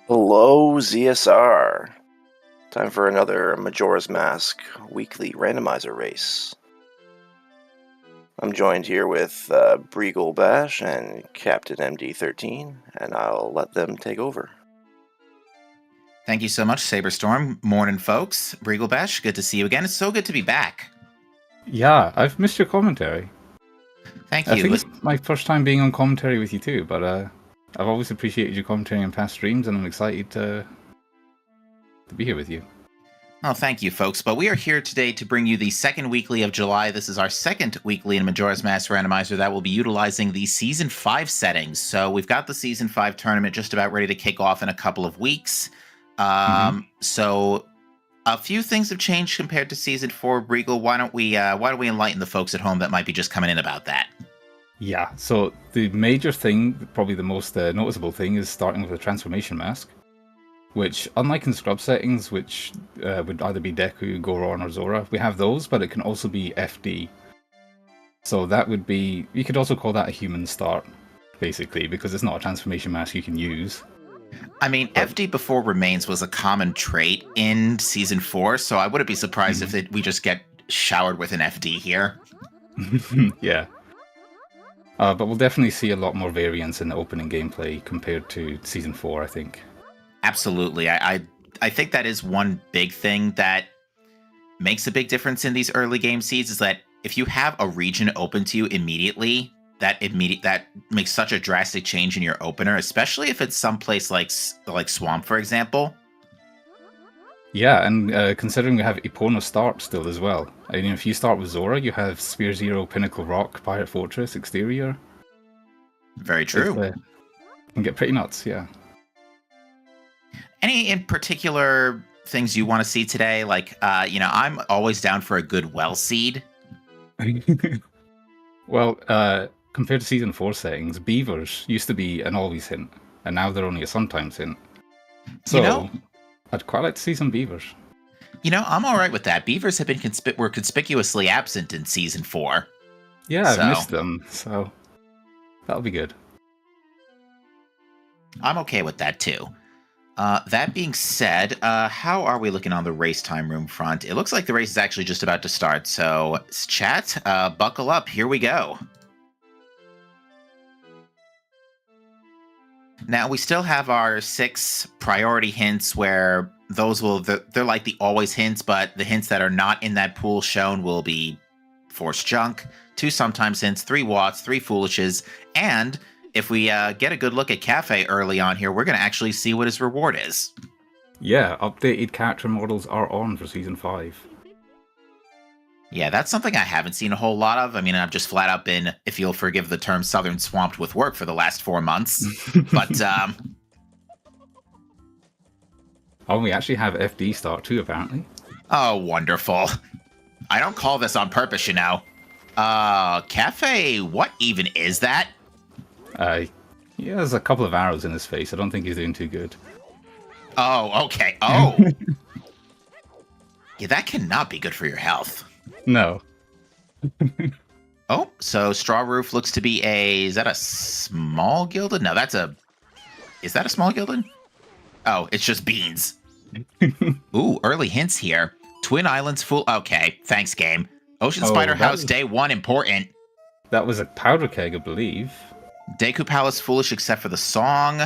Hello, ZSR. Time for another Majora's Mask weekly randomizer race. I'm joined here with Breagle Bash and Captain MD13, and I'll let them take over. Thank you so much, Saberstorm. Morning, folks. Breagle Bash, good to see you again. It's so good to be back. Yeah, I've missed your commentary. Thank you. I think it's my first time being on commentary with you too, but I've always appreciated your commentary in past streams, and I'm excited to be here with you. Oh, thank you, folks. But we are here today to bring you the second weekly of July. This is our second weekly in Majora's Mask Randomizer that will be utilizing the Season 5 settings. So we've got the Season 5 tournament just about ready to kick off in a couple of weeks. So a few things have changed compared to Season 4. Breagle, why don't we enlighten the folks at home that might be just coming in about that? Yeah, so the major thing, probably the most noticeable thing, is starting with the transformation mask, which, unlike in scrub settings, which would either be Deku, Goron, or Zora, we have those, but it can also be FD. So that would be, you could also call that a human start, basically, because it's not a transformation mask you can use. I mean, FD before remains was a common trait in Season 4, so I wouldn't be surprised if we just get showered with an FD here. Yeah. But we'll definitely see a lot more variance in the opening gameplay compared to Season 4, I think. Absolutely. I think that is one big thing that makes a big difference in these early game seeds, is that if you have a region open to you immediately, that makes such a drastic change in your opener, especially if it's someplace like Swamp, for example. Yeah, and considering we have Epona start still as well. I mean, if you start with Zora, you have Spear Zero, Pinnacle Rock, Pirate Fortress, Exterior. Very true. It can get pretty nuts, yeah. Any in particular things you want to see today? Like, I'm always down for a good well seed. Well, compared to Season 4 settings, Beavers used to be an always hint, and now they're only a sometimes hint. So, I'd quite like to see some Beavers. I'm all right with that. Beavers have been were conspicuously absent in Season 4. Yeah, I've missed them, so that'll be good. I'm okay with that, too. That being said, how are we looking on the race time room front? It looks like the race is actually just about to start, so chat, buckle up, here we go. Now, we still have our 6 priority hints where they're like the always hints, but the hints that are not in that pool shown will be forced junk, 2 sometimes hints, 3 Watts, 3 foolishes, and if we get a good look at Cafe early on here, we're going to actually see what his reward is. Yeah, updated character models are on for Season 5. Yeah, that's something I haven't seen a whole lot of. I mean, I've just flat out been, if you'll forgive the term, southern swamped with work for the last 4 months. But, Oh, we actually have FD start too, apparently. Oh, wonderful. I don't call this on purpose, you know. Cafe, what even is that? He has a couple of arrows in his face. I don't think he's doing too good. Oh, okay. Oh. Yeah, that cannot be good for your health. No. Oh, so Straw Roof looks to be is that a small gilded? No, is that a small gilded? Oh, it's just beans. Ooh, early hints here. Twin Islands full. Okay, thanks, game. Ocean Spider House, day 1, important. That was a powder keg, I believe. Deku Palace, foolish except for the song.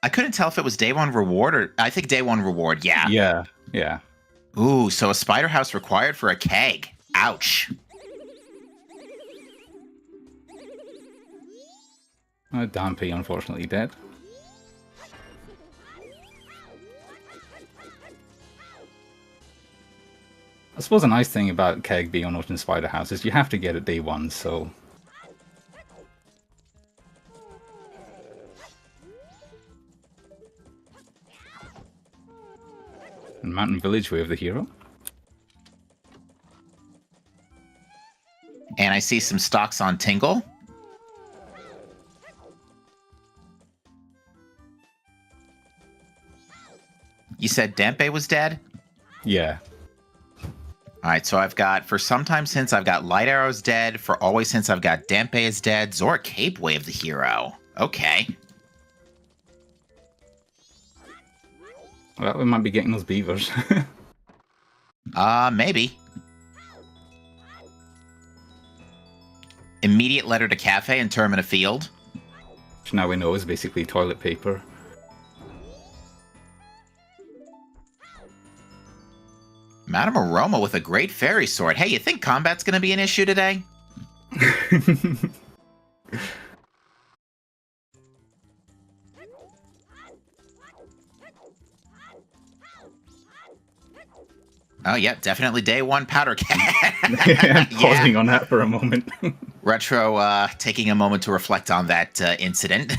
I couldn't tell if it was day 1 reward or... I think day 1 reward, yeah. Yeah. Ooh, so a Spider House required for a keg. Ouch. Dampé, unfortunately, dead. I suppose a nice thing about keg being on Ocean Spider House is you have to get it day 1, so... And Mountain Village, we have the hero. And I see some stocks on Tingle. You said Dampé was dead? Yeah. Alright, so I've got, for sometimes hints, I've got Light Arrow's dead. For always hints, I've got Dampé is dead. Zora Cape Wave the hero. Okay. Well, we might be getting those beavers. Maybe. Immediate letter to cafe and term in a field. Which now we know is basically toilet paper. Madame Aroma with a great fairy sword. Hey, you think combat's going to be an issue today? Oh, yeah, definitely day one powder cat. Yeah, pausing on that for a moment. Retro taking a moment to reflect on that incident.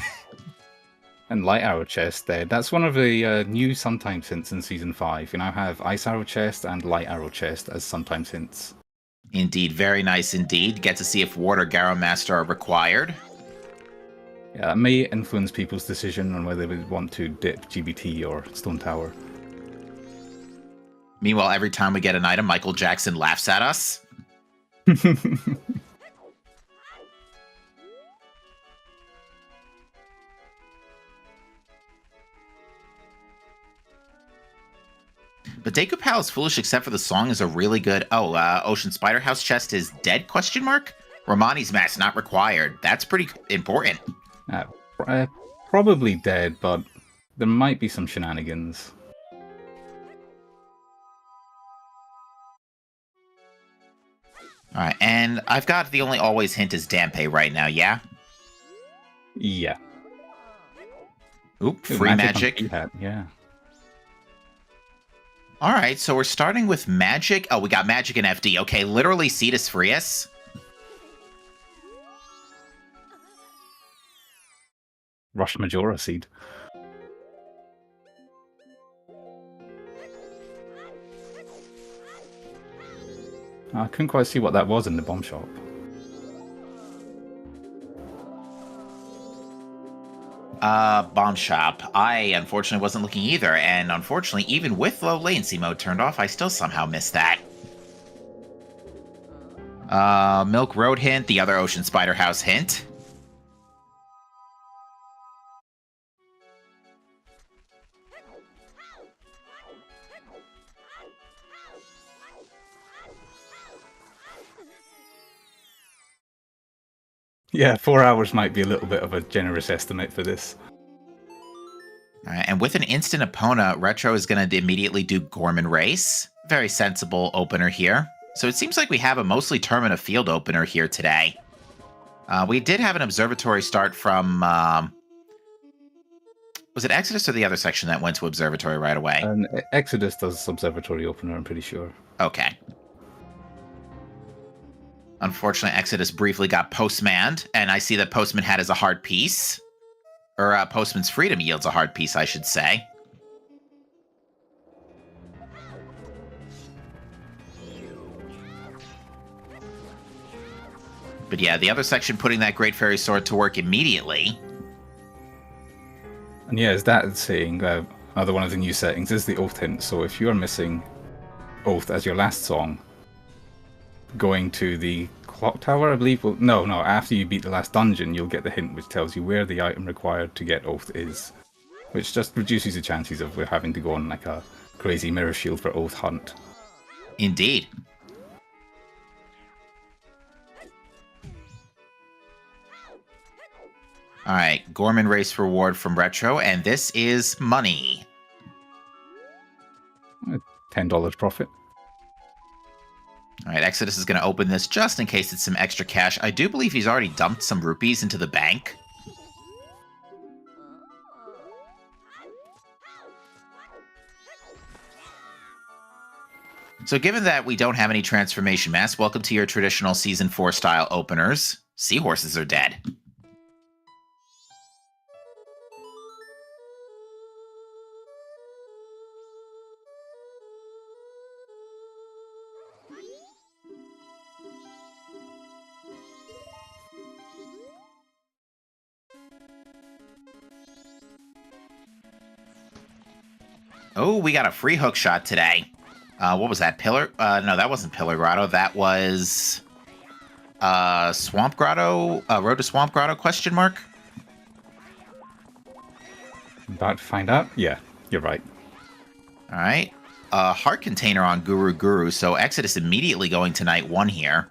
And Light Arrow Chest there. That's one of the new Sometimes hints in Season 5. You now have Ice Arrow Chest and Light Arrow Chest as Sometimes hints. Indeed, very nice indeed. Get to see if Ward or Garrow Master are required. Yeah, that may influence people's decision on whether they would want to dip GBT or Stone Tower. Meanwhile, every time we get an item, Michael Jackson laughs at us. But Deku Pal is foolish except for the song is a really good... Oh, Ocean Spider House chest is dead, question mark? Romani's mask not required. That's pretty important. Probably dead, but there might be some shenanigans. Alright, and I've got the only always hint is Dampe right now, yeah? Yeah. Oop, free magic. Yeah. Alright, so we're starting with magic. Oh, we got magic and FD. Okay, literally Cetus Frius. Rush Majora seed. I couldn't quite see what that was in the bomb shop. Bomb shop. I unfortunately wasn't looking either, and unfortunately, even with low latency mode turned off, I still somehow missed that. Milk Road hint, the other Ocean Spider House hint. Yeah, 4 hours might be a little bit of a generous estimate for this. Alright, and with an instant opponent, Retro is going to immediately do Gorman Race. Very sensible opener here. So it seems like we have a mostly Termina field opener here today. We did have an Observatory start from... was it Exodus or the other section that went to Observatory right away? Exodus does Observatory opener, I'm pretty sure. Okay. Unfortunately, Exodus briefly got Postmanned, and I see that Postman had as a hard piece. Or Postman's Freedom yields a hard piece, I should say. But yeah, the other section putting that Great Fairy Sword to work immediately. And yeah, as that saying, another one of the new settings is the Oath hint. So if you're missing Oath as your last song, going to the Clock Tower, I believe. Well, no, after you beat the last dungeon, you'll get the hint which tells you where the item required to get Oath is, which just reduces the chances of having to go on like a crazy mirror shield for Oath hunt. Indeed. Alright, Gorman Race reward from Retro, and this is money. $10 profit. Alright, Exodus is going to open this just in case it's some extra cash. I do believe he's already dumped some rupees into the bank. So given that we don't have any transformation masks, welcome to your traditional Season 4 style openers. Seahorses are dead. Oh, we got a free hook shot today. What was that? Pillar? No, that wasn't Pillar Grotto. That was Swamp Grotto. Road to Swamp Grotto? Question mark. About to find out. Yeah, you're right. All right. Heart container on Guru Guru, so Exodus immediately going to Night 1 here.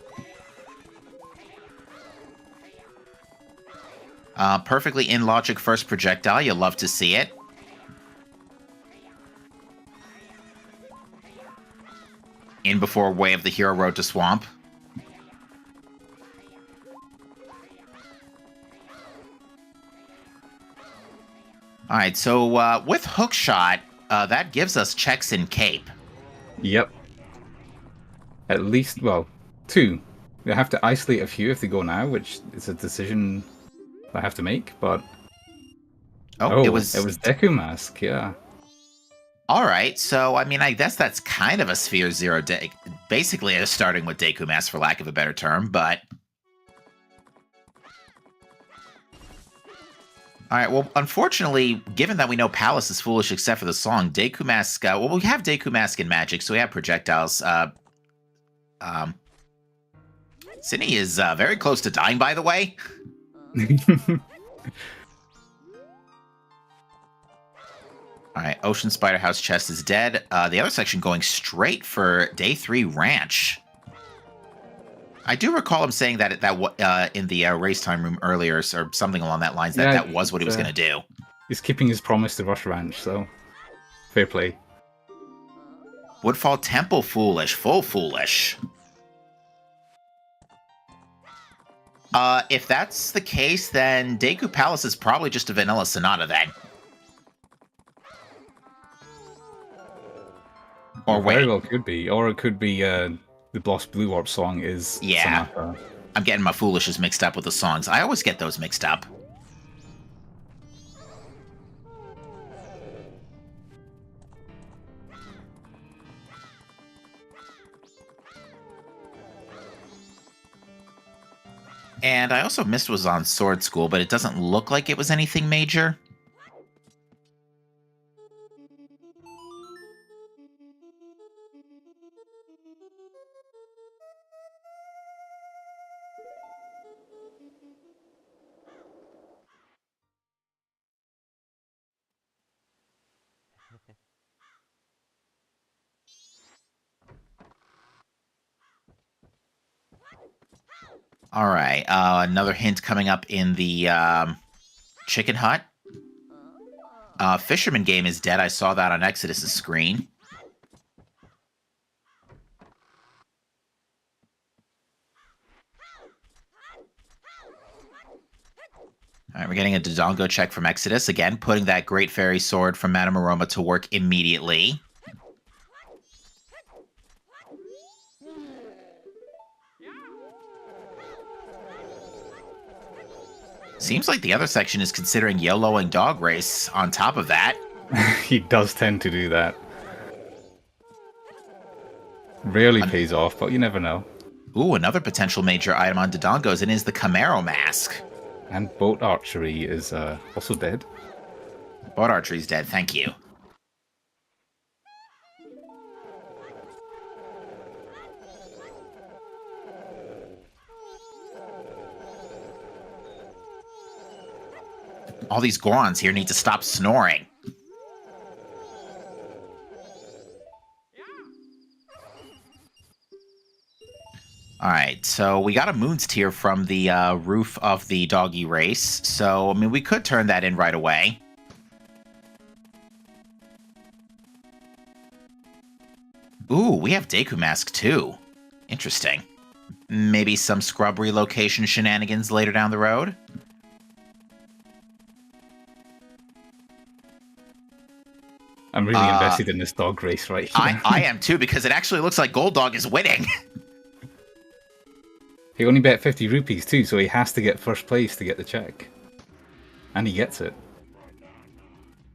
Perfectly in logic first projectile. You'll love to see it. In before Way of the Hero Road to Swamp. All right, so with Hookshot, that gives us checks in Cape. Yep. At least, well, 2. They have to isolate a few if they go now, which is a decision I have to make, but... Oh, it was Deku Mask, yeah. All right, so, I mean, I guess that's kind of a Sphere Zero deck. Basically, starting with Deku Mask, for lack of a better term, but... All right, well, unfortunately, given that we know Palace is foolish except for the song, Deku Mask... well, we have Deku Mask in Magic, so we have projectiles. Sydney is very close to dying, by the way. All right, Ocean Spider House Chest is dead. The other section going straight for Day 3 Ranch. I do recall him saying that in the race time room earlier, or something along that lines, that was what he was going to do. He's keeping his promise to Rush Ranch, so fair play. Woodfall Temple foolish, full foolish. If that's the case, then Deku Palace is probably just a vanilla Sonata then. Or wait. Very well could be. Or it could be the Bloss Blue Warp song is Sonata. I'm getting my foolishes mixed up with the songs. I always get those mixed up. And I also missed was on Sword School, but it doesn't look like it was anything major. All right, another hint coming up in the Chicken Hut. Fisherman game is dead. I saw that on Exodus's screen. All right, we're getting a Dodongo check from Exodus. Again, putting that Great Fairy Sword from Madame Aroma to work immediately. Seems like the other section is considering YOLOing Dog Race on top of that. He does tend to do that. Rarely pays off, but you never know. Ooh, another potential major item on Dodongo's, and is the Camaro Mask. And Boat Archery is also dead. Boat Archery's dead, thank you. All these Gorons here need to stop snoring. All right, so we got a Moon's Tear from the roof of the doggy race. So, I mean, we could turn that in right away. Ooh, we have Deku Mask too. Interesting. Maybe some scrub relocation shenanigans later down the road? I'm really invested in this dog race right here. I am too, because it actually looks like Gold Dog is winning. He only bet 50 rupees too, so he has to get first place to get the check. And he gets it.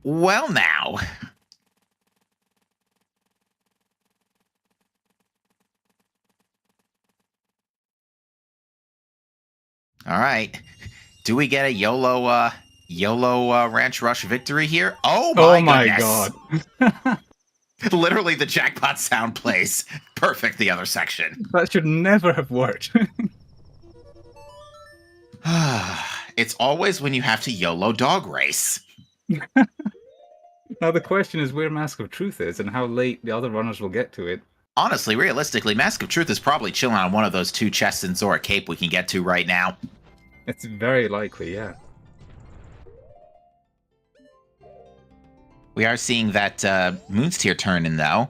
Well now. All right. Do we get a YOLO Ranch Rush victory here? Oh my goodness. God. Literally the jackpot sound plays. Perfect, the other section. That should never have worked. It's always when you have to YOLO Dog Race. Now the question is where Mask of Truth is and how late the other runners will get to it. Honestly, realistically, Mask of Truth is probably chilling on one of those 2 chests in Zora Cape we can get to right now. It's very likely, yeah. We are seeing that Moon's Tear turn in, though.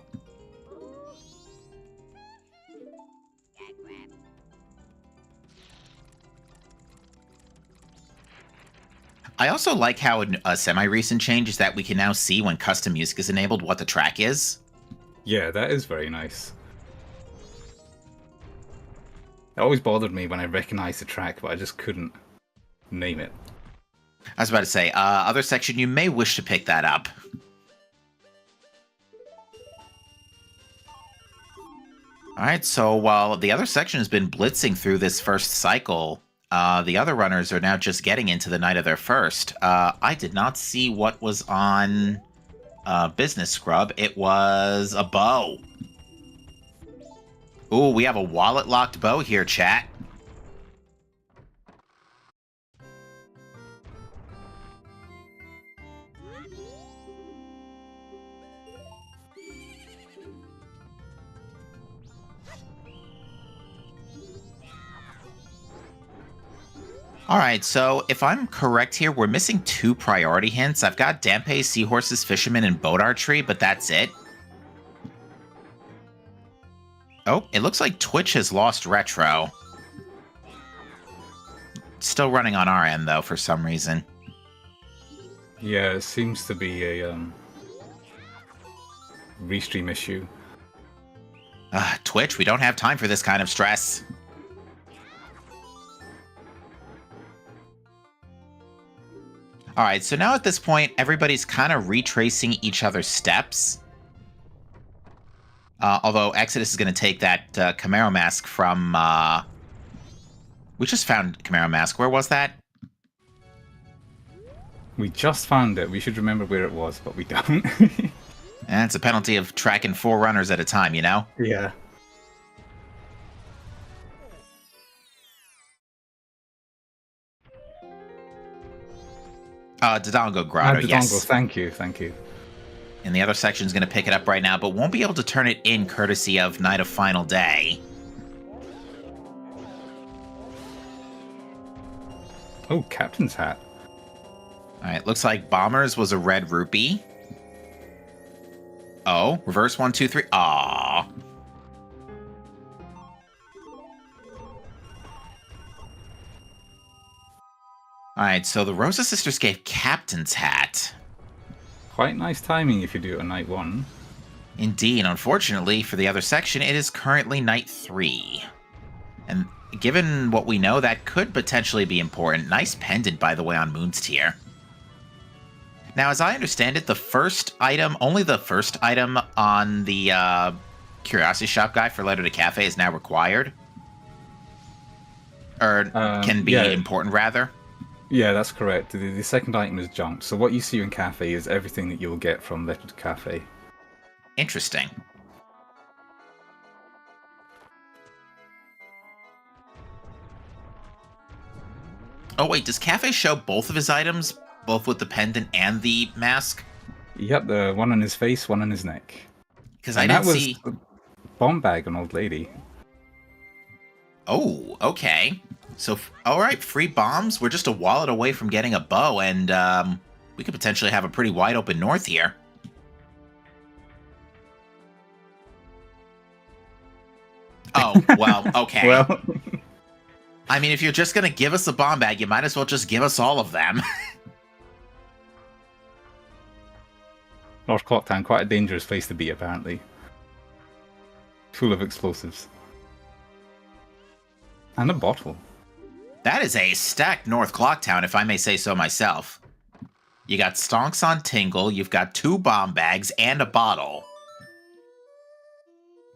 I also like how a semi-recent change is that we can now see when custom music is enabled what the track is. Yeah, that is very nice. It always bothered me when I recognized the track, but I just couldn't name it. I was about to say, other section, you may wish to pick that up. Alright, so while the other section has been blitzing through this first cycle, the other runners are now just getting into the night of their first. I did not see what was on Business Scrub. It was a bow. Ooh, we have a wallet-locked bow here, chat. Alright, so if I'm correct here, we're missing 2 priority hints. I've got Dampe, Seahorses, Fisherman, and Boat Archery, but that's it. Oh, it looks like Twitch has lost Retro. Still running on our end, though, for some reason. Yeah, it seems to be a restream issue. Twitch, we don't have time for this kind of stress. Alright, so now at this point, everybody's kind of retracing each other's steps. Although Exodus is going to take that Camaro mask from... We just found Camaro mask. Where was that? We just found it. We should remember where it was, but we don't. And it's a penalty of tracking 4 runners at a time, you know? Yeah. Dodongo Grotto, yes. Dodongo, thank you, thank you. And the other section's going to pick it up right now, but won't be able to turn it in courtesy of Night of Final Day. Oh, Captain's Hat. Alright, looks like Bombers was a red rupee. Oh, reverse 1, 2, 3. Aww. Alright, so the Rosa Sisters gave Captain's Hat. Quite nice timing if you do it on night 1. Indeed, unfortunately, for the other section, it is currently night 3. And given what we know, that could potentially be important. Nice pendant, by the way, on Moon's Tier. Now, as I understand it, the first item, only the first item on the Curiosity Shop guide for Letter to Cafe is now required. Or can be important, rather. Yeah, that's correct. The second item is junk. So what you see in Cafe is everything that you'll get from Letter to Cafe. Interesting. Oh, wait, does Cafe show both of his items? Both with the pendant and the mask? Yep, the one on his face, one on his neck. Because I didn't see... That was bomb bag on Old Lady. Oh, okay. So, alright, free bombs. We're just a wallet away from getting a bow, and we could potentially have a pretty wide open north here. Oh, well, okay. Well... I mean, if you're just going to give us a bomb bag, you might as well just give us all of them. North Clocktown, quite a dangerous place to be, apparently. Full of explosives. And a bottle. That is a stacked North Clocktown, if I may say so myself. You got Stonks on Tingle, you've got 2 bomb bags, and a bottle.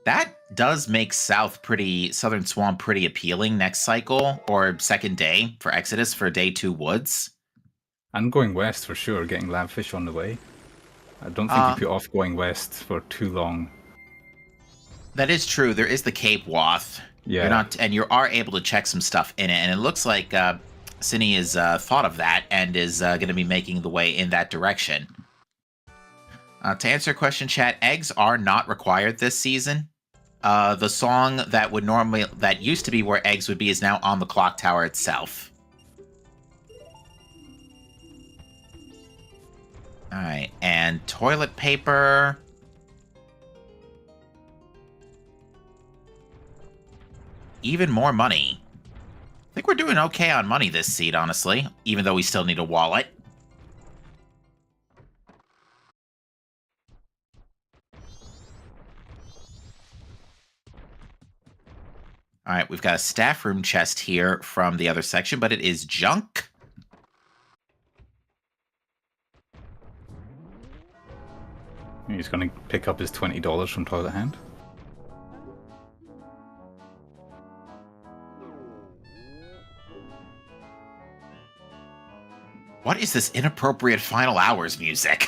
That does make Southern Swamp pretty appealing next cycle, or second day for Exodus for day 2 Woods. And going west for sure, getting Labfish on the way. I don't think you put off going west for too long. That is true. There is the Cape Wath. Yeah. You are able to check some stuff in it, and it looks like Cine has thought of that and is going to be making the way in that direction. To answer your question, chat, eggs are not required this season. The song that used to be where eggs would be is now on the clock tower itself. All right, and toilet paper. Even more money. I think we're doing okay on money this seed, honestly, even though we still need a wallet. All right, we've got a staff room chest here from the other section, but it is junk. He's going to pick up his $20 from Toilet Hand. What is this inappropriate Final Hours music?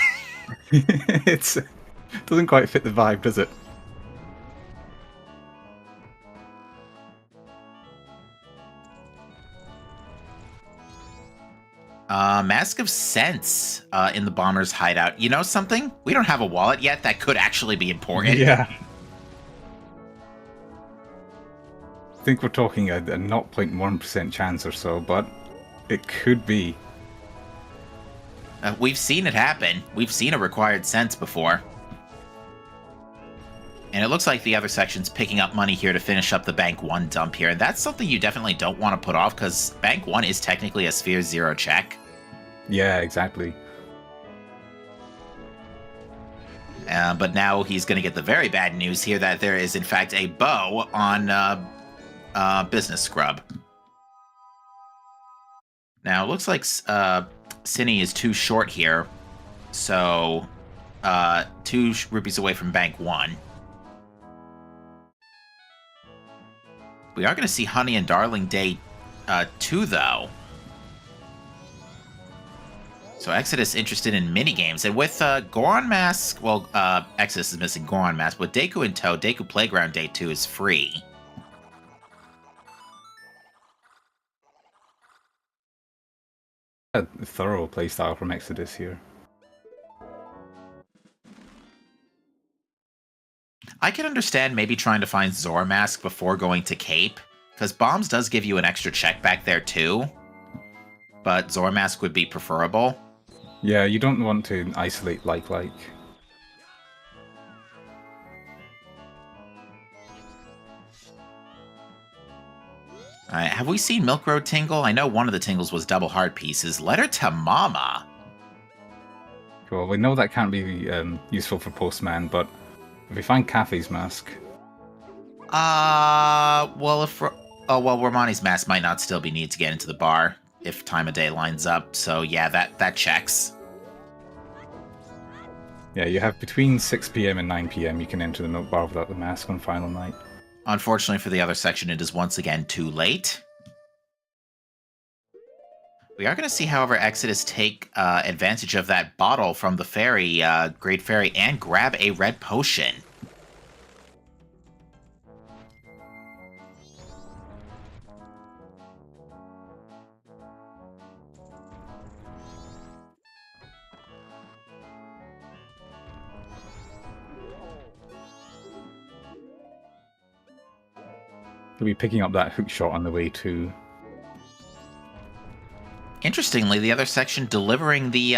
It doesn't quite fit the vibe, does it? Mask of Sense in the bomber's hideout. You know something? We don't have a wallet yet. That could actually be important. Yeah. I think we're talking a 0.1% chance or so, but it could be. We've seen it happen. We've seen a required sense before. And it looks like the other section's picking up money here to finish up the Bank 1 dump here. And that's something you definitely don't want to put off, because Bank 1 is technically a Sphere 0 check. Yeah, exactly. But now he's going to get the very bad news here that there is, in fact, a bow on Business Scrub. Now, it looks like Cine is too short here. So, 2 rupees away from Bank 1. We are going to see Honey and Darling Day 2, though. So Exodus interested in minigames. And with Goron Mask, well, Exodus is missing Goron Mask, but Deku in tow, Deku Playground Day 2 is free. A thorough playstyle from Exodus here. I can understand maybe trying to find Zora Mask before going to Cape, because Bombs does give you an extra check back there too. But Zora Mask would be preferable. Yeah, you don't want to isolate like. Alright, have we seen Milk Road Tingle? I know one of the Tingles was double heart pieces. Letter to Mama. Well, we know that can't be useful for Postman, but if we find Cafe's mask... well, Romani's mask might not still be needed to get into the bar if time of day lines up, so yeah, that checks. Yeah, you have between 6 PM and 9 PM you can enter the milk bar without the mask on final night. Unfortunately for the other section, it is once again too late. We are going to see, however, Exodus take advantage of that bottle from the ferry, Great Ferry, and grab a red potion. He'll be picking up that hook shot on the way too. Interestingly, the other section delivering the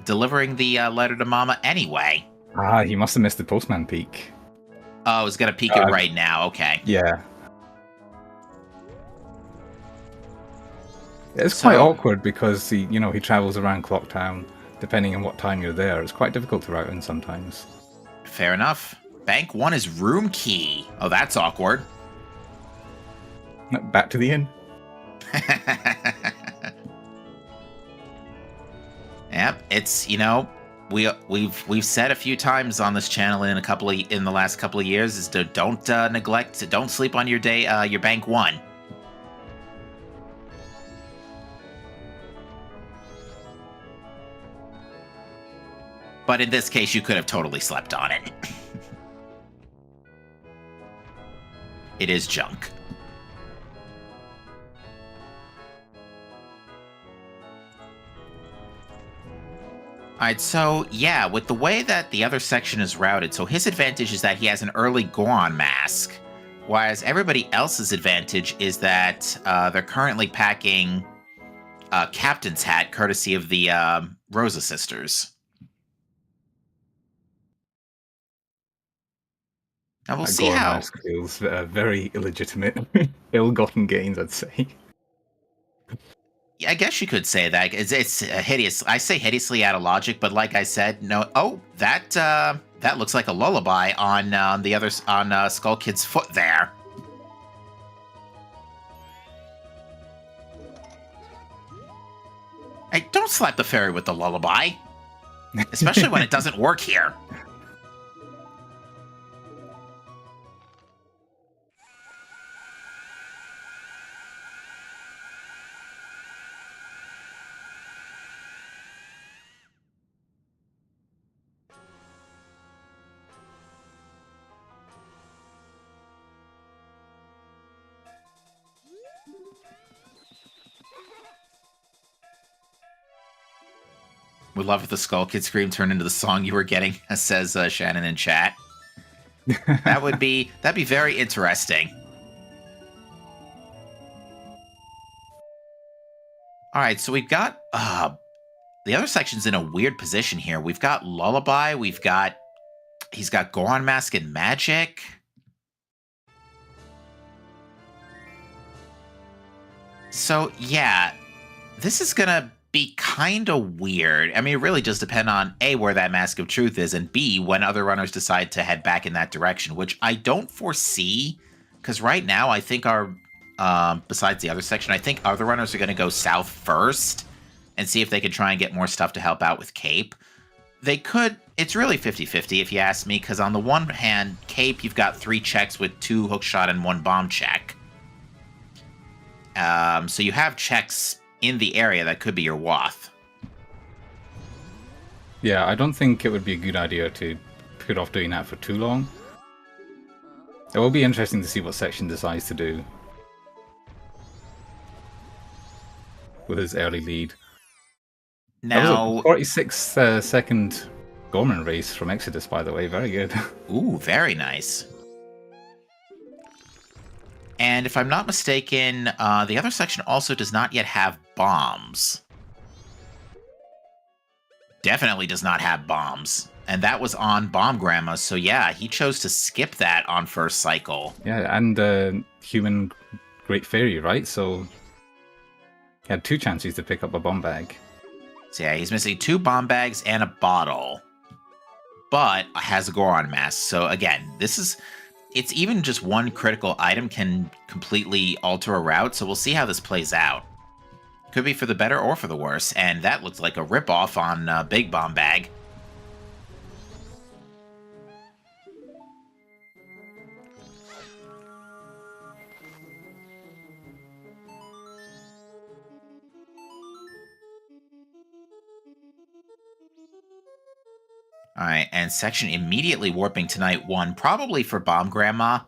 letter to Mama anyway. Ah, he must have missed the postman peek. Oh, I was gonna peek it right now. Okay. Yeah. It's quite awkward because he travels around Clocktown. Depending on what time you're there, it's quite difficult to route in sometimes. Fair enough. Bank 1 is room key. Oh, that's awkward. Back to the inn. Yep, it's we've said a few times on this channel in the last couple of years is to don't sleep on your Bank 1. But in this case, you could have totally slept on it. It is junk. All right, so yeah, with the way that the other section is routed, so his advantage is that he has an early Goron mask, whereas everybody else's advantage is that they're currently packing Captain's Hat, courtesy of the Rosa sisters. Now we'll see Goron how. mask feels very illegitimate, ill-gotten gains, I'd say. I guess you could say that. It's hideous. I say hideously out of logic, but like I said, no. Oh, that looks like a lullaby on the other on Skull Kid's foot there. Hey, don't slap the fairy with the lullaby, especially when it doesn't work here. Would love if the Skull Kid scream turned into the song you were getting, says Shannon in chat. That'd be very interesting. All right, so we've got the other section's in a weird position here. We've got Lullaby, he's got Goron Mask and Magic. So yeah, this is gonna be kind of weird. I mean, it really just depends on A, where that Mask of Truth is, and B, when other runners decide to head back in that direction, which I don't foresee, because right now I think our, besides the other section, I think other runners are going to go south first and see if they can try and get more stuff to help out with Cape. They could, it's really 50-50 if you ask me, because on the one hand, Cape, you've got 3 checks with 2 hookshot and 1 bomb check. So you have checks in the area that could be your Wath. Yeah, I don't think it would be a good idea to put off doing that for too long. It will be interesting to see what section decides to do with his early lead. Now, that was a 46-second Gorman race from Exodus, by the way. Very good. Ooh, very nice. And if I'm not mistaken, the other section also does not yet have bombs. Definitely does not have bombs. And that was on Bomb Grandma, so yeah, he chose to skip that on first cycle. Yeah, and Human Great Fairy, right? So he had 2 chances to pick up a bomb bag. So yeah, he's missing 2 bomb bags and a bottle. But has a Goron Mask. So again, it's even just 1 critical item can completely alter a route, so we'll see how this plays out. Could be for the better or for the worse, and that looks like a ripoff on Big Bomb Bag. Alright, and section immediately warping to night 1, probably for Bomb Grandma.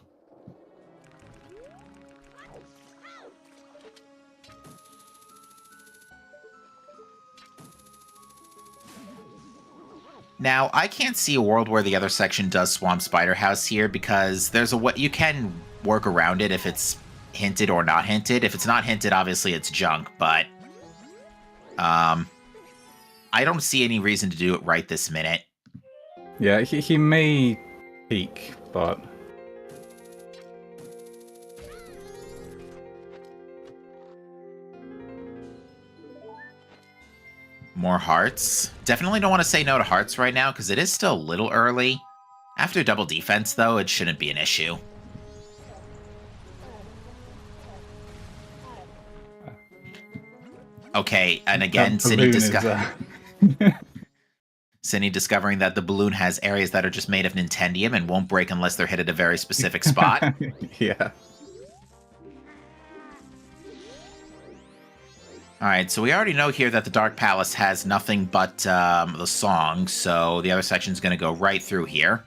Now, I can't see a world where the other section does Swamp Spider House here, because there's a way you can work around it if it's hinted or not hinted. If it's not hinted, obviously it's junk, but I don't see any reason to do it right this minute. Yeah, he may peek, but... More hearts. Definitely don't want to say no to hearts right now, because it is still a little early. After double defense, though, it shouldn't be an issue. Okay, and again, Cindy discovering that the balloon has areas that are just made of Nintendium and won't break unless they're hit at a very specific spot. Yeah. Alright, so we already know here that the Dark Palace has nothing but the song, so the other section's going to go right through here.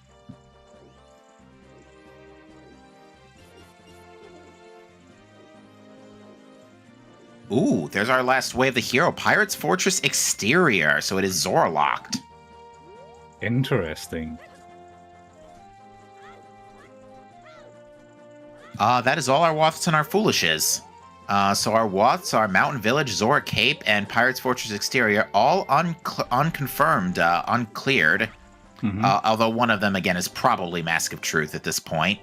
Ooh, there's our last way of the hero. Pirate's Fortress exterior, so it is Zora locked. Interesting. That is all our Woths and our Foolishes. So our Woths are Mountain Village, Zora Cape, and Pirate's Fortress exterior, all unconfirmed, uncleared. Mm-hmm. Although one of them, again, is probably Mask of Truth at this point.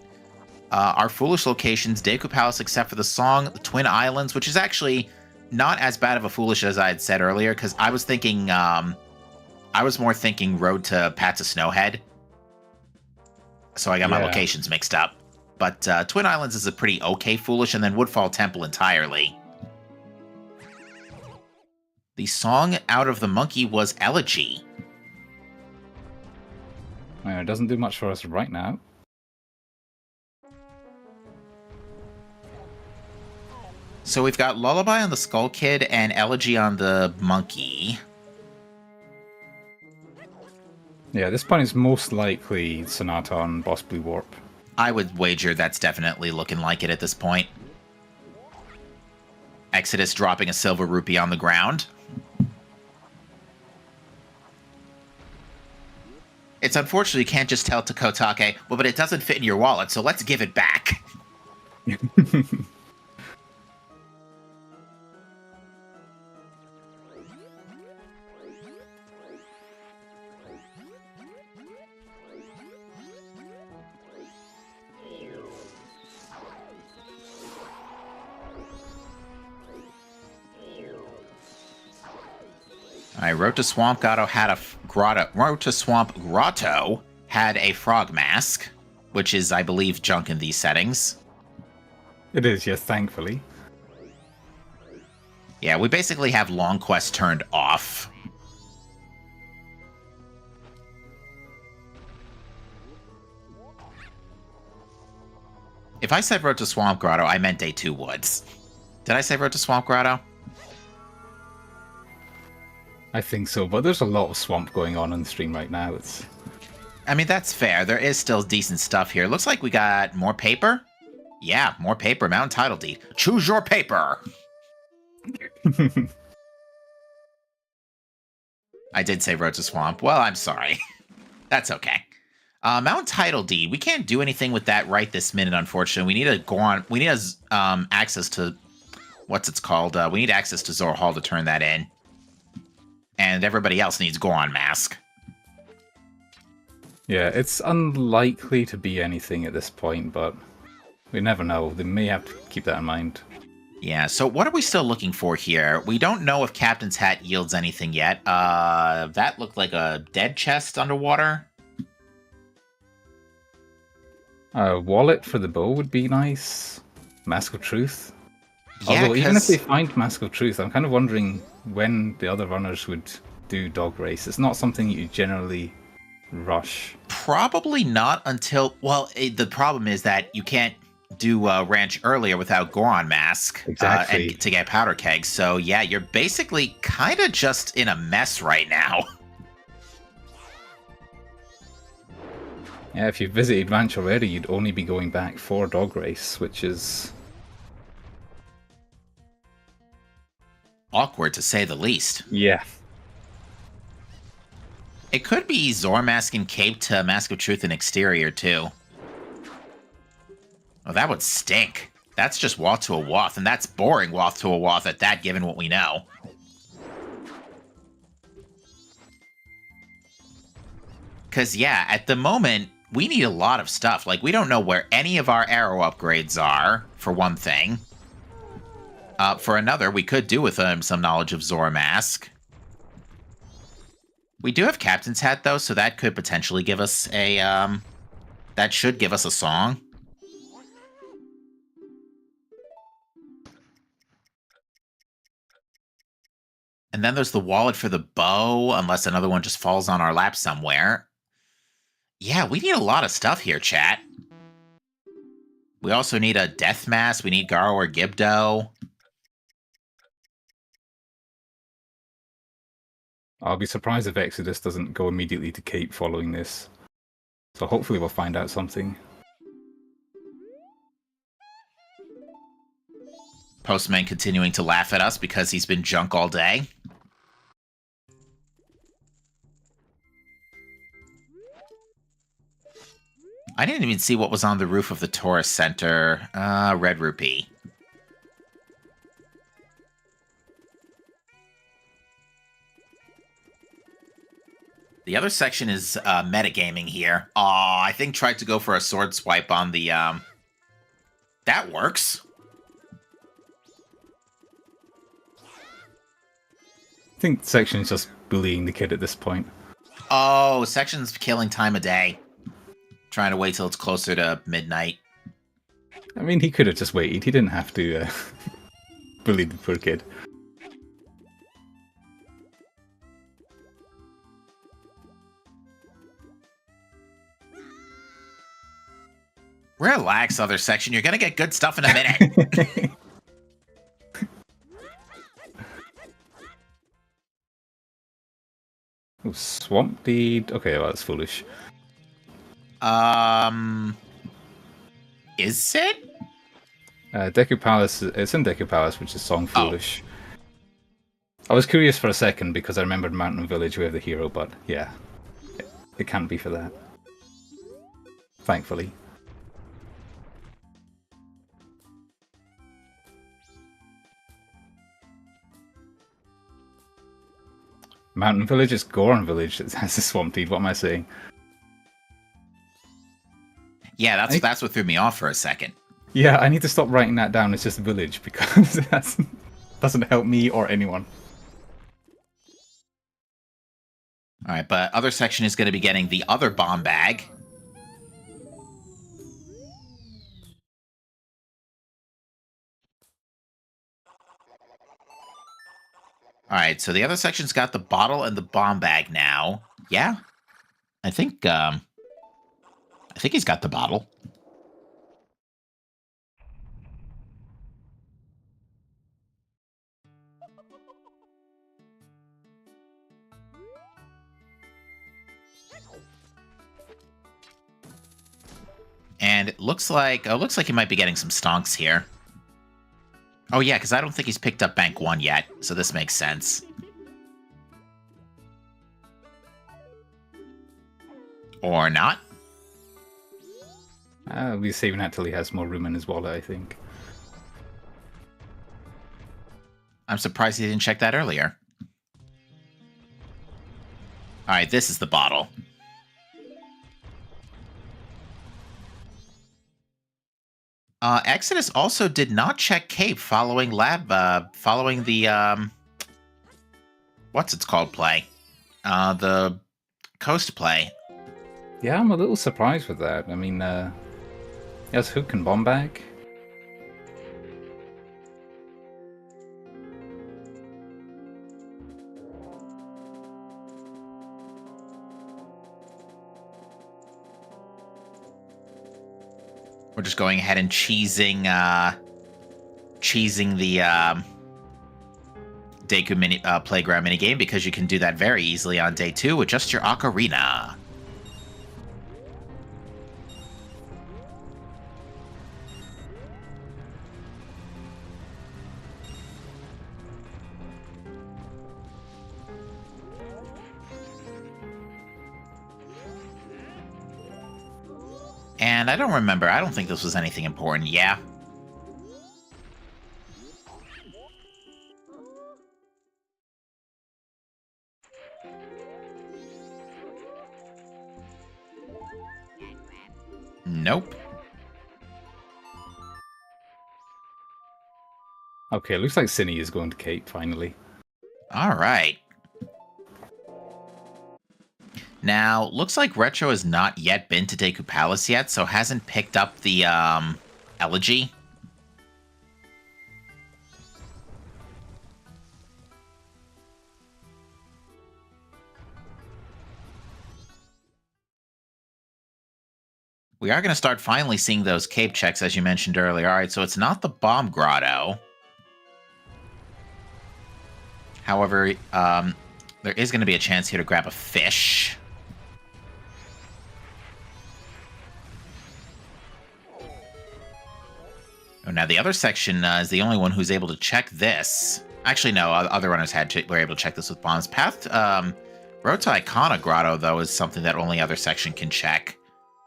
Our Foolish locations, Deku Palace except for the song, the Twin Islands, which is actually not as bad of a Foolish as I had said earlier, because I was thinking, I was more thinking Road to Pat's Snowhead. So I got my locations mixed up. But Twin Islands is a pretty okay Foolish, and then Woodfall Temple entirely. The song out of the monkey was Elegy. Well, it doesn't do much for us right now. So we've got Lullaby on the Skull Kid and Elegy on the monkey. Yeah, this point is most likely Sonata on Boss Blue Warp. I would wager that's definitely looking like it at this point. Exodus dropping a silver rupee on the ground. It's unfortunate you can't just tell Takotake, well, but it doesn't fit in your wallet, so let's give it back. Alright, Road to Swamp Grotto had a Road to Swamp Grotto had a frog mask, which is, I believe, junk in these settings. It is, yes, thankfully. Yeah, we basically have Long Quest turned off. If I said Road to Swamp Grotto, I meant Day 2 Woods. Did I say Road to Swamp Grotto? I think so, but there's a lot of swamp going on the stream right now. I mean, that's fair. There is still decent stuff here. Looks like we got more paper. Yeah, more paper. Mountain Title Deed. Choose your paper. I did say Road to Swamp. Well, I'm sorry. That's okay. Mountain Title Deed. We can't do anything with that right this minute, unfortunately. We need to go on. We need access to what's it's called. We need access to Zora Hall to turn that in. And everybody else needs Goron Mask. Yeah, it's unlikely to be anything at this point, but we never know. They may have to keep that in mind. Yeah, so what are we still looking for here? We don't know if Captain's Hat yields anything yet. That looked like a dead chest underwater. A wallet for the bow would be nice. Mask of Truth. Yeah, although even if they find Mask of Truth, I'm kind of wondering when the other runners would do Dog Race. It's not something you generally rush. Probably not until... Well, the problem is that you can't do Ranch earlier without Goron Mask. Exactly. And to get Powder Keg. So yeah, you're basically kind of just in a mess right now. Yeah, if you visited Ranch already, you'd only be going back for Dog Race, which is... awkward, to say the least. Yeah. It could be Zora Mask and Cape to Mask of Truth and Exterior, too. Oh, that would stink. That's just Woth to a Woth, and that's boring Woth to a Woth at that, given what we know. Because, yeah, at the moment, we need a lot of stuff. Like, we don't know where any of our arrow upgrades are, for one thing. For another, we could do with some knowledge of Zora Mask. We do have Captain's Hat, though, so that could potentially give us a, that should give us a song. And then there's the wallet for the bow, unless another one just falls on our lap somewhere. Yeah, we need a lot of stuff here, chat. We also need a Death Mask, we need Garo or Gibdo. I'll be surprised if Exodus doesn't go immediately to Cape following this. So hopefully we'll find out something. Postman continuing to laugh at us because he's been junk all day. I didn't even see what was on the roof of the tourist center. Red rupee. The other section is metagaming here. Aw, I think tried to go for a sword swipe on the... That works. I think section's just bullying the kid at this point. Oh, section's killing time of day. Trying to wait till it's closer to midnight. I mean, he could have just waited. He didn't have to bully the poor kid. Relax, other section. You're gonna get good stuff in a minute. Oh, Swamp Deed. Okay, well, that's foolish. Is it? Deku Palace. It's in Deku Palace, which is Song Foolish. I was curious for a second because I remembered Mountain Village with the hero, but yeah, it can't be for that. Thankfully. Mountain Village is Goron Village. It has a Swamp Deed. What am I saying? Yeah, that's what threw me off for a second. Yeah, I need to stop writing that down. It's just Village because that doesn't help me or anyone. All right, but other section is going to be getting the other bomb bag. All right, so the other section's got the bottle and the bomb bag now. Yeah, I think he's got the bottle. And it looks like he might be getting some stonks here. Oh yeah, because I don't think he's picked up Bank 1 yet, so this makes sense. Or not. I'll be saving that till he has more room in his wallet, I think. I'm surprised he didn't check that earlier. Alright, this is the bottle. Exodus also did not check Cape following the what's it's called play? The coast play. Yeah, I'm a little surprised with that. I mean, yes, Hook and Bomb Bag. We're just going ahead and cheesing the Deku Playground minigame because you can do that very easily on day 2 with just your ocarina. And I don't remember. I don't think this was anything important. Yeah. Nope. Okay, looks like Cinny is going to Cape, finally. All right. Now, looks like Retro has not yet been to Deku Palace yet, so hasn't picked up the, elegy. We are going to start finally seeing those cape checks, as you mentioned earlier. All right, so it's not the Bomb Grotto. However, there is going to be a chance here to grab a fish. Oh, Now, the other section is the only one who's able to check this. Actually, no, other runners were able to check this with bombs. Road to Icona Grotto, though, is something that only other section can check,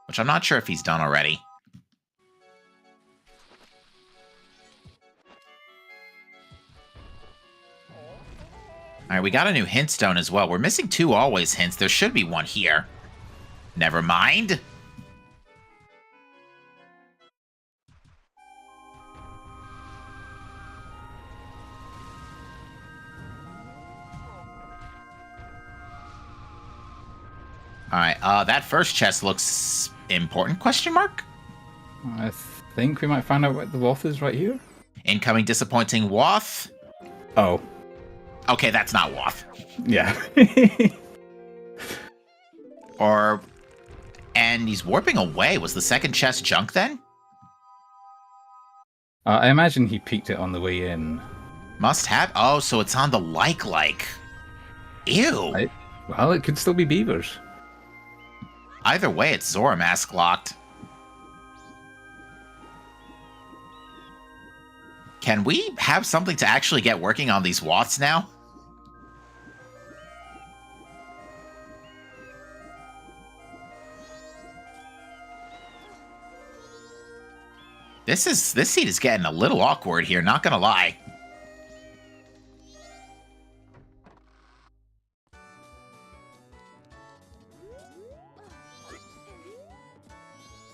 which I'm not sure if he's done already. All right, we got a new hint stone as well. We're missing 2 always hints. There should be one here. Never mind. All right, that first chest looks important, question mark? I think we might find out what the Woth is right here. Incoming disappointing Woth. Oh. Okay, that's not Woth. Yeah. And he's warping away. Was the second chest junk then? I imagine he peeked it on the way in. Must have. Oh, so it's on the like. Ew. Well, it could still be beavers. Either way, it's Zora mask locked. Can we have something to actually get working on these Woths now? This seat is getting a little awkward here, not gonna lie.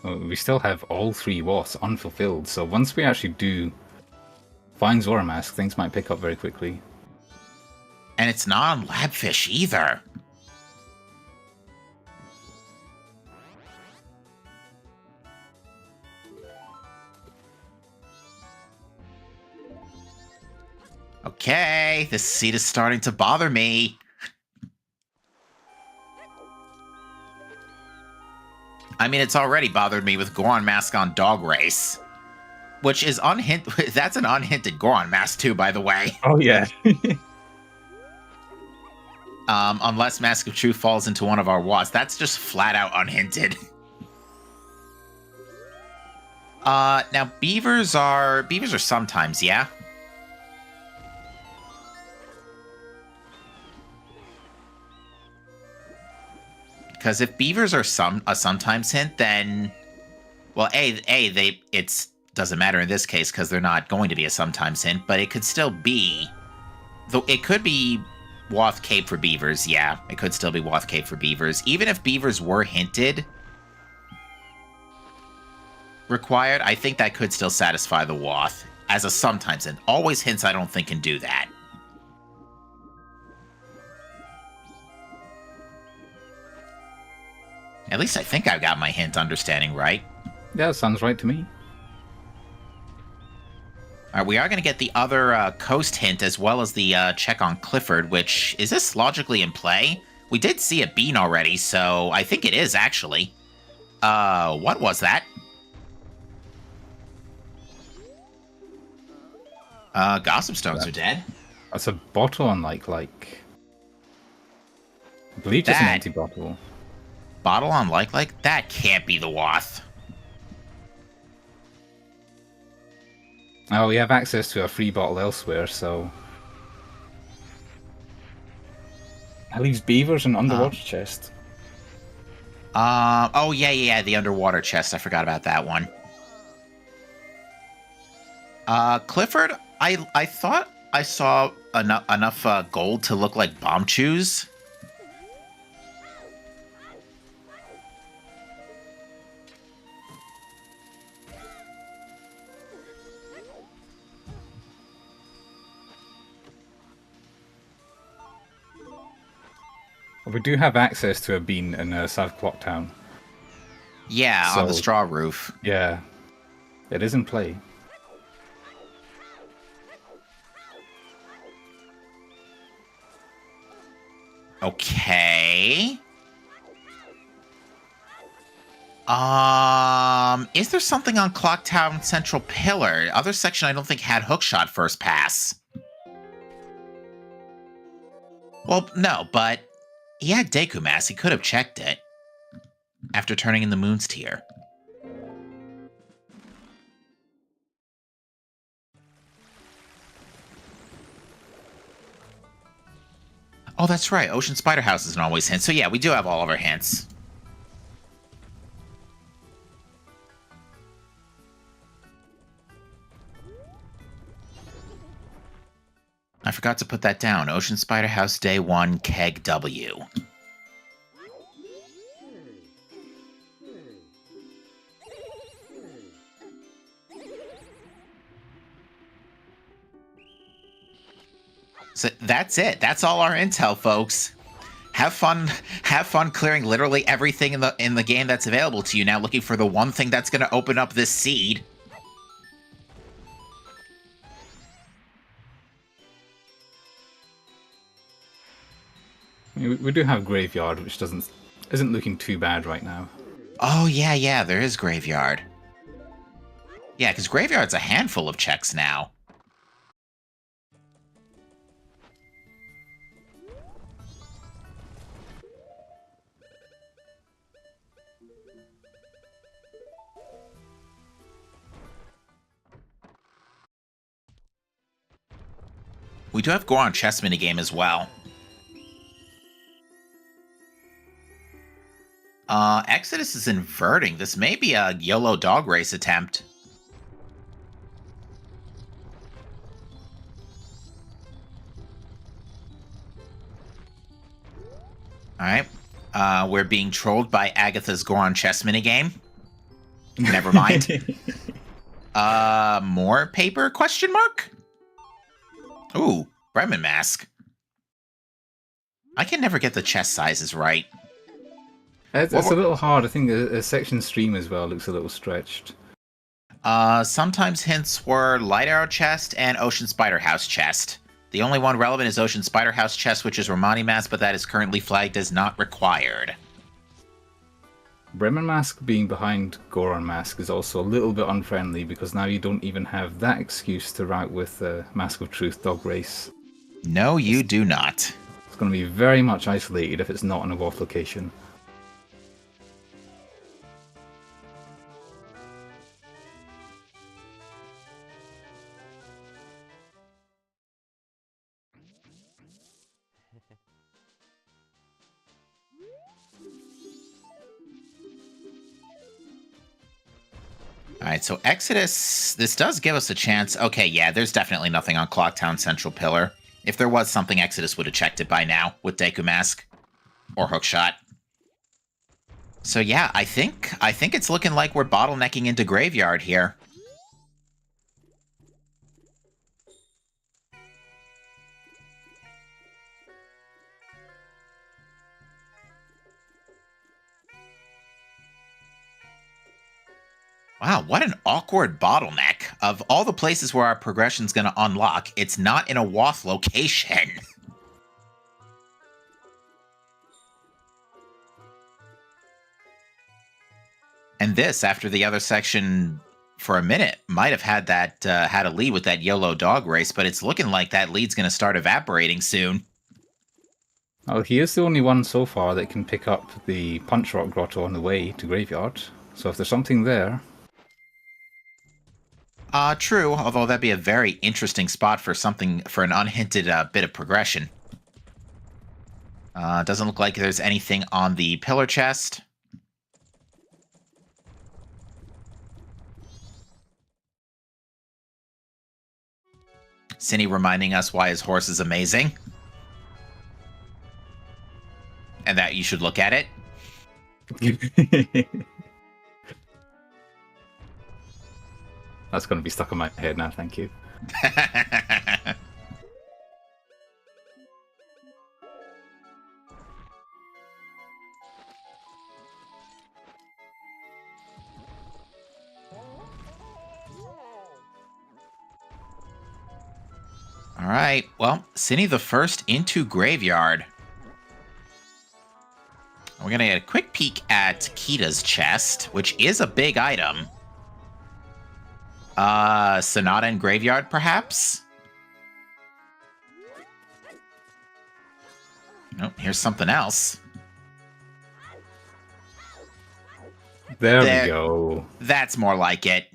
Well, we still have all 3 Woths unfulfilled, so once we actually do find Zora Mask, things might pick up very quickly. And it's not on Labfish either. Okay, this seat is starting to bother me. I mean, it's already bothered me with Goron Mask on Dog Race. Which is that's an unhinted Goron Mask too, by the way. Oh yeah. Unless Mask of Truth falls into one of our Woths. That's just flat out unhinted. Now beavers are sometimes, yeah? Because if beavers are a sometimes hint, then, well, it doesn't matter in this case because they're not going to be a sometimes hint, but it could still be, though it could be Woth Cape for beavers. Yeah, it could still be Woth Cape for beavers, even if beavers were hinted required. I think that could still satisfy the Woth as a sometimes hint. Always hints, I don't think can do that. At least I think I got my hint understanding right. Yeah, sounds right to me. All right, we are going to get the other coast hint as well as the check on Clifford, which, is this logically in play? We did see a bean already, so I think it is, actually. What was that? Gossip Stones are dead. That's a bottle on like. I believe just an empty bottle. Bottle on like? That can't be the Woth. Oh, we have access to a free bottle elsewhere, so... That leaves beavers and underwater chest. Oh, yeah, the underwater chest. I forgot about that one. Clifford, I thought I saw enough gold to look like bomb chews. We do have access to a bean in South Clock Town. Yeah, on the straw roof. Yeah. It is in play. Okay. Is there something on Clocktown Central Pillar? Other section I don't think had hookshot first pass. Well, no, but he had Deku Mask. He could have checked it after turning in the Moon's Tear. Oh, that's right. Ocean Spider House isn't always hints. So yeah, we do have all of our hints. I forgot to put that down. Ocean Spider House Day 1, Keg W. So that's it. That's all our intel, folks. Have fun clearing literally everything in the game that's available to you now, looking for the one thing that's going to open up this seed. We do have Graveyard, which isn't looking too bad right now. Oh, yeah, there is Graveyard. Yeah, because Graveyard's a handful of checks now. We do have Goron Chess minigame as well. Exodus is inverting. This may be a YOLO dog race attempt. Alright. We're being trolled by Agatha's Goron Chess minigame. Never mind. More paper? Question mark? Ooh, Bremen mask. I can never get the chest sizes right. It's a little hard. I think a section stream as well looks a little stretched. Sometimes hints were Light Arrow chest and Ocean Spider House chest. The only one relevant is Ocean Spider House chest, which is Romani mask, but that is currently flagged as not required. Bremen mask being behind Goron mask is also a little bit unfriendly because now you don't even have that excuse to route with Mask of Truth dog race. No, you do not. It's going to be very much isolated if it's not in a Wharf location. Alright, so Exodus, this does give us a chance. Okay, yeah, there's definitely nothing on Clocktown Central Pillar. If there was something, Exodus would have checked it by now with Deku Mask or Hookshot. So yeah, I think it's looking like we're bottlenecking into Graveyard here. Wow, what an awkward bottleneck. Of all the places where our progression's going to unlock, it's not in a WAF location. And this, after the other section, for a minute, might have had that had a lead with that YOLO dog race, but it's looking like that lead's going to start evaporating soon. Oh, he is the only one so far that can pick up the Punch Rock Grotto on the way to Graveyard. So if there's something there... True, although that'd be a very interesting spot for an unhinted bit of progression. Doesn't look like there's anything on the pillar chest. Cinny reminding us why his horse is amazing. And that you should look at it. That's going to be stuck in my head now, thank you. Alright, well, Cinny the first into Graveyard. We're going to get a quick peek at Kita's chest, which is a big item. Sonata and Graveyard, perhaps? Nope, here's something else. There we go. That's more like it.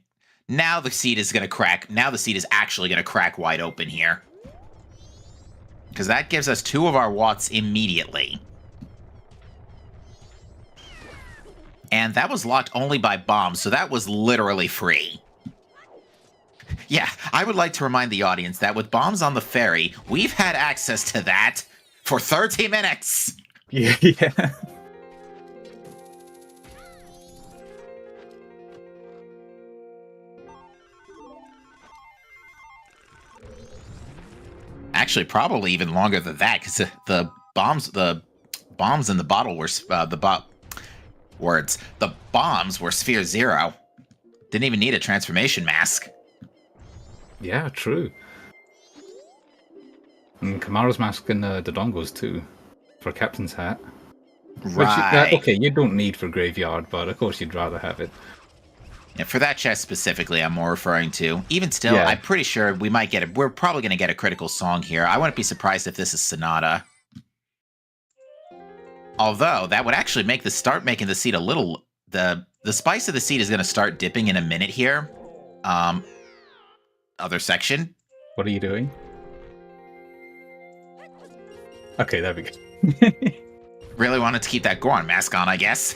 Now the seed is going to crack. Now the seed is actually going to crack wide open here. Because that gives us 2 of our watts immediately. And that was locked only by bombs, so that was literally free. Yeah, I would like to remind the audience that with bombs on the ferry, we've had access to that for 30 minutes! Yeah. Actually, probably even longer than that, because the bombs in the bottle were the bombs were Sphere 0. Didn't even need a transformation mask. Yeah, true. And Kamara's mask and Dodongo's too, for Captain's hat. Right. Which, okay, you don't need for Graveyard, but of course you'd rather have it. Yeah, for that chest specifically, I'm more referring to. Even still, Yeah. I'm pretty sure we might get it. We're probably going to get a critical song here. I wouldn't be surprised if this is Sonata. Although, that would actually start making the seed a little... The spice of the seed is going to start dipping in a minute here. Other section. What are you doing? Okay, there we go. Really wanted to keep that Goron mask on, I guess.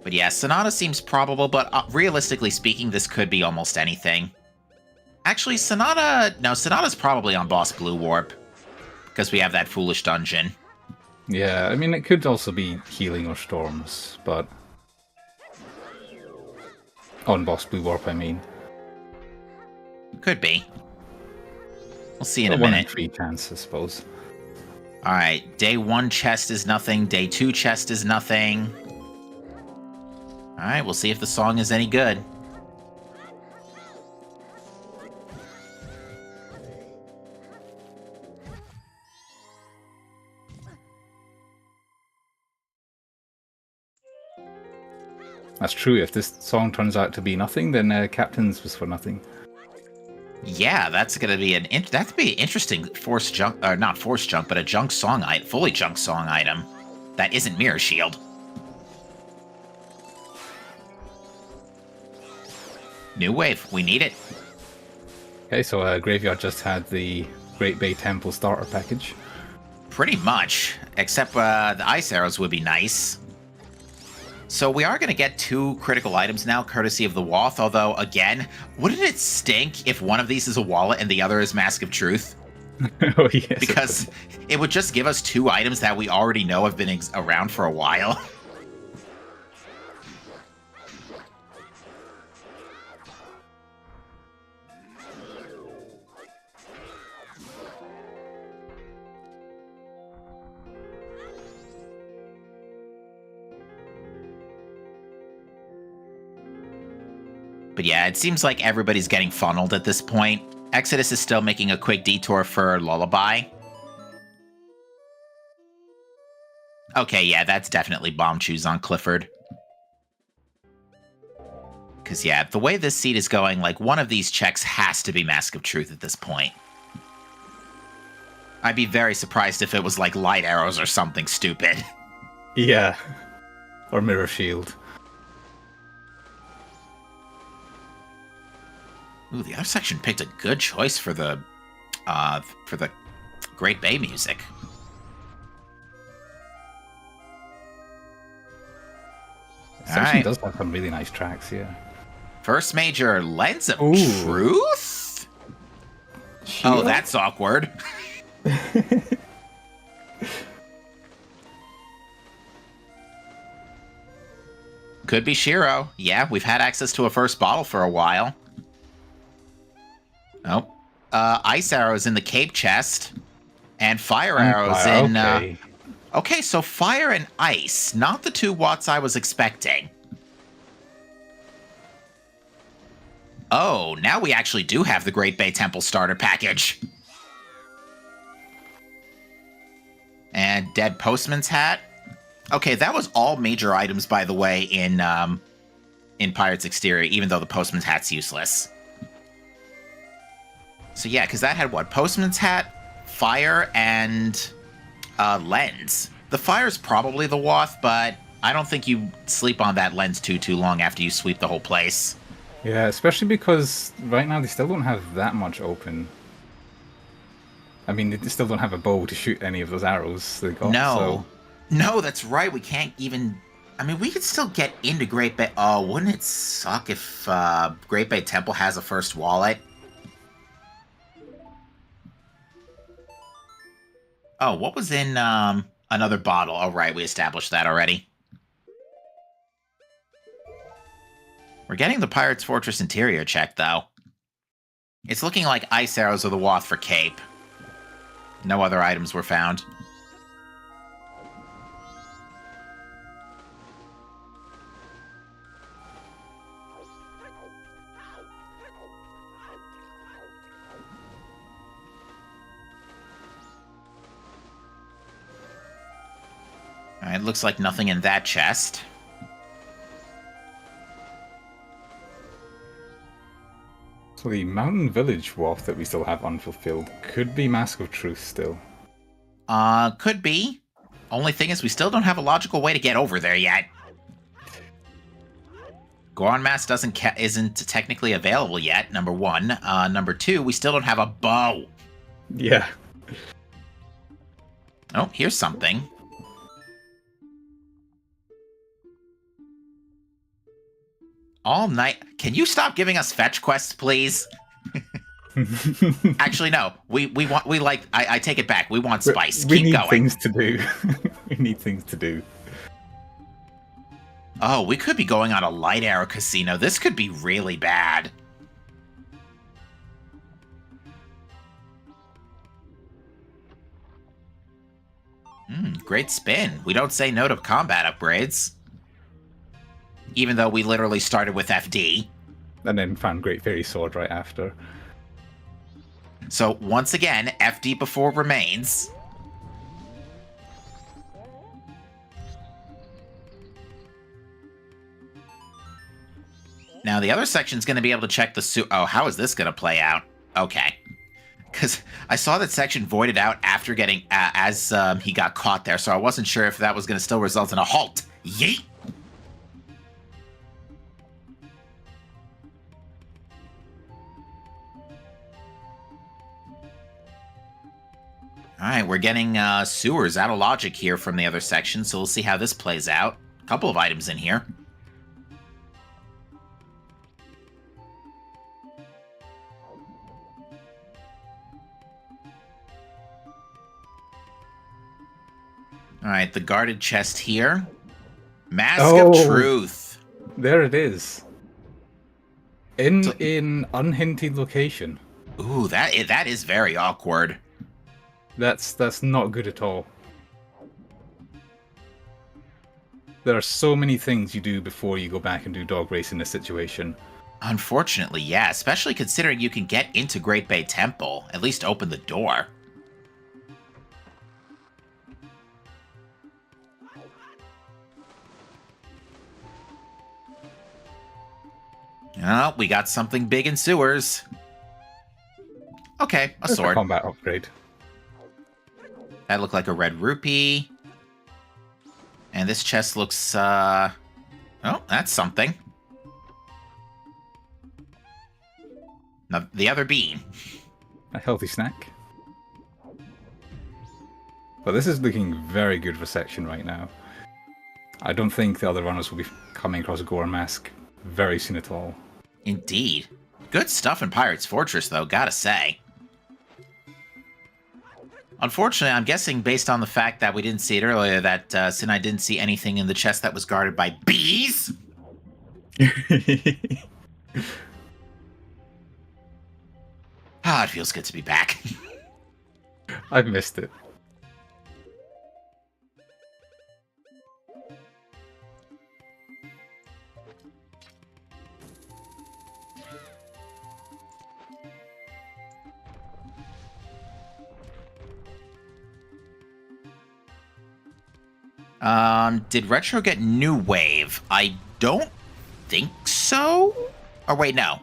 But yeah, Sonata seems probable, but realistically speaking, this could be almost anything. Actually, Sonata's probably on Boss Blue Warp, because we have that foolish dungeon. Yeah, I mean, it could also be Healing or Storms, but... On Boss Blue Warp, I mean. Could be. We'll see in a 1 in minute. 3 chance, I suppose. Alright, day 1 chest is nothing, day 2 chest is nothing. Alright, we'll see if the song is any good. That's true, if this song turns out to be nothing, then Captain's was for nothing. Yeah, that's gonna be an interesting force junk, or not force junk, but a junk song item, fully junk song item that isn't Mirror Shield. New wave, we need it. Okay, so Graveyard just had the Great Bay Temple starter package. Pretty much, except the ice arrows would be nice. So we are going to get 2 critical items now, courtesy of the Wath, although, again, wouldn't it stink if one of these is a wallet and the other is Mask of Truth? Oh, yes. Because it would just give us 2 items that we already know have been around for a while. But yeah, it seems like everybody's getting funneled at this point. Exodus is still making a quick detour for Lullaby. Okay, yeah, that's definitely Bomb Choose on Clifford. Because yeah, the way this seed is going, like, one of these checks has to be Mask of Truth at this point. I'd be very surprised if it was like light arrows or something stupid. Yeah. Or Mirror Shield. Ooh, the other section picked a good choice for the Great Bay music. Section does have some really nice tracks, yeah. First major, Lens of Ooh. Truth? Oh, that's awkward. Could be Shiro. Yeah, we've had access to a first bottle for a while. Oh. Ice arrows in the cape chest. And fire arrows in... Okay. Okay, so fire and ice. Not the 2 watts I was expecting. Oh, now we actually do have the Great Bay Temple starter package. And Dead Postman's Hat. Okay, that was all major items, by the way, in Pirate's Exterior, even though the Postman's Hat's useless. So yeah, because that had what? Postman's Hat, Fire, and Lens. The fire's probably the Wath, but I don't think you sleep on that lens too long after you sweep the whole place. Yeah, especially because right now they still don't have that much open. I mean, they still don't have a bow to shoot any of those arrows they got. No. So. No, that's right. We can't even... I mean, we could still get into Great Bay... Oh, wouldn't it suck if Great Bay Temple has a first wallet? Oh, what was in another bottle? Oh, right, we established that already. We're getting the Pirate's Fortress interior check, though. It's looking like ice arrows are the Wath for Cape. No other items were found. Alright, looks like nothing in that chest. So the Mountain Village Waft that we still have unfulfilled could be Mask of Truth still. Could be. Only thing is, we still don't have a logical way to get over there yet. Goron Mask isn't technically available yet, number one. Number two, we still don't have a bow. Yeah. Oh, here's something. All night. Can you stop giving us fetch quests, please? Actually, no. I take it back. We want spice. We Keep need going. things to do. We need things to do. Oh, we could be going on a light arrow casino. This could be really bad. Great spin. We don't say no to combat upgrades. Even though we literally started with FD. And then found Great Fairy Sword right after. So, once again, FD before remains. Now, the other section's going to be able to check the Oh, how is this going to play out? Okay. Because I saw that section voided out after getting... as he got caught there, so I wasn't sure if that was going to still result in a halt. Yeet! Alright, we're getting sewers out of logic here from the other section, so we'll see how this plays out. A couple of items in here. Alright, the guarded chest here. Mask of Truth. There it is. In unhinted location. Ooh, that is very awkward. That's not good at all. There are so many things you do before you go back and do dog race in this situation. Unfortunately, yeah, especially considering you can get into Great Bay Temple. At least open the door. Oh, we got something big in sewers. Okay, a sword. A combat upgrade. That looked like a red rupee. And this chest looks, oh, that's something. Now, the other bean. A healthy snack. But this is looking very good for section right now. I don't think the other runners will be coming across a Goron Mask very soon at all. Indeed. Good stuff in Pirate's Fortress, though, gotta say. Unfortunately, I'm guessing based on the fact that we didn't see it earlier that Sinai didn't see anything in the chest that was guarded by bees. Ah, it feels good to be back. I've missed it. Did Retro get New Wave? I don't think so. Or wait, no.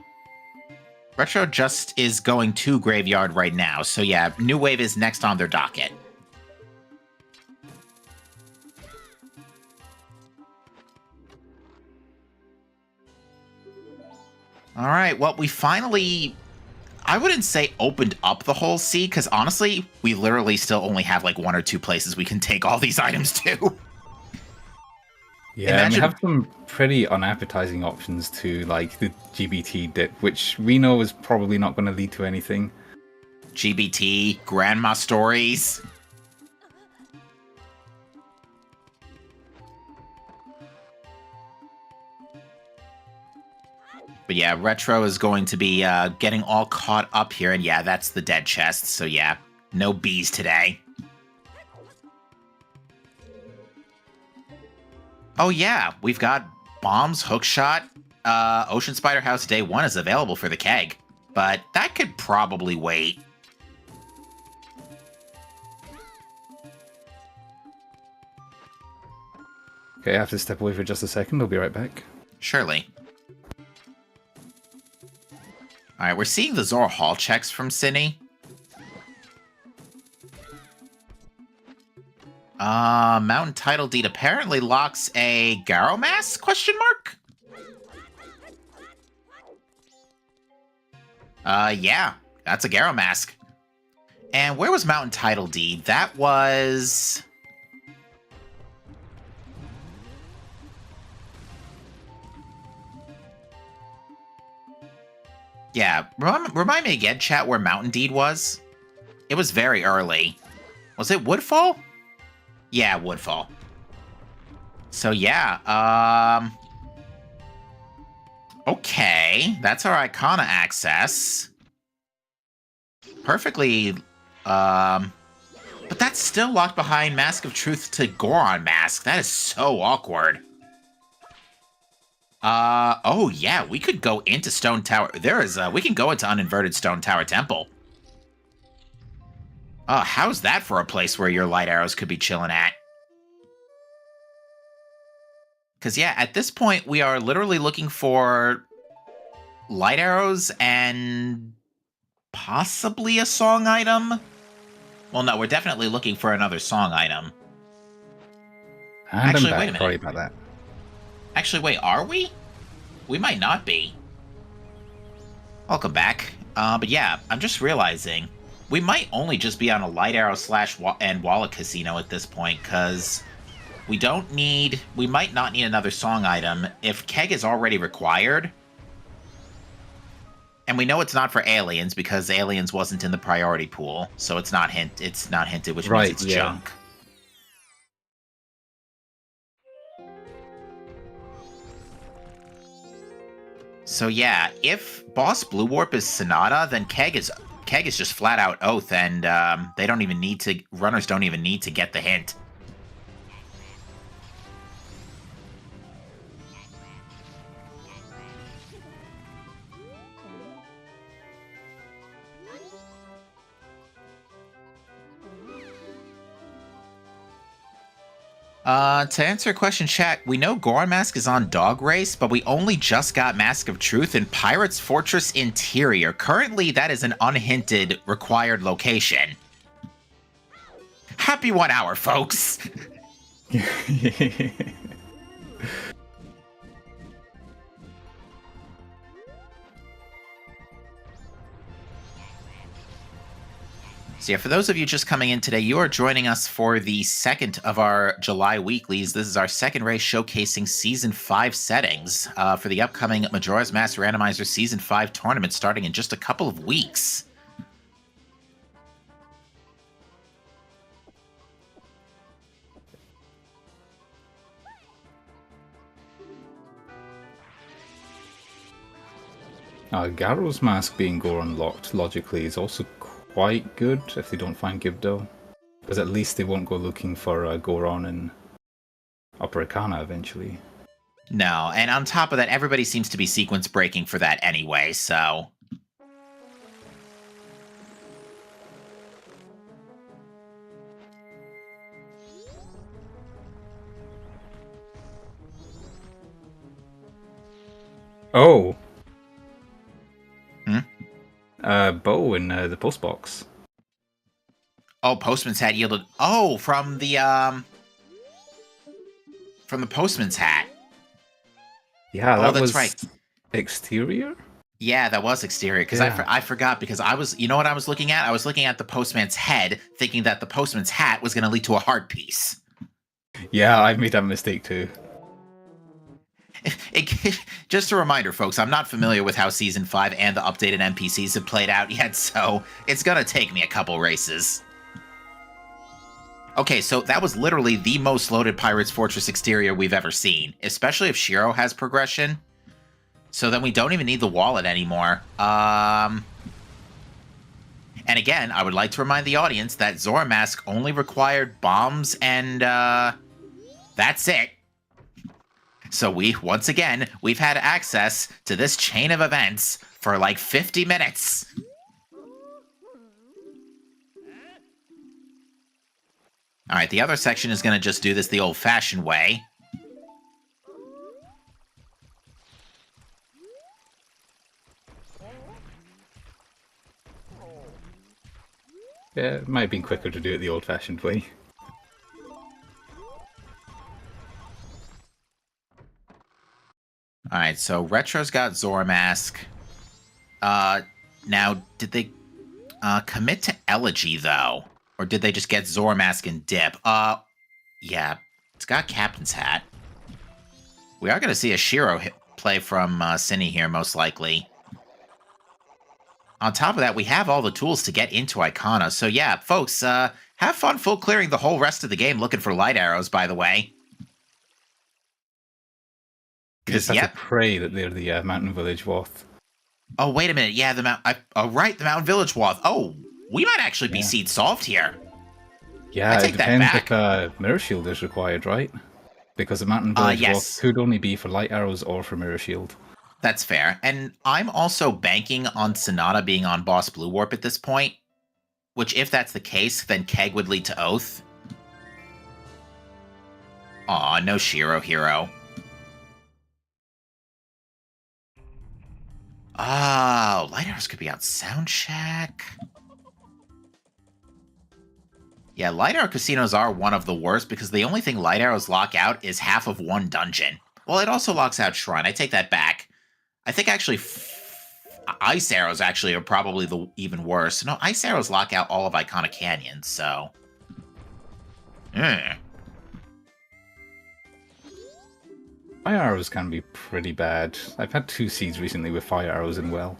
Retro just is going to Graveyard right now. So yeah, New Wave is next on their docket. All right, well, we finally, I wouldn't say opened up the whole sea, because honestly, we literally still only have like 1 or 2 places we can take all these items to. Yeah, and we have some pretty unappetizing options to, like the GBT dip, which we know is probably not going to lead to anything. GBT, grandma stories. But yeah, Retro is going to be getting all caught up here, and yeah, that's the dead chest, so yeah, no bees today. Oh yeah, we've got Bombs, Hookshot, Ocean Spider House Day 1 is available for the keg, but that could probably wait. Okay, I have to step away for just a second. I'll be right back. Surely. Alright, we're seeing the Zora Hall checks from Cinny. Mountain Title Deed apparently locks a Garo Mask? Question mark? Yeah, that's a Garo Mask. And where was Mountain Title Deed? That was... Yeah, remind me again, chat, where Mountain Deed was? It was very early. Was it Woodfall? Yeah, Woodfall. So yeah, okay, that's our Icona access. Perfectly, but that's still locked behind Mask of Truth to Goron Mask. That is so awkward. Oh yeah, we could go into Stone Tower. We can go into Uninverted Stone Tower Temple. How's that for a place where your light arrows could be chilling at? Because yeah, at this point, we are literally looking for light arrows and possibly a song item. Well, no, we're definitely looking for another song item. And actually, I'm back. wait a minute. Sorry about that. Actually, wait, are we? We might not be. Welcome back. But yeah, I'm just realizing we might only just be on a light arrow and wallet casino at this point, because we might not need another song item. If keg is already required, and we know it's not for aliens because aliens wasn't in the priority pool, so it's not hinted, which means it's junk. So yeah, if Boss Blue Warp is Sonata, then Keg is just flat out Oath, and runners don't even need to get the hint. To answer your question, chat, we know Goron Mask is on Dog Race, but we only just got Mask of Truth in Pirate's Fortress Interior. Currently, that is an unhinted required location. Happy 1 hour, folks! So yeah, for those of you just coming in today, you are joining us for the second of our July weeklies. This is our second race showcasing Season 5 settings for the upcoming Majora's Mask Randomizer Season 5 tournament starting in just a couple of weeks. Garo's Mask being Goron locked logically is also quite good if they don't find Gibdo, because at least they won't go looking for Goron in Upper Arcana eventually. No, and on top of that, everybody seems to be sequence breaking for that anyway, so... Oh! Hmm? Bow in the postbox. Oh, Postman's Hat yielded... Oh, from the Postman's Hat. Yeah, oh, that that's was right. Exterior? Yeah, that was exterior, because Yeah. I forgot, because I was, you know what I was looking at? I was looking at the postman's head, thinking that the postman's hat was going to lead to a heart piece. Yeah, I've made that mistake too. Just a reminder, folks, I'm not familiar with how Season 5 and the updated NPCs have played out yet, so it's going to take me a couple races. Okay, so that was literally the most loaded Pirate's Fortress exterior we've ever seen, especially if Shiro has progression. So then we don't even need the wallet anymore. And again, I would like to remind the audience that Zora Mask only required bombs and, that's it. So once again, we've had access to this chain of events for like 50 minutes. All right, the other section is going to just do this the old-fashioned way. Yeah, it might have been quicker to do it the old-fashioned way. All right, so Retro's got Zora Mask. Now, did they commit to Elegy, though? Or did they just get Zora Mask and dip? Yeah, it's got Captain's Hat. We are going to see a Shiro play from Cine here, most likely. On top of that, we have all the tools to get into Icona. So yeah, folks, have fun full clearing the whole rest of the game looking for light arrows, by the way. You just have to pray that they're the Mountain Village Wath. Oh, wait a minute. Yeah, the Mountain Village Wath. Oh, we might actually be seed solved here. Yeah, it depends if Mirror Shield is required, right? Because the Mountain Village Wath could only be for light arrows or for Mirror Shield. That's fair. And I'm also banking on Sonata being on Boss Blue Warp at this point. Which, if that's the case, then Keg would lead to Oath. Aw, no Shiro hero. Oh, light arrows could be on Soundcheck. Yeah, light arrow casinos are one of the worst because the only thing light arrows lock out is half of one dungeon. Well, it also locks out Shrine. I take that back. I think actually ice arrows actually are probably the even worse. No, ice arrows lock out all of Iconic Canyon, so... Fire arrows can be pretty bad. I've had 2 seeds recently with fire arrows in well.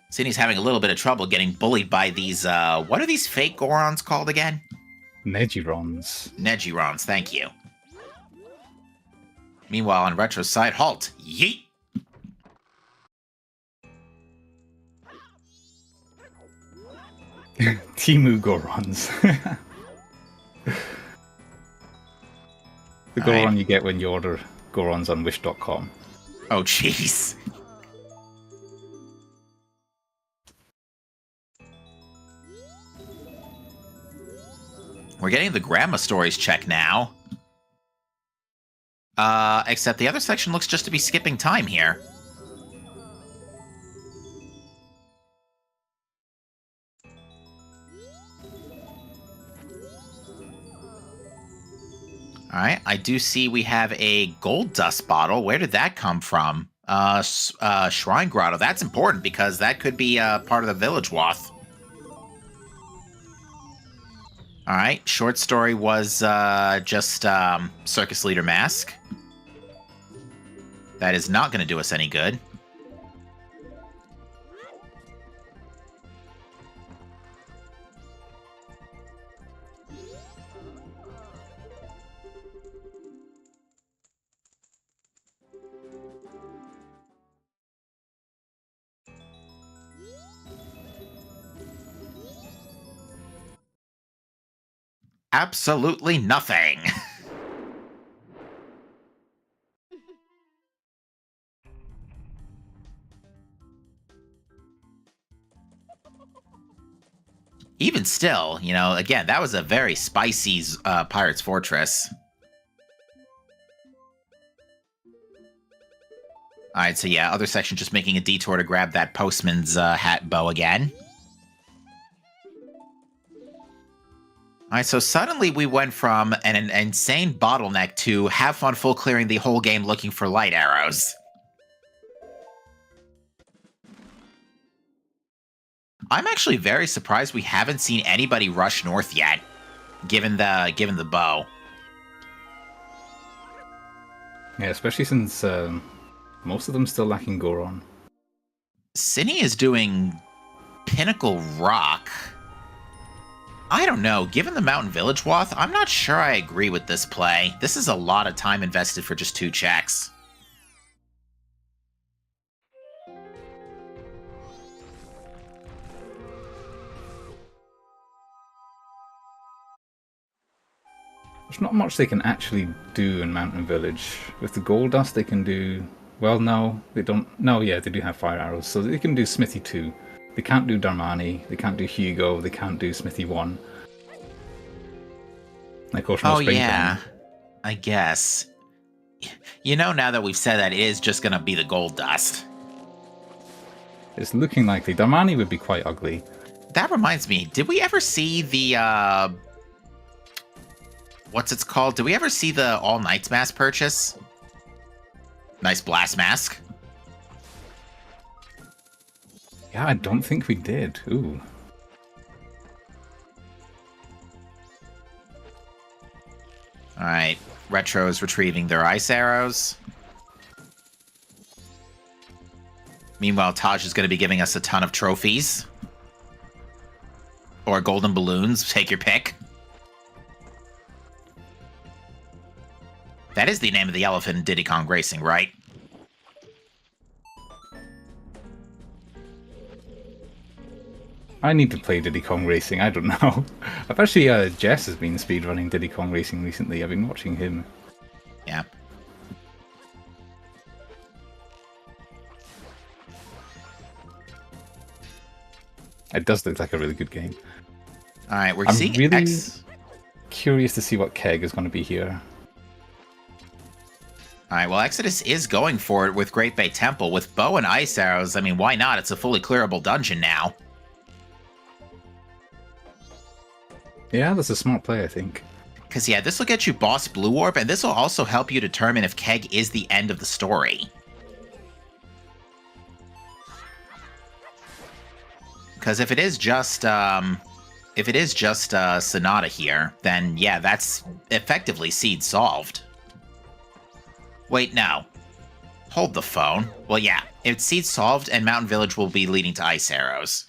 Cine's having a little bit of trouble getting bullied by these, what are these fake Gorons called again? Negirons. Negirons, thank you. Meanwhile, on Retro's side, halt! Yeet! Timu Gorons. The Goron you get when you order Gorons on Wish.com. Oh, jeez. We're getting the grandma stories check now. Except the other section looks just to be skipping time here. Alright, I do see we have a gold dust bottle. Where did that come from? Shrine Grotto. That's important because that could be part of the Village Wath. Alright, short story was just Circus Leader Mask. That is not going to do us any good. Absolutely nothing. Even still, you know, again, that was a very spicy Pirate's Fortress. Alright, so yeah, other section just making a detour to grab that postman's hat bow again. Alright, so suddenly we went from an insane bottleneck to have fun full clearing the whole game looking for light arrows. I'm actually very surprised we haven't seen anybody rush north yet, given the bow. Yeah, especially since most of them still lacking Goron. Cine is doing Pinnacle Rock. I don't know. Given the Mountain Village Wath, I'm not sure I agree with this play. This is a lot of time invested for just 2 checks. There's not much they can actually do in Mountain Village. With the Gold Dust, they can do... Well, no, they don't... No, yeah, they do have fire arrows, so they can do Smithy 2. They can't do Darmani, they can't do Hugo, they can't do Smithy 1. Of course, no Springtime. Yeah, I guess. You know, now that we've said that, it is just going to be the Gold Dust. It's looking likely. Darmani would be quite ugly. That reminds me, did we ever see the, what's it's called? Did we ever see the All Knights mask purchase? Nice blast mask. Yeah, I don't think we did. Ooh. Alright, Retro's retrieving their ice arrows. Meanwhile, Taj is going to be giving us a ton of trophies. Or golden balloons, take your pick. That is the name of the elephant in Diddy Kong Racing, right? I need to play Diddy Kong Racing, I don't know. I've actually, Jess has been speedrunning Diddy Kong Racing recently. I've been watching him. Yeah. It does look like a really good game. Alright, we're I'm seeing really curious to see what Keg is going to be here. Alright, well, Exodus is going for it with Great Bay Temple. With bow and ice arrows, I mean, why not? It's a fully clearable dungeon now. Yeah, that's a smart play, I think. Because, yeah, this will get you Boss Blue Orb, and this will also help you determine if Keg is the end of the story. Because if it is just, Sonata here, then, yeah, that's effectively seed solved. Wait, no. Hold the phone. Well, yeah, it's seed solved, and Mountain Village will be leading to ice arrows.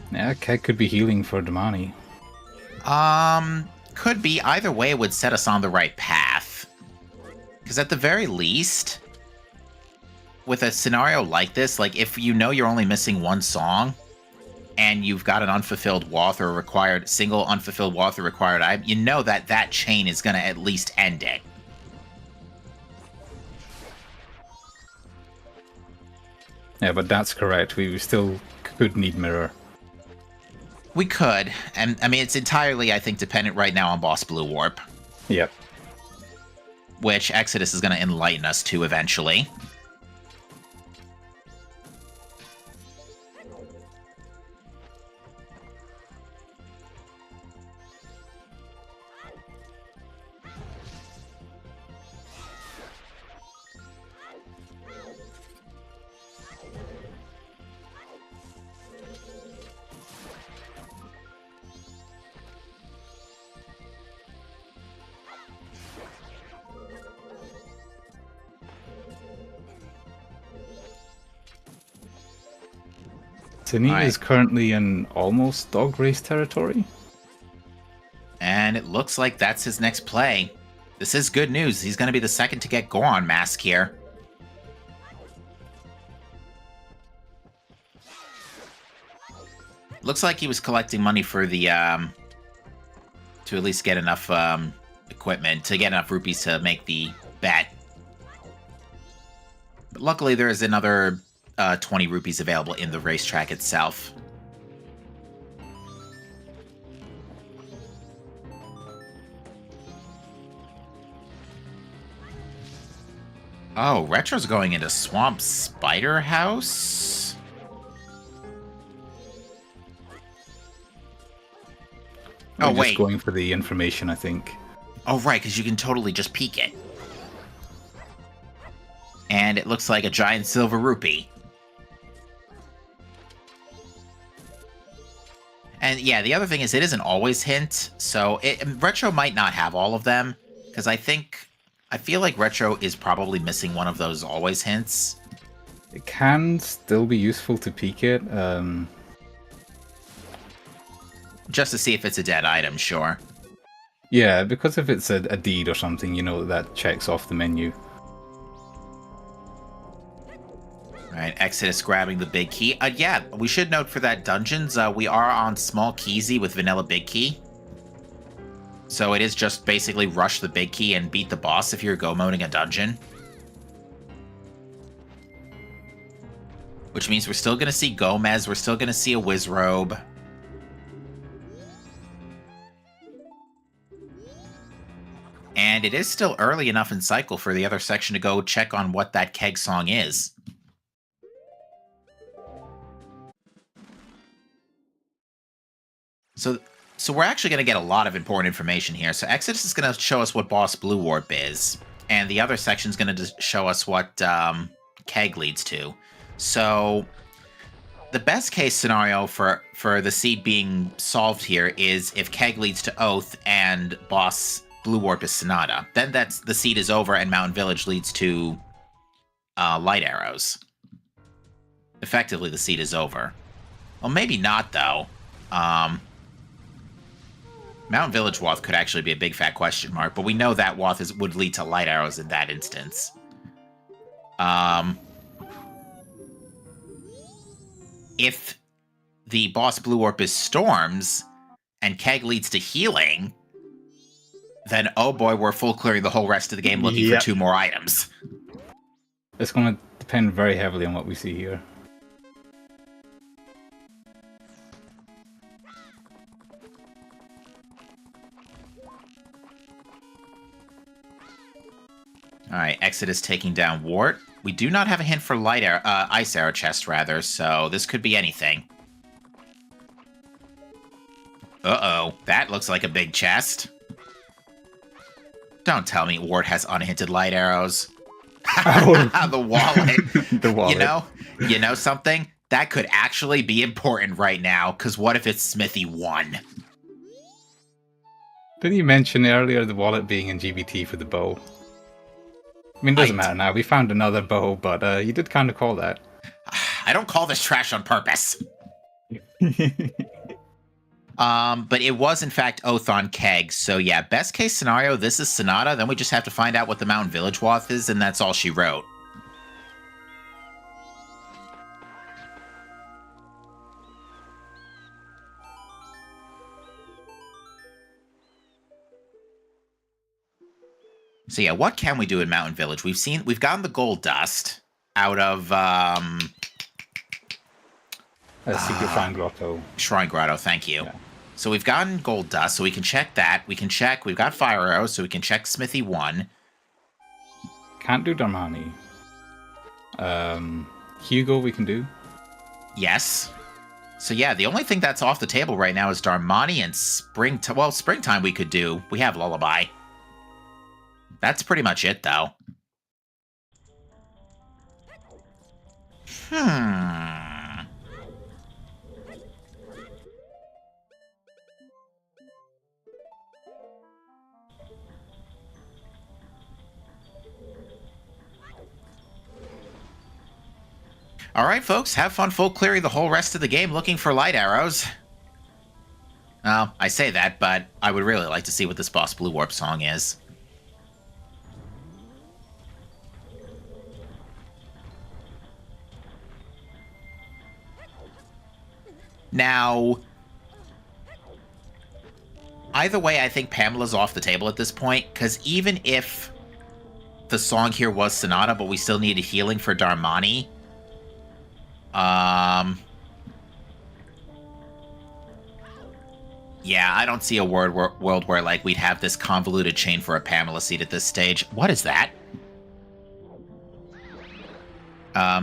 Yeah, Keg could be healing for Damani. Could be. Either way, it would set us on the right path. Because at the very least, with a scenario like this, like, if you know you're only missing 1 song, and you've got an unfulfilled Wath or required, single unfulfilled Wath or required item, you know that that chain is going to at least end it. Yeah, but that's correct. We still could need Mirror. We could, and I mean, it's entirely, I think, dependent right now on Boss Blue Warp. Yep. Which Exodus is going to enlighten us to eventually. Tini is currently in almost dog race territory. And it looks like that's his next play. This is good news. He's going to be the second to get Goron mask here. Looks like he was collecting money for the, to at least get enough, equipment, to get enough rupees to make the bet. But luckily there is another 20 rupees available in the racetrack itself. Oh, Retro's going into Swamp Spider House? We're Oh, wait. just going for the information, I think. Oh, right, because you can totally just peek it. And it looks like a giant silver rupee. And yeah, the other thing is it isn't always hint, so Retro might not have all of them, because I feel like Retro is probably missing one of those always hints. It can still be useful to peek it. Just to see if it's a dead item, sure. Yeah, because if it's a deed or something, you know that checks off the menu. Alright, Exodus grabbing the big key. Yeah, we should note for that dungeons, we are on small keysy with vanilla big key. So it is just basically rush the big key and beat the boss if you're go-moding a dungeon. Which means we're still going to see Gomez, we're still going to see a Wizrobe. And it is still early enough in cycle for the other section to go check on what that keg song is. So we're actually going to get a lot of important information here. So Exodus is going to show us what Boss Blue Warp is, and the other section is going to show us what keg leads to. So the best case scenario for the seed being solved here is if keg leads to Oath and Boss Blue Warp is Sonata. Then the seed is over and Mountain Village leads to Light Arrows. Effectively, the seed is over. Well, maybe not, though. Mountain Village Wath could actually be a big fat question mark, but we know that Wath would lead to Light Arrows in that instance. If the Boss Blue Warp is Storms, and Keg leads to Healing, then oh boy, we're full clearing the whole rest of the game looking for 2 more items. It's going to depend very heavily on what we see here. Alright, Exodus taking down Wart. We do not have a hint for Ice Arrow chest, rather, so this could be anything. Uh-oh, that looks like a big chest. Don't tell me Wart has unhinted light arrows. The wallet. The wallet. You know something? That could actually be important right now, because what if it's Smithy 1? Didn't you mention earlier the wallet being in GBT for the bow? I mean, it doesn't matter now. We found another bow, but you did kind of call that. I don't call this trash on purpose. But it was, in fact, Oath on Keg. So, yeah, best case scenario, this is Sonata. Then we just have to find out what the Mountain Village Wath is, and that's all she wrote. So yeah, what can we do in Mountain Village? We've gotten the gold dust out of Secret Shrine Grotto. Shrine Grotto, thank you. Yeah. So we've gotten gold dust, so we can check that. We've got fire arrows, so we can check Smithy 1. Can't do Darmani. Hugo we can do. Yes. So yeah, the only thing that's off the table right now is Darmani and Springtime we could do. We have Lullaby. That's pretty much it, though. Alright, folks, have fun full clearing the whole rest of the game looking for light arrows. Well, I say that, but I would really like to see what this Boss Blue Warp song is. Now, either way, I think Pamela's off the table at this point, because even if the song here was Sonata, but we still needed healing for Darmani, yeah, I don't see a world where like we'd have this convoluted chain for a Pamela seed at this stage. What is that?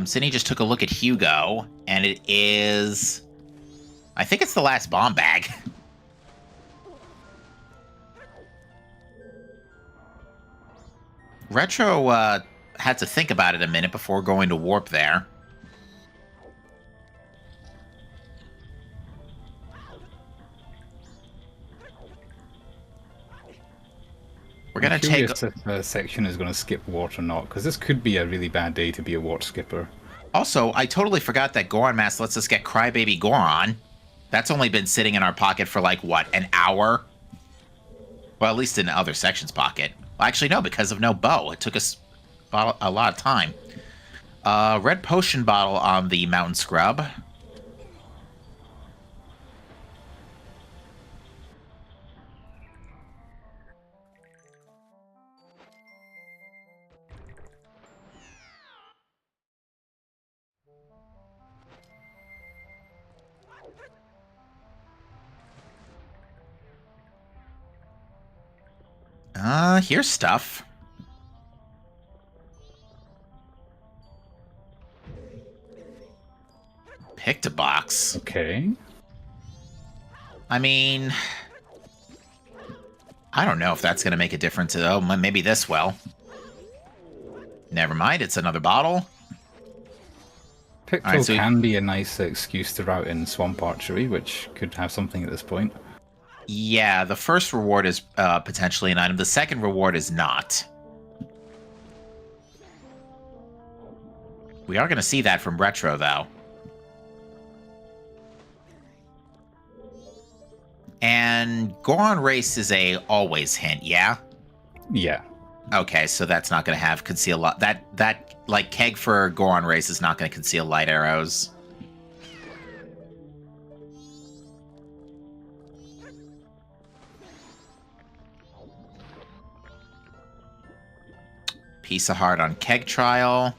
Sydney just took a look at Hugo, and it is... I think it's the last bomb bag. Retro had to think about it a minute before going to warp there. We're going to take... if a section is going to skip wart or not, because this could be a really bad day to be a wart skipper. Also, I totally forgot that Goron Mask lets us get Crybaby Goron. That's only been sitting in our pocket for, like, what, an hour? Well, at least in the other section's pocket. Well, actually, no, because of no bow. It took us a lot of time. Red potion bottle on the Mountain Scrub. Here's stuff. Picked a box. Okay. I mean, I don't know if that's going to make a difference. Oh, maybe this will. Never mind, it's another bottle. Picto can be a nice excuse to route in Swamp Archery, which could have something at this point. Yeah, the first reward is potentially an item. The second reward is not. We are going to see that from Retro, though. And Goron Race is a always hint, yeah? Yeah. Okay, so that's not going to have conceal light. That like keg for Goron Race is not going to conceal light arrows. Piece of heart on keg trial.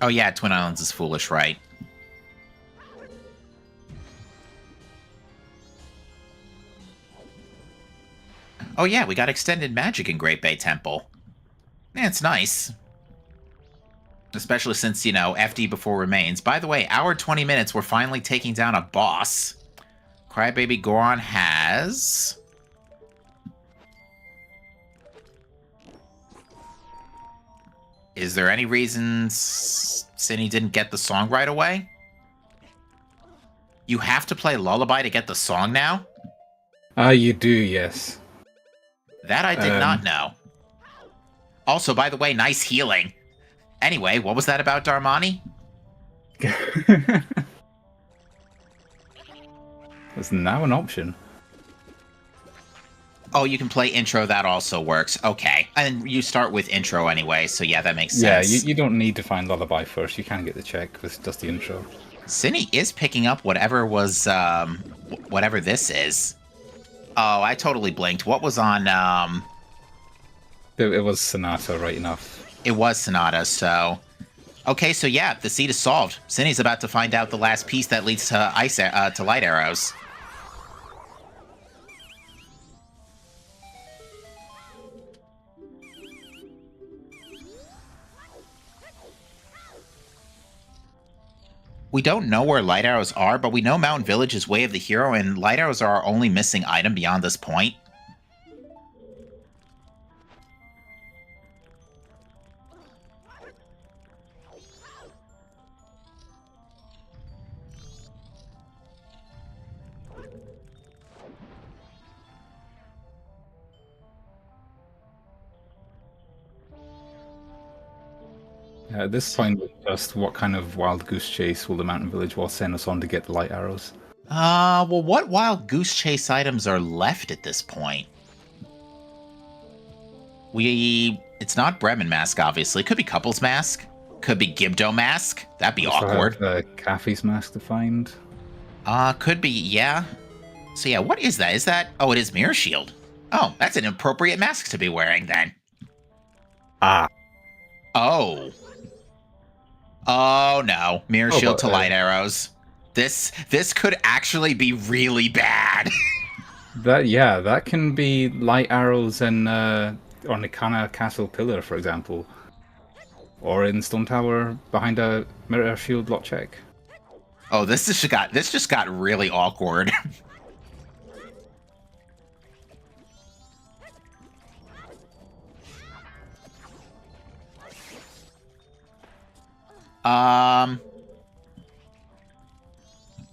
Oh yeah, Twin Islands is foolish, right? Oh yeah, we got extended magic in Great Bay Temple. Yeah, it's nice. Especially since, you know, FD before remains. By the way, hour 20 minutes, we're finally taking down a boss. Crybaby Goron has... Is there any reason Cinny didn't get the song right away? You have to play Lullaby to get the song now? You do, yes. That I did not know. Also, by the way, nice healing. Anyway, what was that about Darmani? That's now an option. Oh, you can play intro, that also works. Okay. And you start with intro anyway, so yeah, that makes sense. Yeah, you don't need to find Lullaby first. You can get the check with just the intro. Cinny is picking up whatever was, whatever this is. Oh, I totally blinked. What was on, It was Sonata, right enough. It was Sonata, so... Okay, so yeah, the seed is solved. Cinny's about to find out the last piece that leads to to light arrows. We don't know where light arrows are, but we know Mountain Village is Way of the Hero, and light arrows are our only missing item beyond this point. At this point, just what kind of wild goose chase will the Mountain Village Wall send us on to get the light arrows? Well, what wild goose chase items are left at this point? It's not Bremen Mask, obviously. Could be Couples Mask. Could be Gibdo Mask. That'd be awkward. The Caffey's Mask to find. Could be, yeah. So yeah, what is that? Is that... Oh, it is Mirror Shield. Oh, that's an appropriate mask to be wearing, then. Ah. Oh. Oh, no. Mirror Shield to light arrows. This could actually be really bad. That can be light arrows in on Nikana Castle Pillar, for example. Or in Stone Tower behind a Mirror Shield lock check. Oh, this just got really awkward.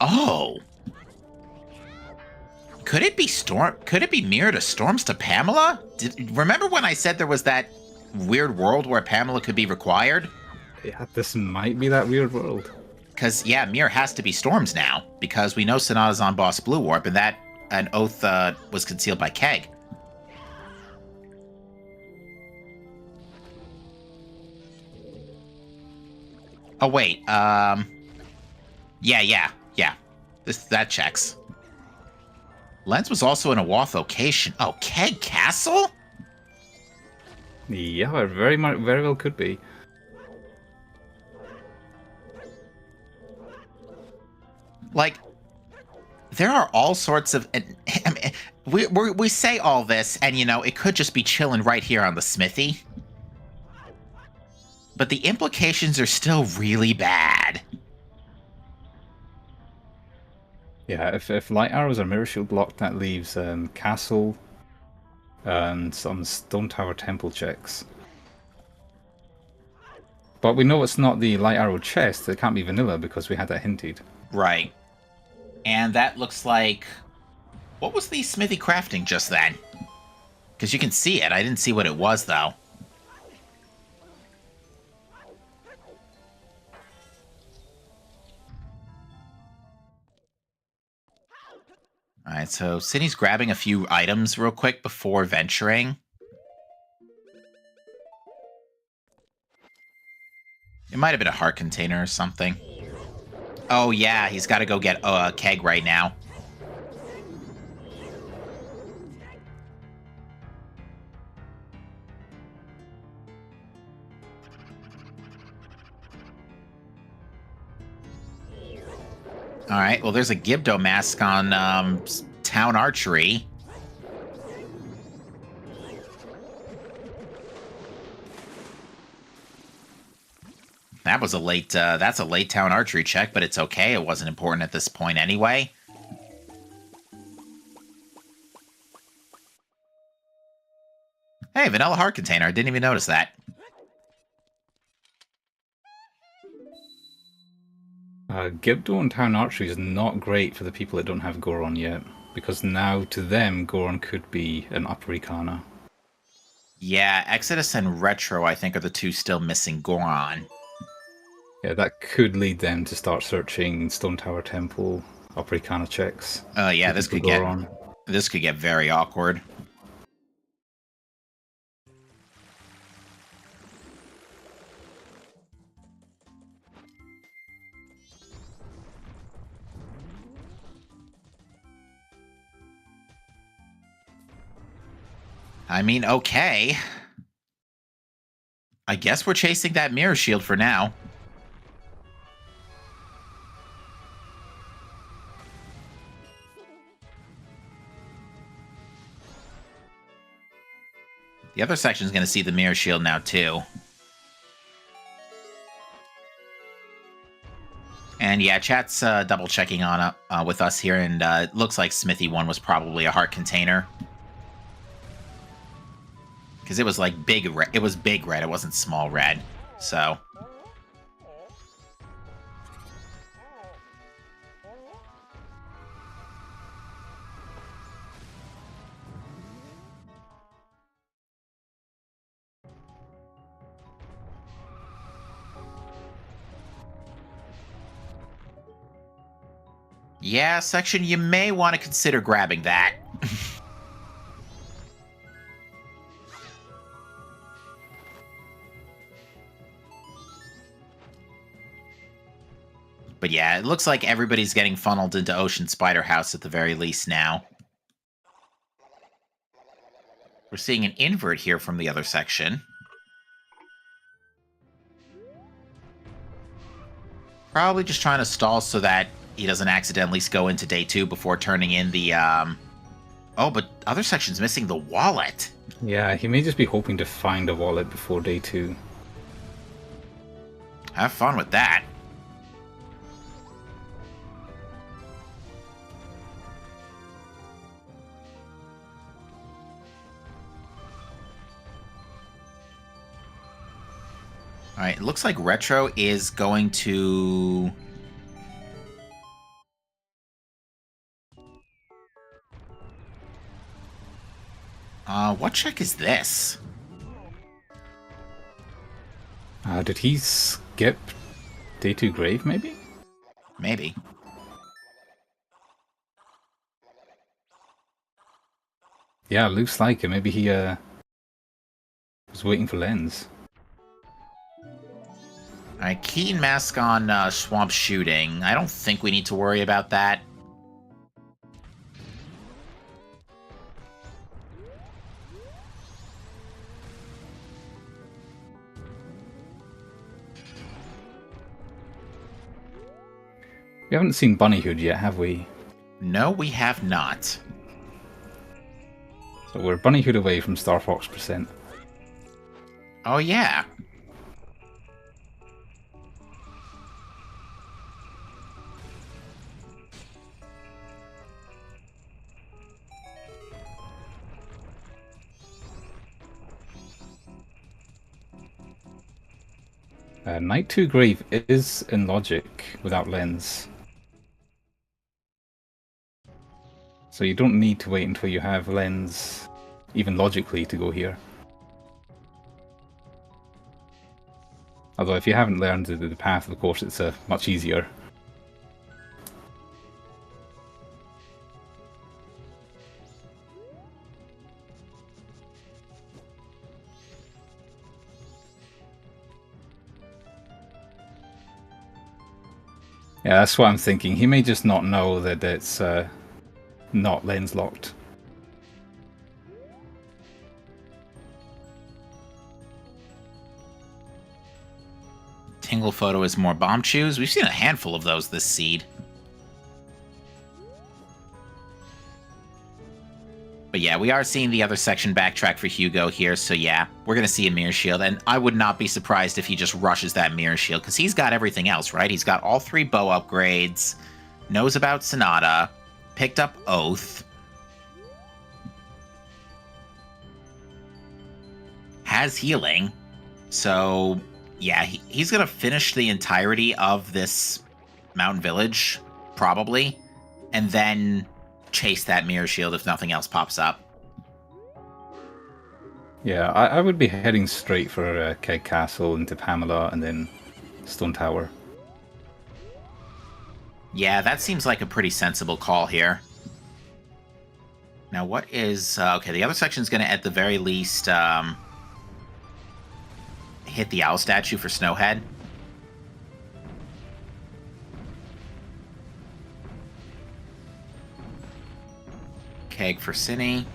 Oh. Could it be Mirror to Storms to Pamela? Remember when I said there was that weird world where Pamela could be required? Yeah, this might be that weird world. Because, yeah, Mirror has to be Storms now, because we know Sonata's on Boss Blue Warp, and that an oath was concealed by Keg. Oh, wait, yeah. That checks. Lens was also in a Wath location. Oh, Keg Castle? Yeah, it very well could be. Like, there are all sorts of... I mean, we say all this, and, you know, it could just be chilling right here on the smithy. But the implications are still really bad. Yeah, if Light Arrows are Mirror Shield blocked, that leaves Castle and some Stone Tower Temple checks. But we know it's not the Light Arrow chest. It can't be vanilla because we had that hinted. Right. And that looks like... What was the smithy crafting just then? Because you can see it. I didn't see what it was, though. Alright, so Sydney's grabbing a few items real quick before venturing. It might have been a heart container or something. Oh yeah, he's got to go get a keg right now. Alright, well there's a Gibdo mask on Town Archery. That was a late, that's a late Town Archery check, but it's okay. It wasn't important at this point anyway. Hey, vanilla heart container. I didn't even notice that. Gibdo and Town Archery is not great for the people that don't have Goron yet, because now to them Goron could be an upper Arcana. Yeah, Exodus and Retro I think are the two still missing Goron. Yeah, that could lead them to start searching Stone Tower Temple, upper Arcana checks. Yeah, this could get very awkward. I mean, okay. I guess we're chasing that mirror shield for now. The other section is going to see the mirror shield now, too. And yeah, chat's double-checking on with us here, and it looks like Smithy 1 was probably a heart container. Because it was like big red. It was big red. It wasn't small red. So. Yeah, section, you may want to consider grabbing that. But yeah, it looks like everybody's getting funneled into Ocean Spider House at the very least now. We're seeing an invert here from the other section. Probably just trying to stall so that he doesn't accidentally go into day 2 before turning in the, Oh, but other section's missing the wallet. Yeah, he may just be hoping to find a wallet before day 2. Have fun with that. All right, it looks like Retro is going to... what check is this? Did he skip Day 2 Grave, maybe? Maybe. Yeah, looks like it. Maybe he was waiting for Lens. Alright, Keen Mask on Swamp Shooting. I don't think we need to worry about that. We haven't seen Bunnyhood yet, have we? No, we have not. So we're Bunnyhood away from Star Fox %. Oh, yeah. Night 2 Grave is in logic without Lens. So you don't need to wait until you have Lens, even logically, to go here. Although if you haven't learned the path, of course, it's much easier. Yeah, that's what I'm thinking. He may just not know that it's not lens locked. Tingle Photo is more bomb chews. We've seen a handful of those this seed. But yeah, we are seeing the other section backtrack for Hugo here, so yeah, we're going to see a Mirror Shield, and I would not be surprised if he just rushes that Mirror Shield, because he's got everything else, right? He's got all 3 bow upgrades, knows about Sonata, picked up Oath, has healing, so yeah, he's going to finish the entirety of this Mountain Village, probably, and then chase that Mirror Shield if nothing else pops up. Yeah, I would be heading straight for Keg Castle into Pamela and then Stone Tower. Yeah, that seems like a pretty sensible call here. Now, what is... okay, the other section's going to, at the very least, hit the owl statue for Snowhead. Keg for Cinny.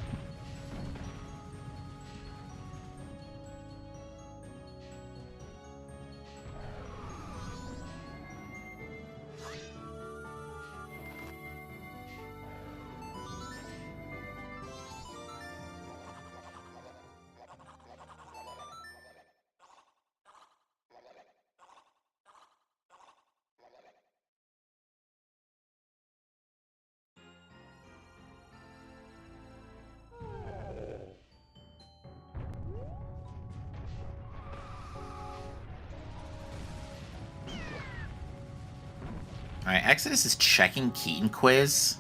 Alright, Exodus is checking Keaton Quiz.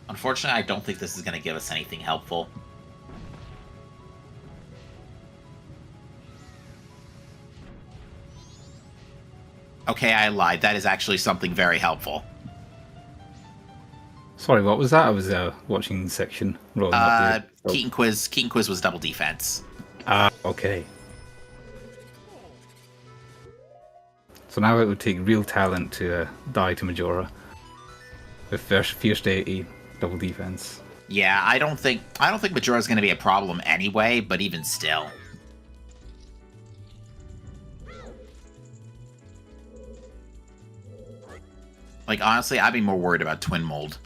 Unfortunately, I don't think this is going to give us anything helpful. Okay, I lied. That is actually something very helpful. Sorry, what was that? I was watching the section. Rolling up the... Keaton Quiz was double defense. Ah, okay. So now it would take real talent to die to Majora. With Fierce Deity, double defense. Yeah, I don't think Majora's going to be a problem anyway, but even still. Like, honestly, I'd be more worried about Twin Mold.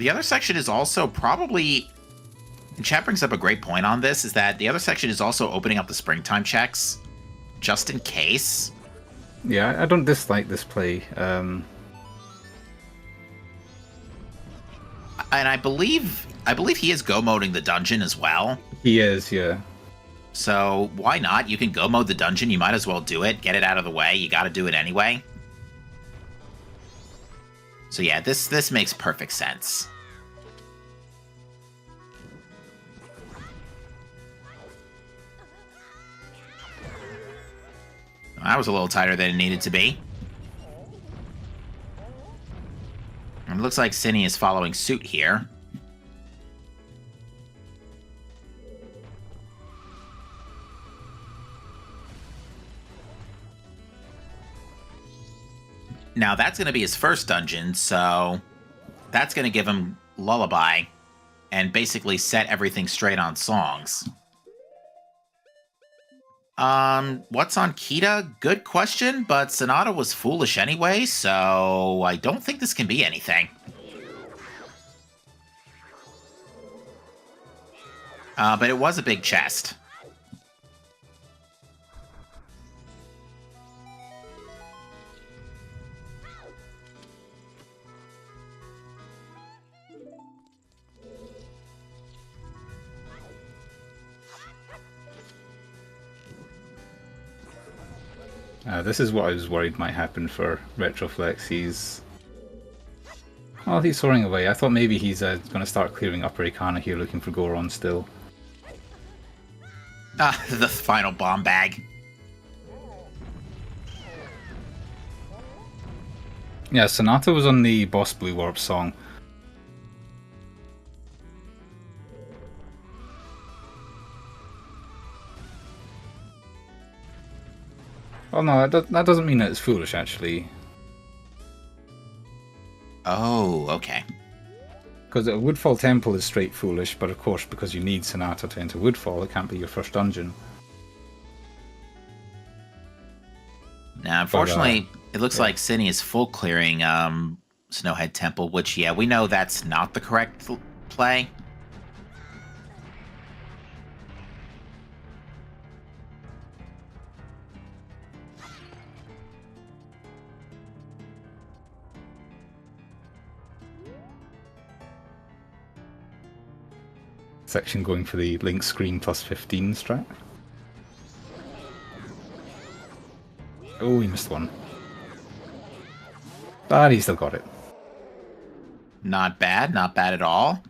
The other section is also probably... And chat brings up a great point on this, is that the other section is also opening up the springtime checks, just in case. Yeah, I don't dislike this play. And I believe he is go-moding the dungeon as well. He is, yeah. So why not? You can go-mode the dungeon, you might as well do it, get it out of the way, you gotta do it anyway. So yeah, this makes perfect sense. That was a little tighter than it needed to be. And it looks like Cinny is following suit here. Now that's going to be his first dungeon, so that's going to give him Lullaby and basically set everything straight on songs. What's on Kita? Good question, but Sonata was foolish anyway, so I don't think this can be anything. But it was a big chest. This is what I was worried might happen for Retroflex. He's soaring away. I thought maybe he's going to start clearing Upper Arcana here, looking for Goron still. The final bomb bag. Yeah, Sonata was on the Boss Blue Warp song. Oh no, that doesn't mean that it's foolish, actually. Oh, okay. Because Woodfall Temple is straight foolish, but of course, because you need Sonata to enter Woodfall, it can't be your first dungeon. Now, unfortunately, it looks like Cinny is full clearing Snowhead Temple, which, yeah, we know that's not the correct play. Section going for the link screen plus 15 strat. Oh, he missed one. But he still got it. Not bad at all.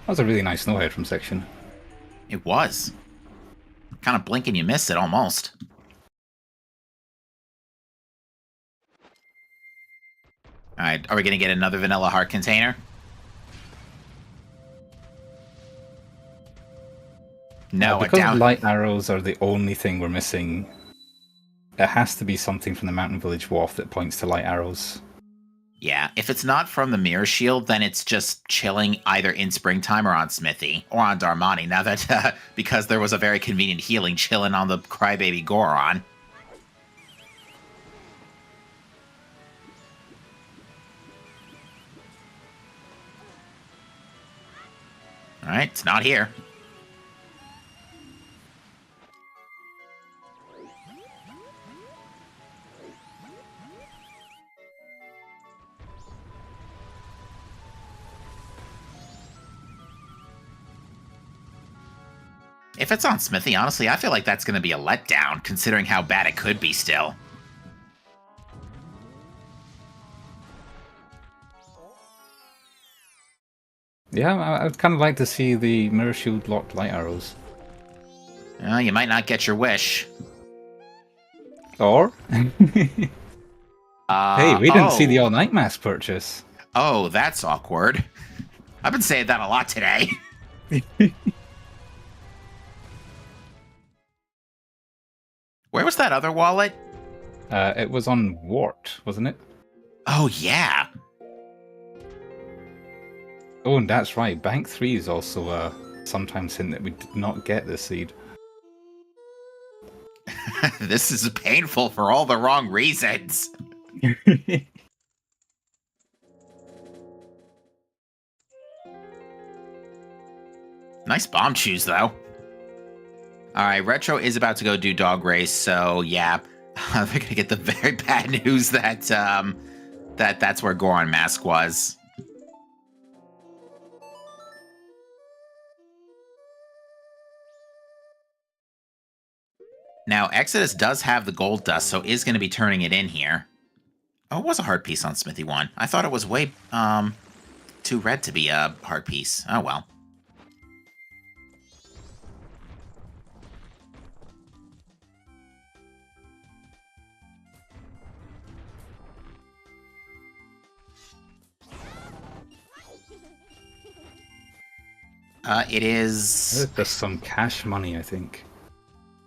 That was a really nice snowhead from Section. It was. Kind of blink and you miss it, almost. Alright, are we going to get another Vanilla Heart container? No, because light arrows are the only thing we're missing, it has to be something from the Mountain Village Wharf that points to light arrows. Yeah, if it's not from the Mirror Shield, then it's just chilling either in Springtime or on Smithy, or on Darmani, now that, because there was a very convenient healing chilling on the Crybaby Goron. Alright, it's not here. If it's on Smithy, honestly, I feel like that's going to be a letdown, considering how bad it could be still. Yeah, I'd kind of like to see the Mirror Shield locked light arrows. Well, you might not get your wish. Or? Hey, we didn't see the all-night mask purchase. Oh, that's awkward. I've been saying that a lot today. Where was that other wallet? It was on Wart, wasn't it? Oh, yeah. Oh, and that's right. Bank 3 is also sometimes hint that we did not get this seed. This is painful for all the wrong reasons. Nice bomb shoes, though. All right, Retro is about to go do dog race, so yeah, they're gonna get the very bad news that that's where Goron Mask was. Now, Exodus does have the gold dust, so is going to be turning it in here. Oh, it was a heart piece on Smithy 1. I thought it was way too red to be a heart piece. Oh, well. It is... There's some cash money, I think.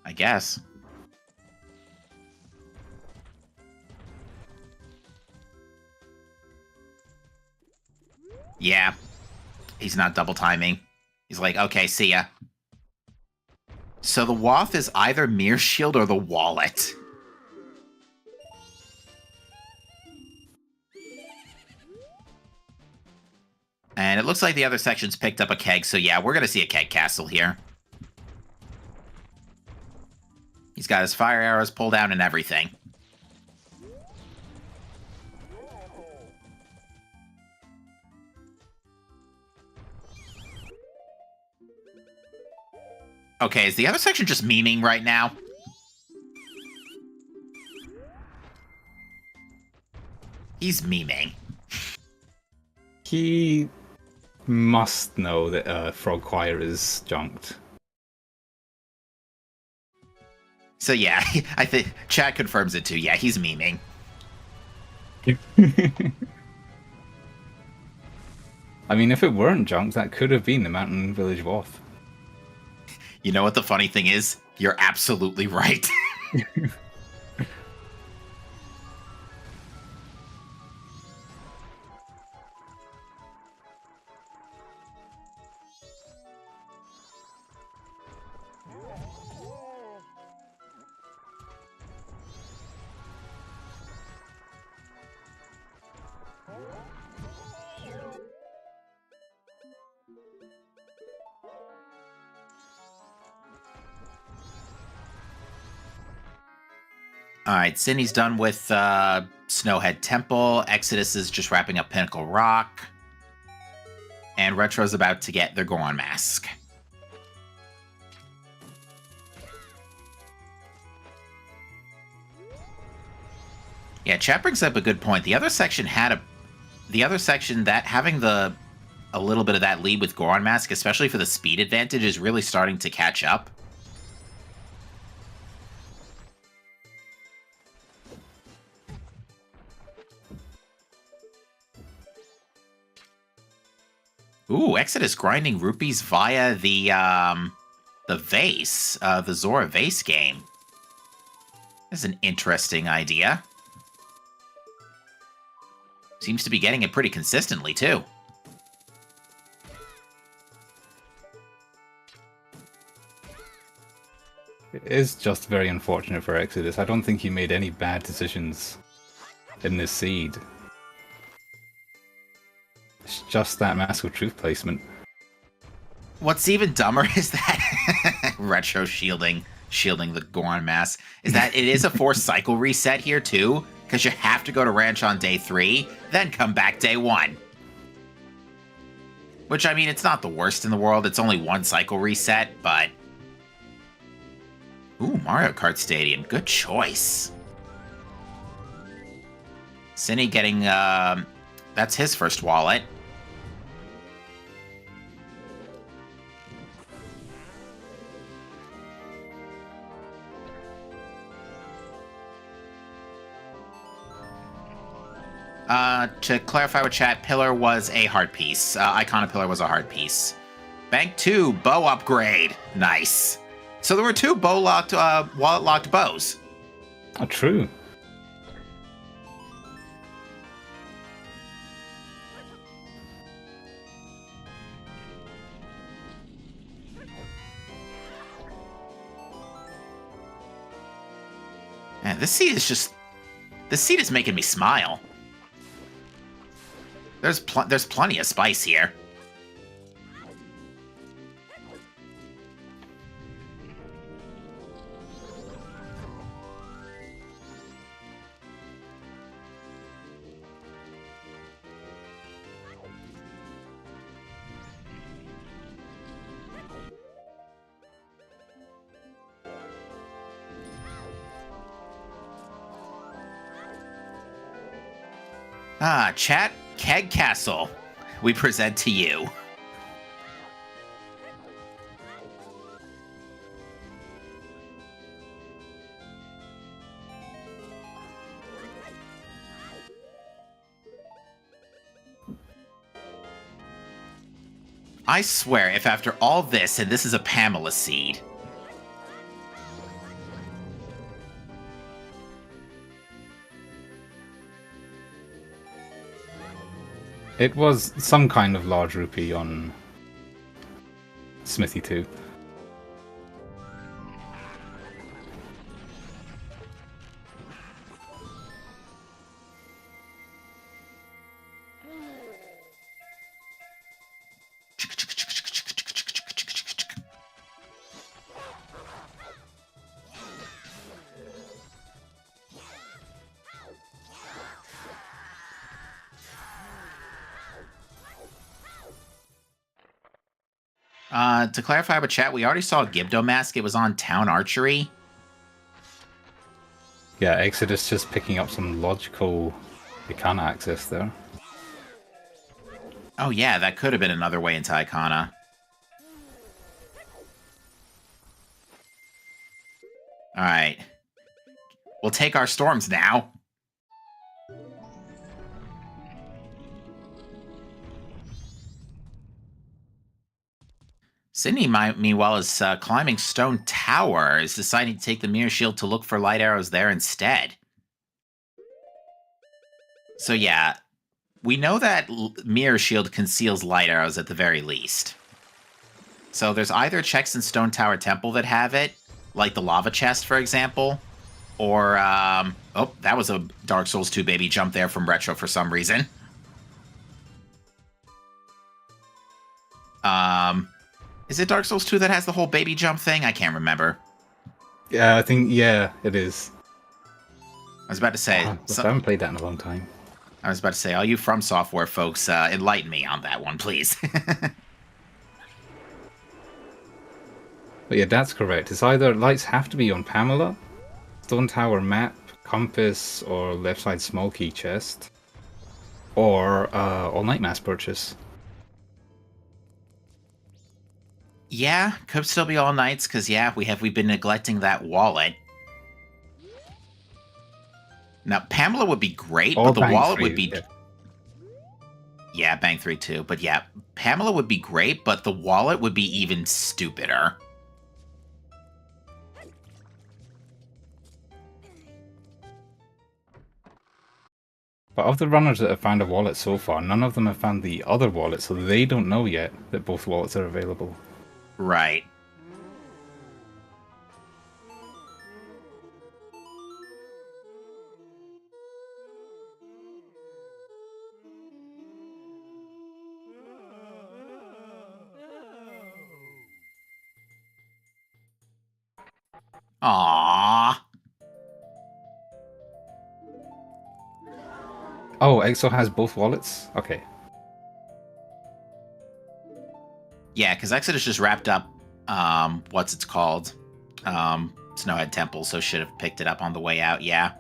I guess. Yeah. He's not double timing. He's like, okay, see ya. So the Waff is either Mirror Shield or the wallet. And it looks like the other section's picked up a keg, so yeah, we're going to see a keg castle here. He's got his fire arrows pulled out and everything. Okay, is the other section just memeing right now? He's memeing. He must know that Frog Choir is junked. So yeah, I think chat confirms it too. Yeah, he's memeing. I mean, if it weren't junked, that could have been the Mountain Village Waff. You know what the funny thing is? You're absolutely right. Alright, Cindy's done with Snowhead Temple. Exodus is just wrapping up Pinnacle Rock. And Retro's about to get their Goron Mask. Yeah, chat brings up a good point. The other section had having a little bit of that lead with Goron Mask, especially for the speed advantage, is really starting to catch up. Ooh, Exodus grinding rupees via the vase, the Zora vase game. That's an interesting idea. Seems to be getting it pretty consistently, too. It is just very unfortunate for Exodus. I don't think he made any bad decisions in this seed. It's just that Mask of Truth placement. What's even dumber is that Retro shielding the Goron Mask is that it is a forced cycle reset here too, because you have to go to Ranch on day 3, then come back day 1. Which, I mean, it's not the worst in the world. It's only one cycle reset, but... Ooh, Mario Kart Stadium. Good choice. Cinny getting, that's his first wallet. To clarify with chat, Pillar was a heart piece. Icona Pillar was a heart piece. Bank 2, bow upgrade. Nice. So there were 2 bow-locked, wallet-locked bows. Oh, true. This seed is making me smile. There's plenty of spice here. Chat, Keg Castle, we present to you. I swear, if after all this, and this is a Pamela seed... It was some kind of large rupee on Smithy 2. To clarify with chat, we already saw a Gibdo mask. It was on Town Archery. Yeah, Exodus just picking up some logical Icana access there. Oh yeah, that could have been another way into Icana. Alright. We'll take our storms now. Sydney, meanwhile, is climbing Stone Tower, is deciding to take the Mirror Shield to look for light arrows there instead. So yeah, we know that Mirror Shield conceals light arrows at the very least. So there's either checks in Stone Tower Temple that have it, like the lava chest, for example, or, oh, that was a Dark Souls 2 baby jump there from Retro for some reason. Is it Dark Souls 2 that has the whole baby jump thing? I can't remember. Yeah, I think, yeah, it is. I was about to say... I haven't played that in a long time. I was about to say, all you From Software folks, enlighten me on that one, please. But yeah, that's correct. It's either lights have to be on Pamela, Stone Tower map, compass, or left side small key chest, or all-night mass purchase. Yeah, could still be all nights, because yeah, we've been neglecting that wallet. Now, Pamela would be great, but the wallet would be... Yeah, Bang 3 too. But yeah, Pamela would be great, but the wallet would be even stupider. But of the runners that have found a wallet so far, none of them have found the other wallet, so they don't know yet that both wallets are available. Right. Aww. Oh, EXO has both wallets? Okay. Yeah, because Exodus just wrapped up, what's it's called? Snowhead Temple, so should have picked it up on the way out, yeah.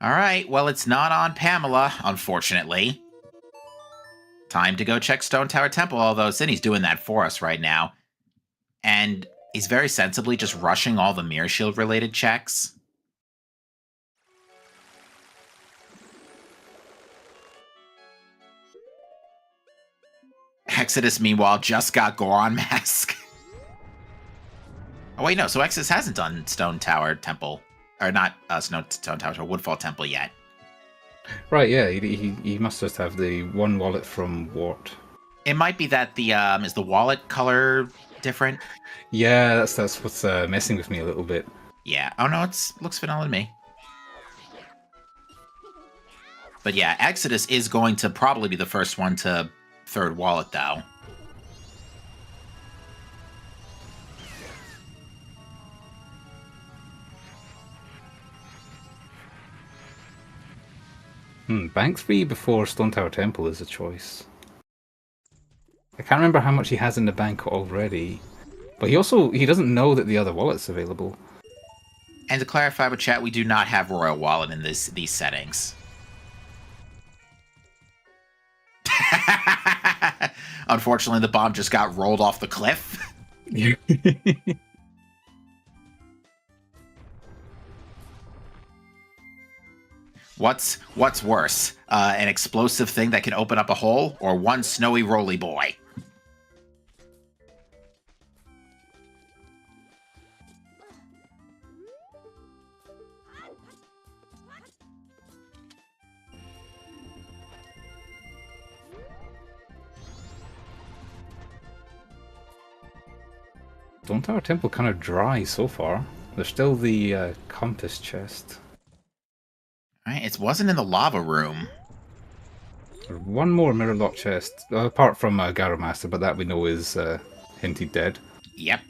Alright, well, it's not on Pamela, unfortunately. Time to go check Stone Tower Temple, although Sydney's doing that for us right now. And he's very sensibly just rushing all the Mirror Shield-related checks. Exodus, meanwhile, just got Goron Mask. Oh, wait, no. So Exodus hasn't done Stone Tower Temple. Or not Stone Tower, Woodfall Temple yet. Right, yeah. He must just have the one wallet from Wart. It might be that the is the wallet color different? Yeah, that's what's messing with me a little bit. Yeah. Oh, no, looks vanilla to me. But yeah, Exodus is going to probably be the first one to third wall it, though. Bank 3 before Stone Tower Temple is a choice. I can't remember how much he has in the bank already. But he doesn't know that the other wallet's available. And to clarify with chat, we do not have Royal Wallet in these settings. Unfortunately, the bomb just got rolled off the cliff. What's worse? An explosive thing that can open up a hole, or one snowy roly boy? Stone Tower Temple kind of dry so far. There's still the compass chest. Right, it wasn't in the lava room. One more mirror lock chest, apart from Garo Master, but that we know is hinted dead. Yep.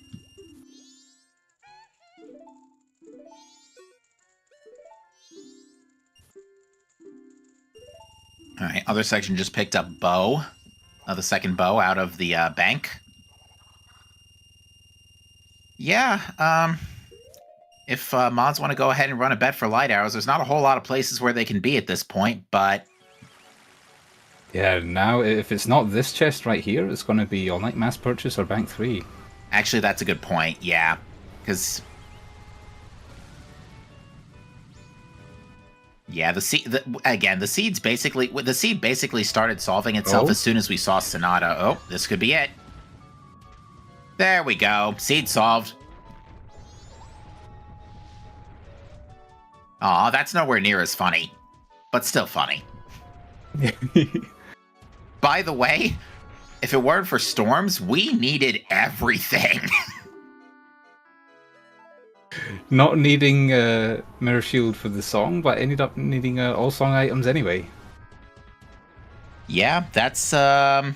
Alright, other section just picked up bow. The second bow out of the bank. Yeah, if mods want to go ahead and run a bet for light arrows, there's not a whole lot of places where they can be at this point, but... Yeah, now if it's not this chest right here, it's going to be All Night Mass Purchase or Bank 3. Actually, that's a good point, yeah. Because... Yeah, the seed basically started solving itself as soon as we saw Sonata. Oh, this could be it. There we go. Seed solved. Aw, that's nowhere near as funny. But still funny. By the way, if it weren't for storms, we needed everything. Not needing Mirror Shield for the song, but ended up needing all song items anyway. Yeah, that's... Now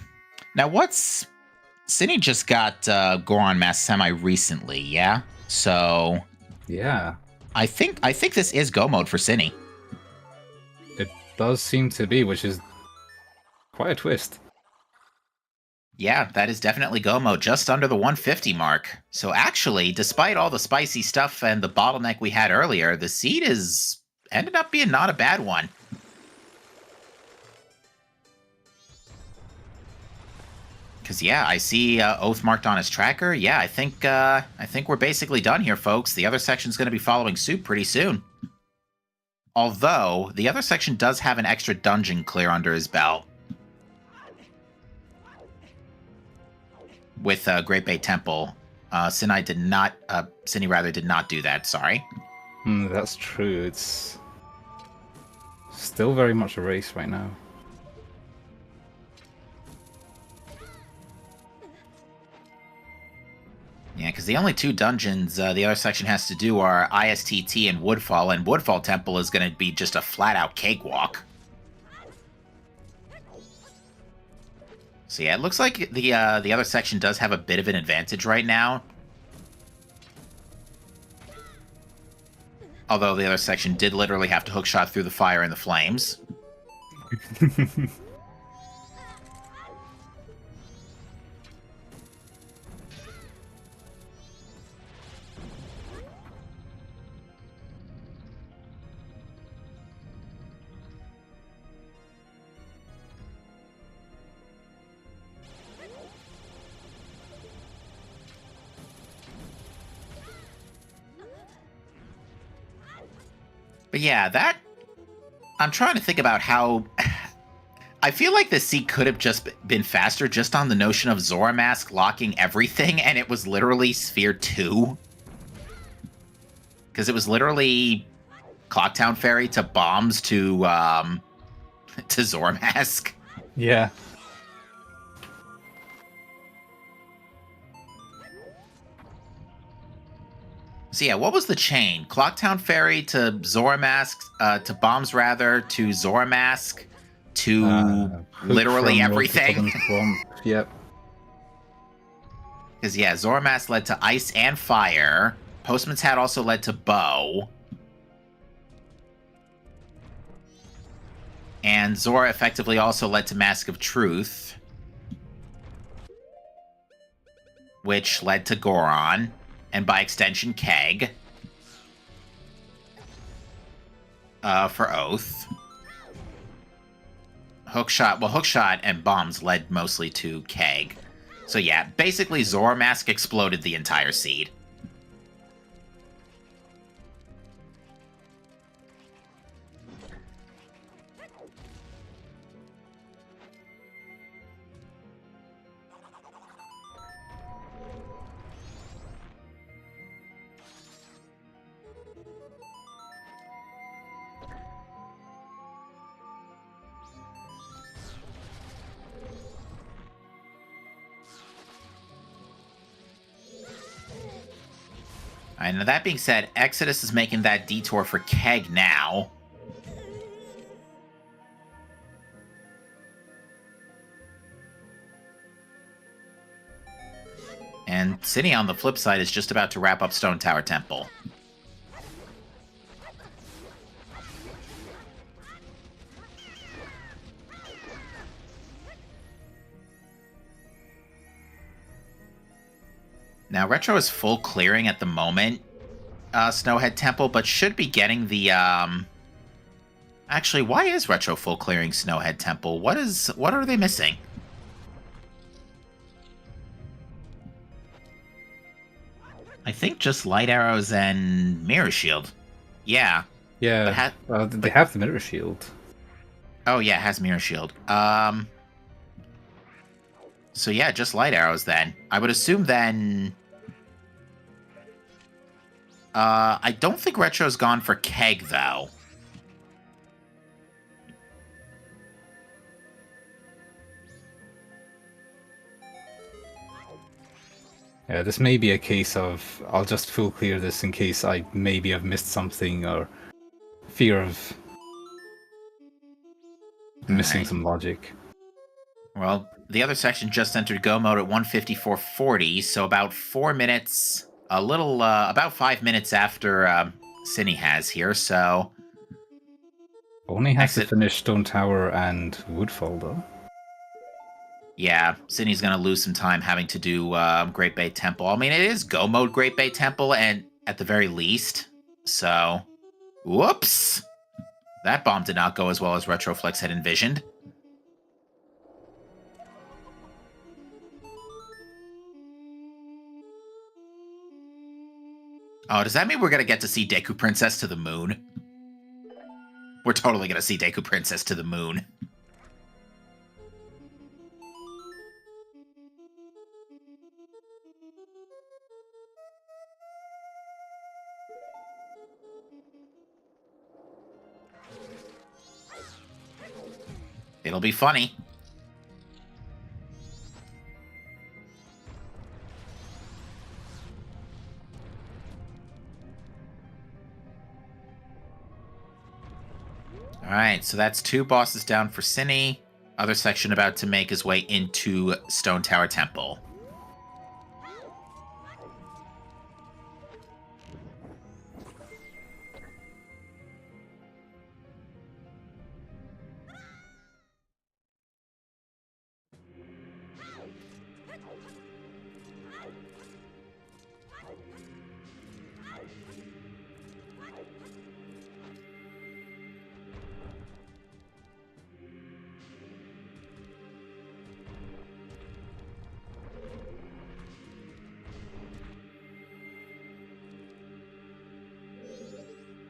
what's... Cine just got Goron Mass semi-recently, yeah? So... Yeah. I think this is Go mode for Cine. It does seem to be, which is quite a twist. Yeah, that is definitely Go mode, just under the 150 mark. So actually, despite all the spicy stuff and the bottleneck we had earlier, the seed ended up being not a bad one. Because yeah, I see Oath marked on his tracker. Yeah, I think we're basically done here, folks. The other section's going to be following suit pretty soon. Although, the other section does have an extra dungeon clear under his belt. With Great Bay Temple. Cine did not do that, sorry. That's true. It's still very much a race right now. Yeah, because the only two dungeons the other section has to do are ISTT and Woodfall, and Woodfall Temple is going to be just a flat-out cakewalk. So yeah, it looks like the other section does have a bit of an advantage right now. Although the other section did literally have to hookshot through the fire and the flames. But yeah, I'm trying to think about how... I feel like the seat could have just been faster just on the notion of Zora Mask locking everything, and it was literally Sphere 2. Because it was literally Clocktown Ferry to bombs to Zora Mask. Yeah. So yeah, what was the chain? Clocktown Ferry to Zora Mask, to Bombs Rather, to Zora Mask, to Hook literally from Road to everything. Southern Swamp. Yep. Because yeah, Zora Mask led to Ice and Fire. Postman's Hat also led to Bow. And Zora effectively also led to Mask of Truth, which led to Goron, and by extension, Keg. For Oath. Hookshot and Bombs led mostly to Keg. So yeah, basically Zora Mask exploded the entire seed. And that being said, Exodus is making that detour for Keg now. And City on the flip side is just about to wrap up Stone Tower Temple. Now, Retro is full clearing at the moment, Snowhead Temple, but should be getting the, Actually, why is Retro full clearing Snowhead Temple? What are they missing? I think just Light Arrows and Mirror Shield. Yeah. Yeah, they have the Mirror Shield. Oh, yeah, it has Mirror Shield. So yeah, just Light Arrows then. I would assume then... I don't think Retro's gone for Keg, though. Yeah, this may be a case of I'll just full clear this in case I maybe have missed something or fear of missing some logic. Well, the other section just entered Go mode at 1:54:40, so about 4 minutes, about 5 minutes after Cine has here, so... Only has to finish Stone Tower and Woodfall, though. Yeah, Cine's going to lose some time having to do Great Bay Temple. I mean, it is Go mode Great Bay Temple, and at the very least, so... Whoops! That bomb did not go as well as Retroflex had envisioned. Oh, does that mean we're going to get to see Deku Princess to the moon? We're totally going to see Deku Princess to the moon. It'll be funny. Alright, so that's 2 bosses down for Cine. Other section about to make his way into Stone Tower Temple.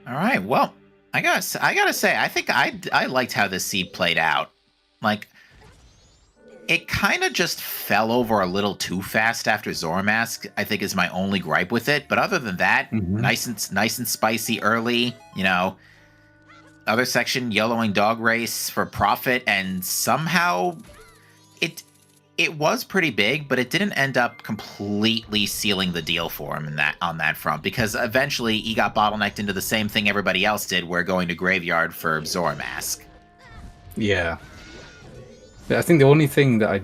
All right, well, I gotta say, I think I liked how this seed played out. Like, it kind of just fell over a little too fast after Zora Mask, I think is my only gripe with it. But other than that, nice and spicy early, you know. Other section, YOLOing Dog Race for profit, and somehow It was pretty big, but it didn't end up completely sealing the deal for him on that front, because eventually he got bottlenecked into the same thing everybody else did, where going to Graveyard for Zora Mask. Yeah. I think the only thing that I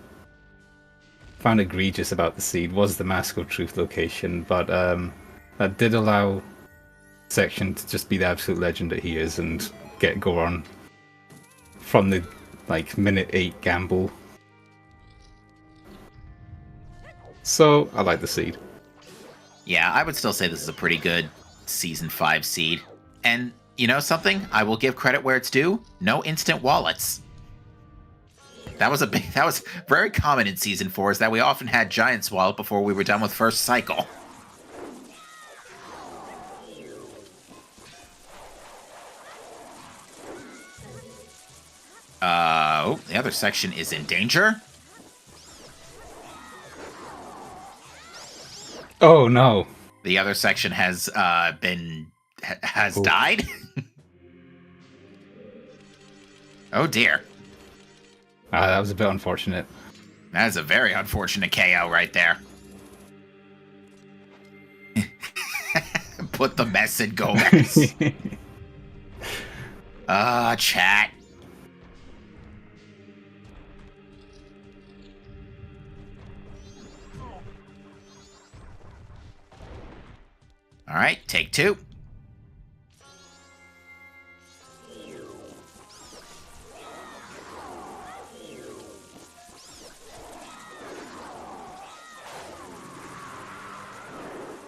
found egregious about the seed was the Mask of Truth location, but that did allow Section to just be the absolute legend that he is and get Goron from the minute 8 gamble. So I like the seed. Yeah, I would still say this is a pretty good Season 5 seed. And you know something? I will give credit where it's due. No instant wallets. That was very common in Season 4, is that we often had Giant's Wallet before we were done with first cycle. Oh, the other section is in danger. Oh no. The other section has died. Oh dear. That was a bit unfortunate. That is a very unfortunate KO right there. Put the mess in Gomez. Chat. All right, take 2.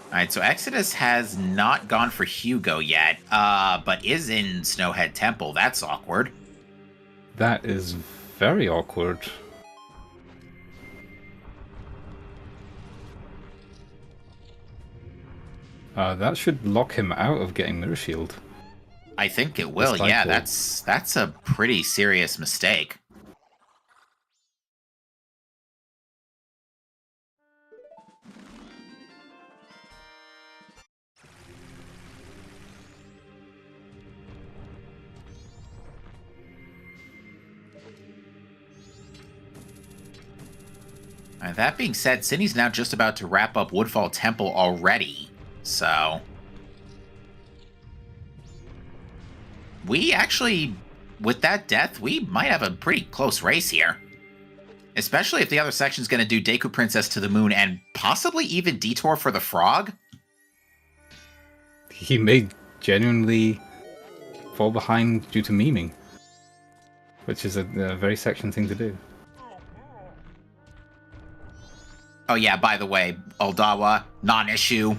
All right, so Exodus has not gone for Hugo yet, but is in Snowhead Temple. That's awkward. That is very awkward. That should lock him out of getting Mirror Shield. I think it will. Yeah, that's a pretty serious mistake. That being said, Cindy's now just about to wrap up Woodfall Temple already, so we actually, with that death, we might have a pretty close race here. Especially if the other section's going to do Deku Princess to the Moon and possibly even Detour for the Frog. He may genuinely fall behind due to memeing, which is a very Section thing to do. Oh yeah, by the way, Aldawa, non-issue,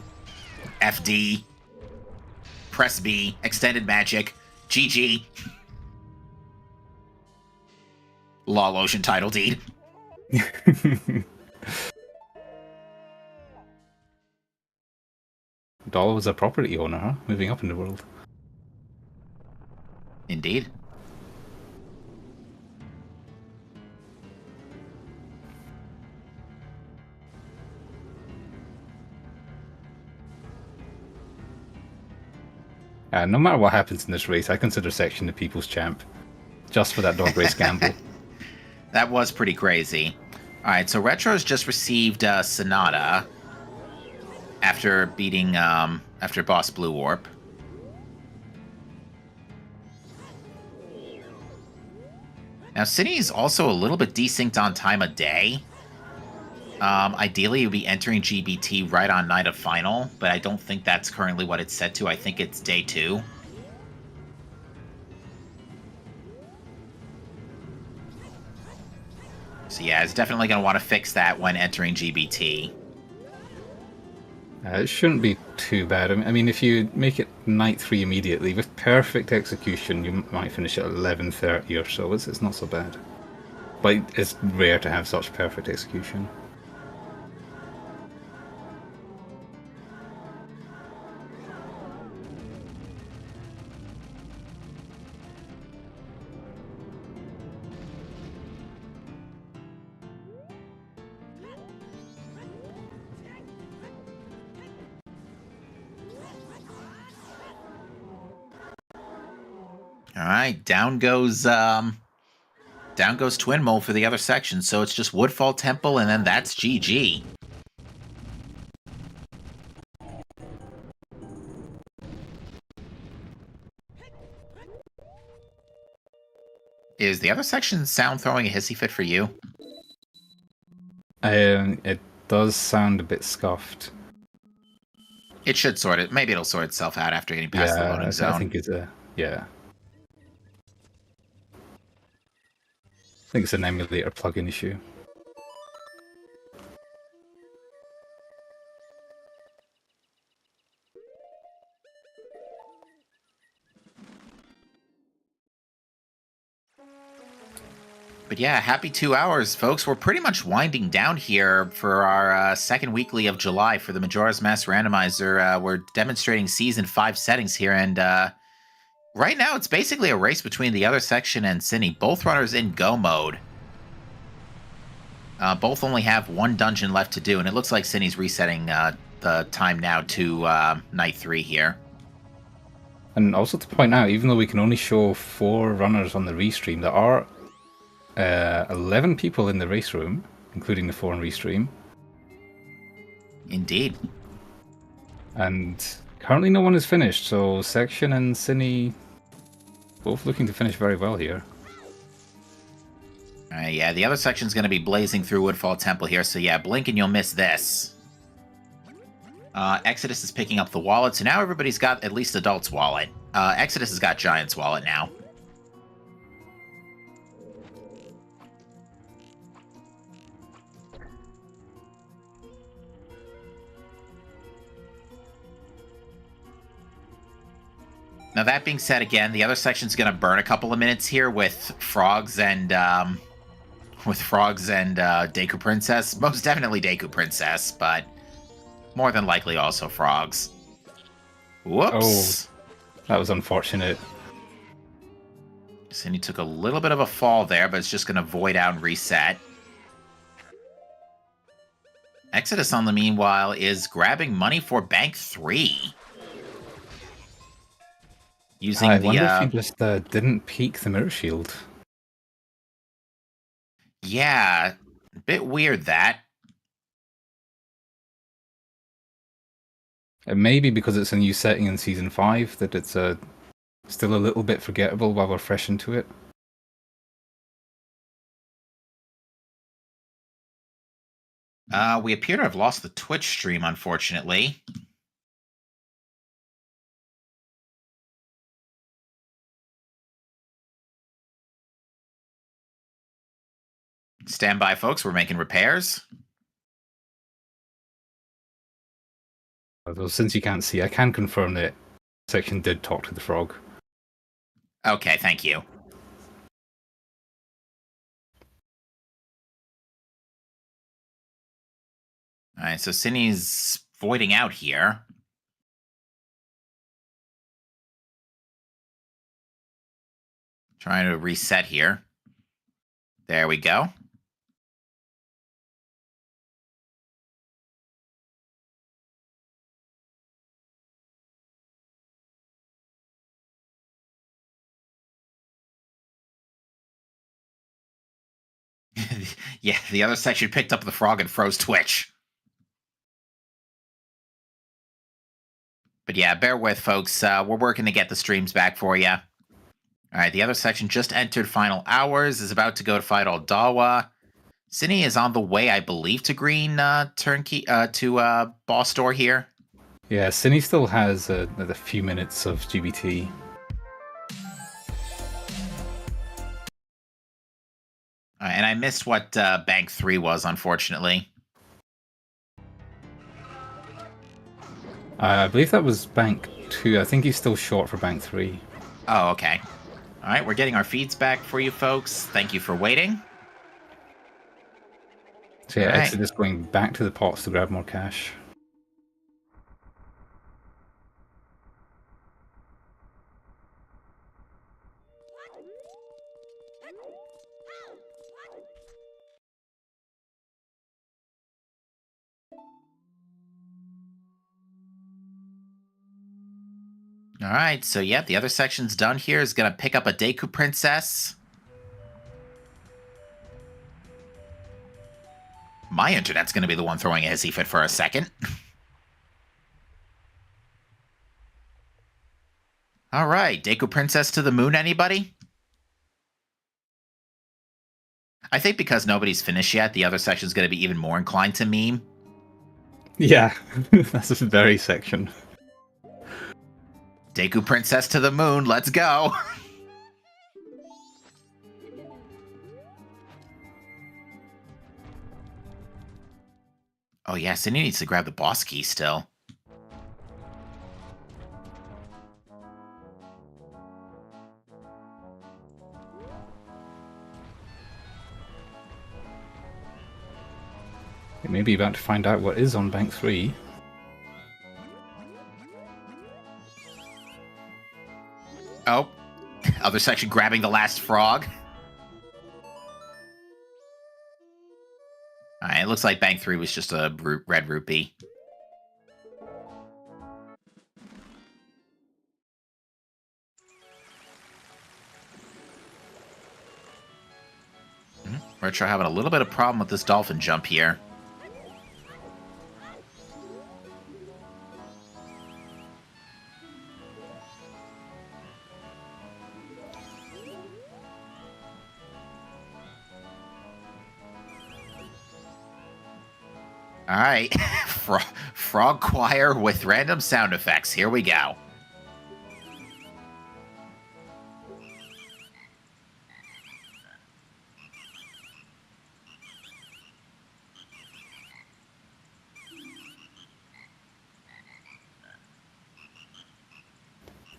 FD, Press B, Extended Magic, GG. Law Ocean title deed. Doll was a property owner, huh? Moving up in the world. Indeed. No matter what happens in this race, I consider Section the people's champ. Just for that dog race gamble. That was pretty crazy. Alright, so Retro's just received Sonata after beating, after Boss Blue Warp. Now, City's also a little bit desynced on time of day. Ideally, it would be entering GBT right on night of final, but I don't think that's currently what it's set to. I think it's day 2. So yeah, it's definitely going to want to fix that when entering GBT. It shouldn't be too bad. I mean, if you make it night 3 immediately, with perfect execution, you might finish at 11:30 or so. It's not so bad. But it's rare to have such perfect execution. All right, down goes down goes Twin Mole for the other section. So it's just Woodfall Temple, and then that's GG. Is the other section sound throwing a hissy fit for you? It does sound a bit scuffed. It should sort it. Maybe it'll sort itself out after getting past the loading zone. I think it's yeah. I think it's an emulator plugin issue. But yeah, happy 2 hours, folks. We're pretty much winding down here for our second weekly of July for the Majora's Mask Randomizer. We're demonstrating Season 5 settings here, and right now it's basically a race between the other section and Cine. Both runners in go mode. Both only have one dungeon left to do, and it looks like Cine's resetting the time now to Night 3 here. And also to point out, even though we can only show 4 runners on the restream, there are 11 people in the race room, including the 4 on restream. Indeed. And currently no one is finished, so Section and Cine both looking to finish very well here. Yeah, the other section's going to be blazing through Woodfall Temple here, so yeah, blink and you'll miss this. Exodus is picking up the wallet, so now everybody's got at least Adult's wallet. Exodus has got Giant's wallet now. Now, that being said, again, the other section's going to burn a couple of minutes here with frogs and Deku Princess. Most definitely Deku Princess, but more than likely also frogs. Whoops. Oh, that was unfortunate. Cindy took a little bit of a fall there, but it's just going to void out and reset. Exodus, on the meanwhile, is grabbing money for Bank 3. Using I wonder if he just didn't peek the mirror shield. Yeah, a bit weird that. It may be because it's a new setting in Season 5 that it's still a little bit forgettable while we're fresh into it. We appear to have lost the Twitch stream, unfortunately. Stand by, folks. We're making repairs. Although, since you can't see, I can confirm that Section did talk to the frog. Okay, thank you. Alright, so Cine's voiding out here. Trying to reset here. There we go. Yeah, the other section picked up the frog and froze Twitch. But yeah, bear with, folks. We're working to get the streams back for you. All right, the other section just entered final hours, is about to go to fight Aldawa. Cine is on the way, I believe, to Green Turnkey to Boss Door here. Yeah, Cine still has a few minutes of GBT. And I missed what Bank 3 was, unfortunately. I believe that was Bank 2. I think he's still short for Bank 3. Oh, okay. All right, we're getting our feeds back for you folks. Thank you for waiting. So yeah, All right. Exodus going back to the pots to grab more cash. All right, so yeah, the other section's done here. Is going to pick up a Deku Princess. My internet's going to be the one throwing a hissy fit for a second. All right, Deku Princess to the moon, anybody? I think because nobody's finished yet, the other section's going to be even more inclined to meme. Yeah, that's a very section. Deku Princess to the moon, let's go! Oh yeah, Cindy needs to grab the boss key still. Maybe about to find out what is on Bank 3. Oh, other section grabbing the last frog. Alright, it looks like Bank 3 was just a red rupee. Retro having a little bit of problem with this dolphin jump here. All right, frog choir with random sound effects. Here we go.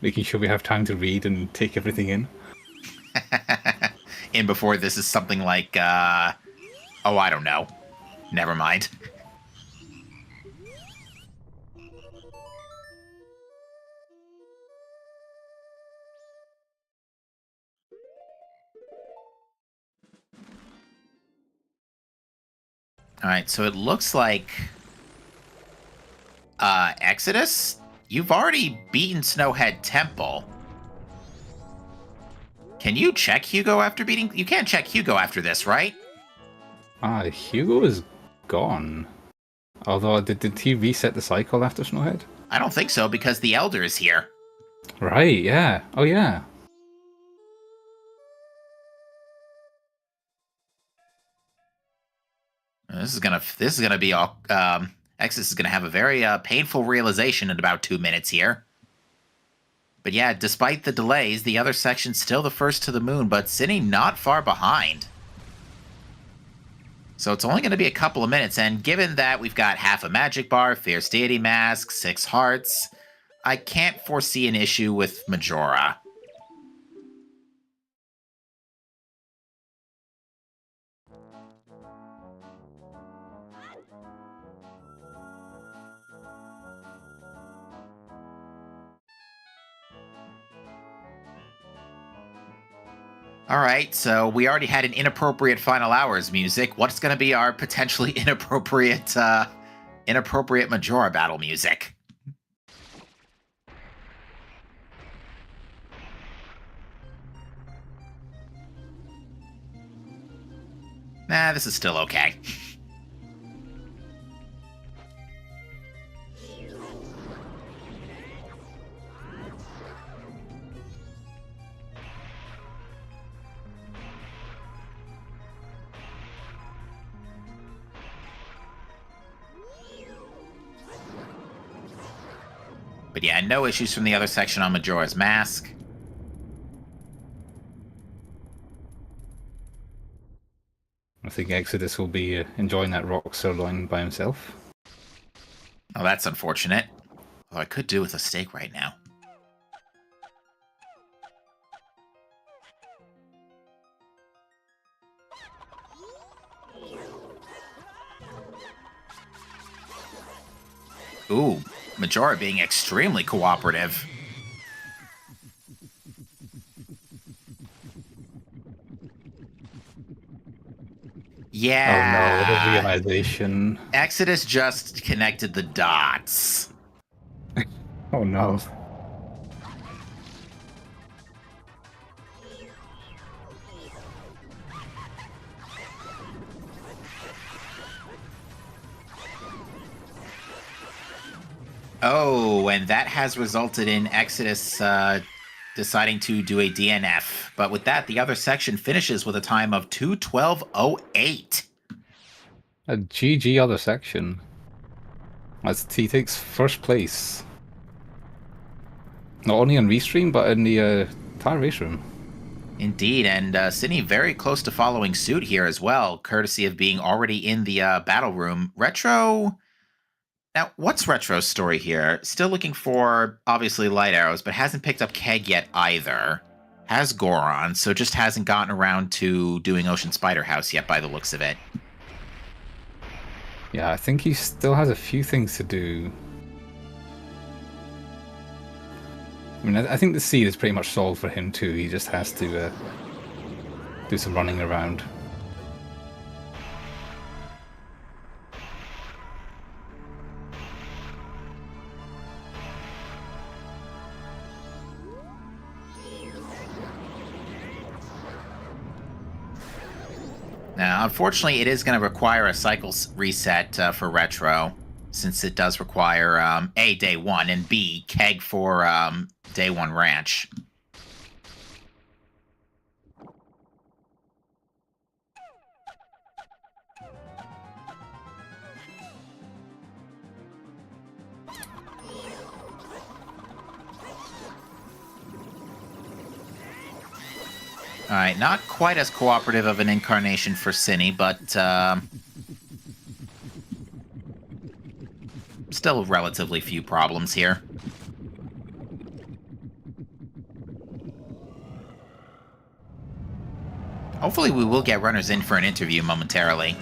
Making sure we have time to read and take everything in. In before this is something like, oh, I don't know. Never mind. Alright, so it looks like... Exodus? You've already beaten Snowhead Temple. Can you check Hugo after beating... You can't check Hugo after this, right? Hugo is gone. Although, did he reset the cycle after Snowhead? I don't think so, because the Elder is here. Right, yeah. Oh, yeah. This is gonna be all. Exodus is gonna have a very painful realization in about 2 minutes here. But yeah, despite the delays, the other section's still the first to the moon, but sitting not far behind. So it's only going to be a couple of minutes, and given that we've got half a magic bar, Fierce Deity Mask, 6 hearts, I can't foresee an issue with Majora. Alright, so we already had an inappropriate Final Hours music. What's going to be our potentially inappropriate Majora battle music? Nah, this is still okay. But yeah, no issues from the other section on Majora's Mask. I think Exodus will be enjoying that rock sirloin by himself. Oh, that's unfortunate. Although I could do with a steak right now. Ooh, Majora being extremely cooperative. Yeah. Oh no, the realization. Exodus just connected the dots. Oh no. Oh, and that has resulted in Exodus deciding to do a DNF. But with that, the other section finishes with a time of 2:12:08. A GG other section. As he takes first place. Not only on Restream, but in the entire race room. Indeed, and Sydney very close to following suit here as well, courtesy of being already in the battle room. Retro... Now, what's Retro's story here? Still looking for, obviously, light arrows, but hasn't picked up Keg yet either. Has Goron, so just hasn't gotten around to doing Ocean Spider House yet by the looks of it. Yeah, I think he still has a few things to do. I mean, I think the seed is pretty much solved for him too. He just has to do some running around. Now, unfortunately, it is going to require a cycle reset for Retro, since it does require A, Day 1, and B, Keg for Day 1 Ranch. Alright, not quite as cooperative of an incarnation for Cine, but still relatively few problems here. Hopefully we will get runners in for an interview momentarily.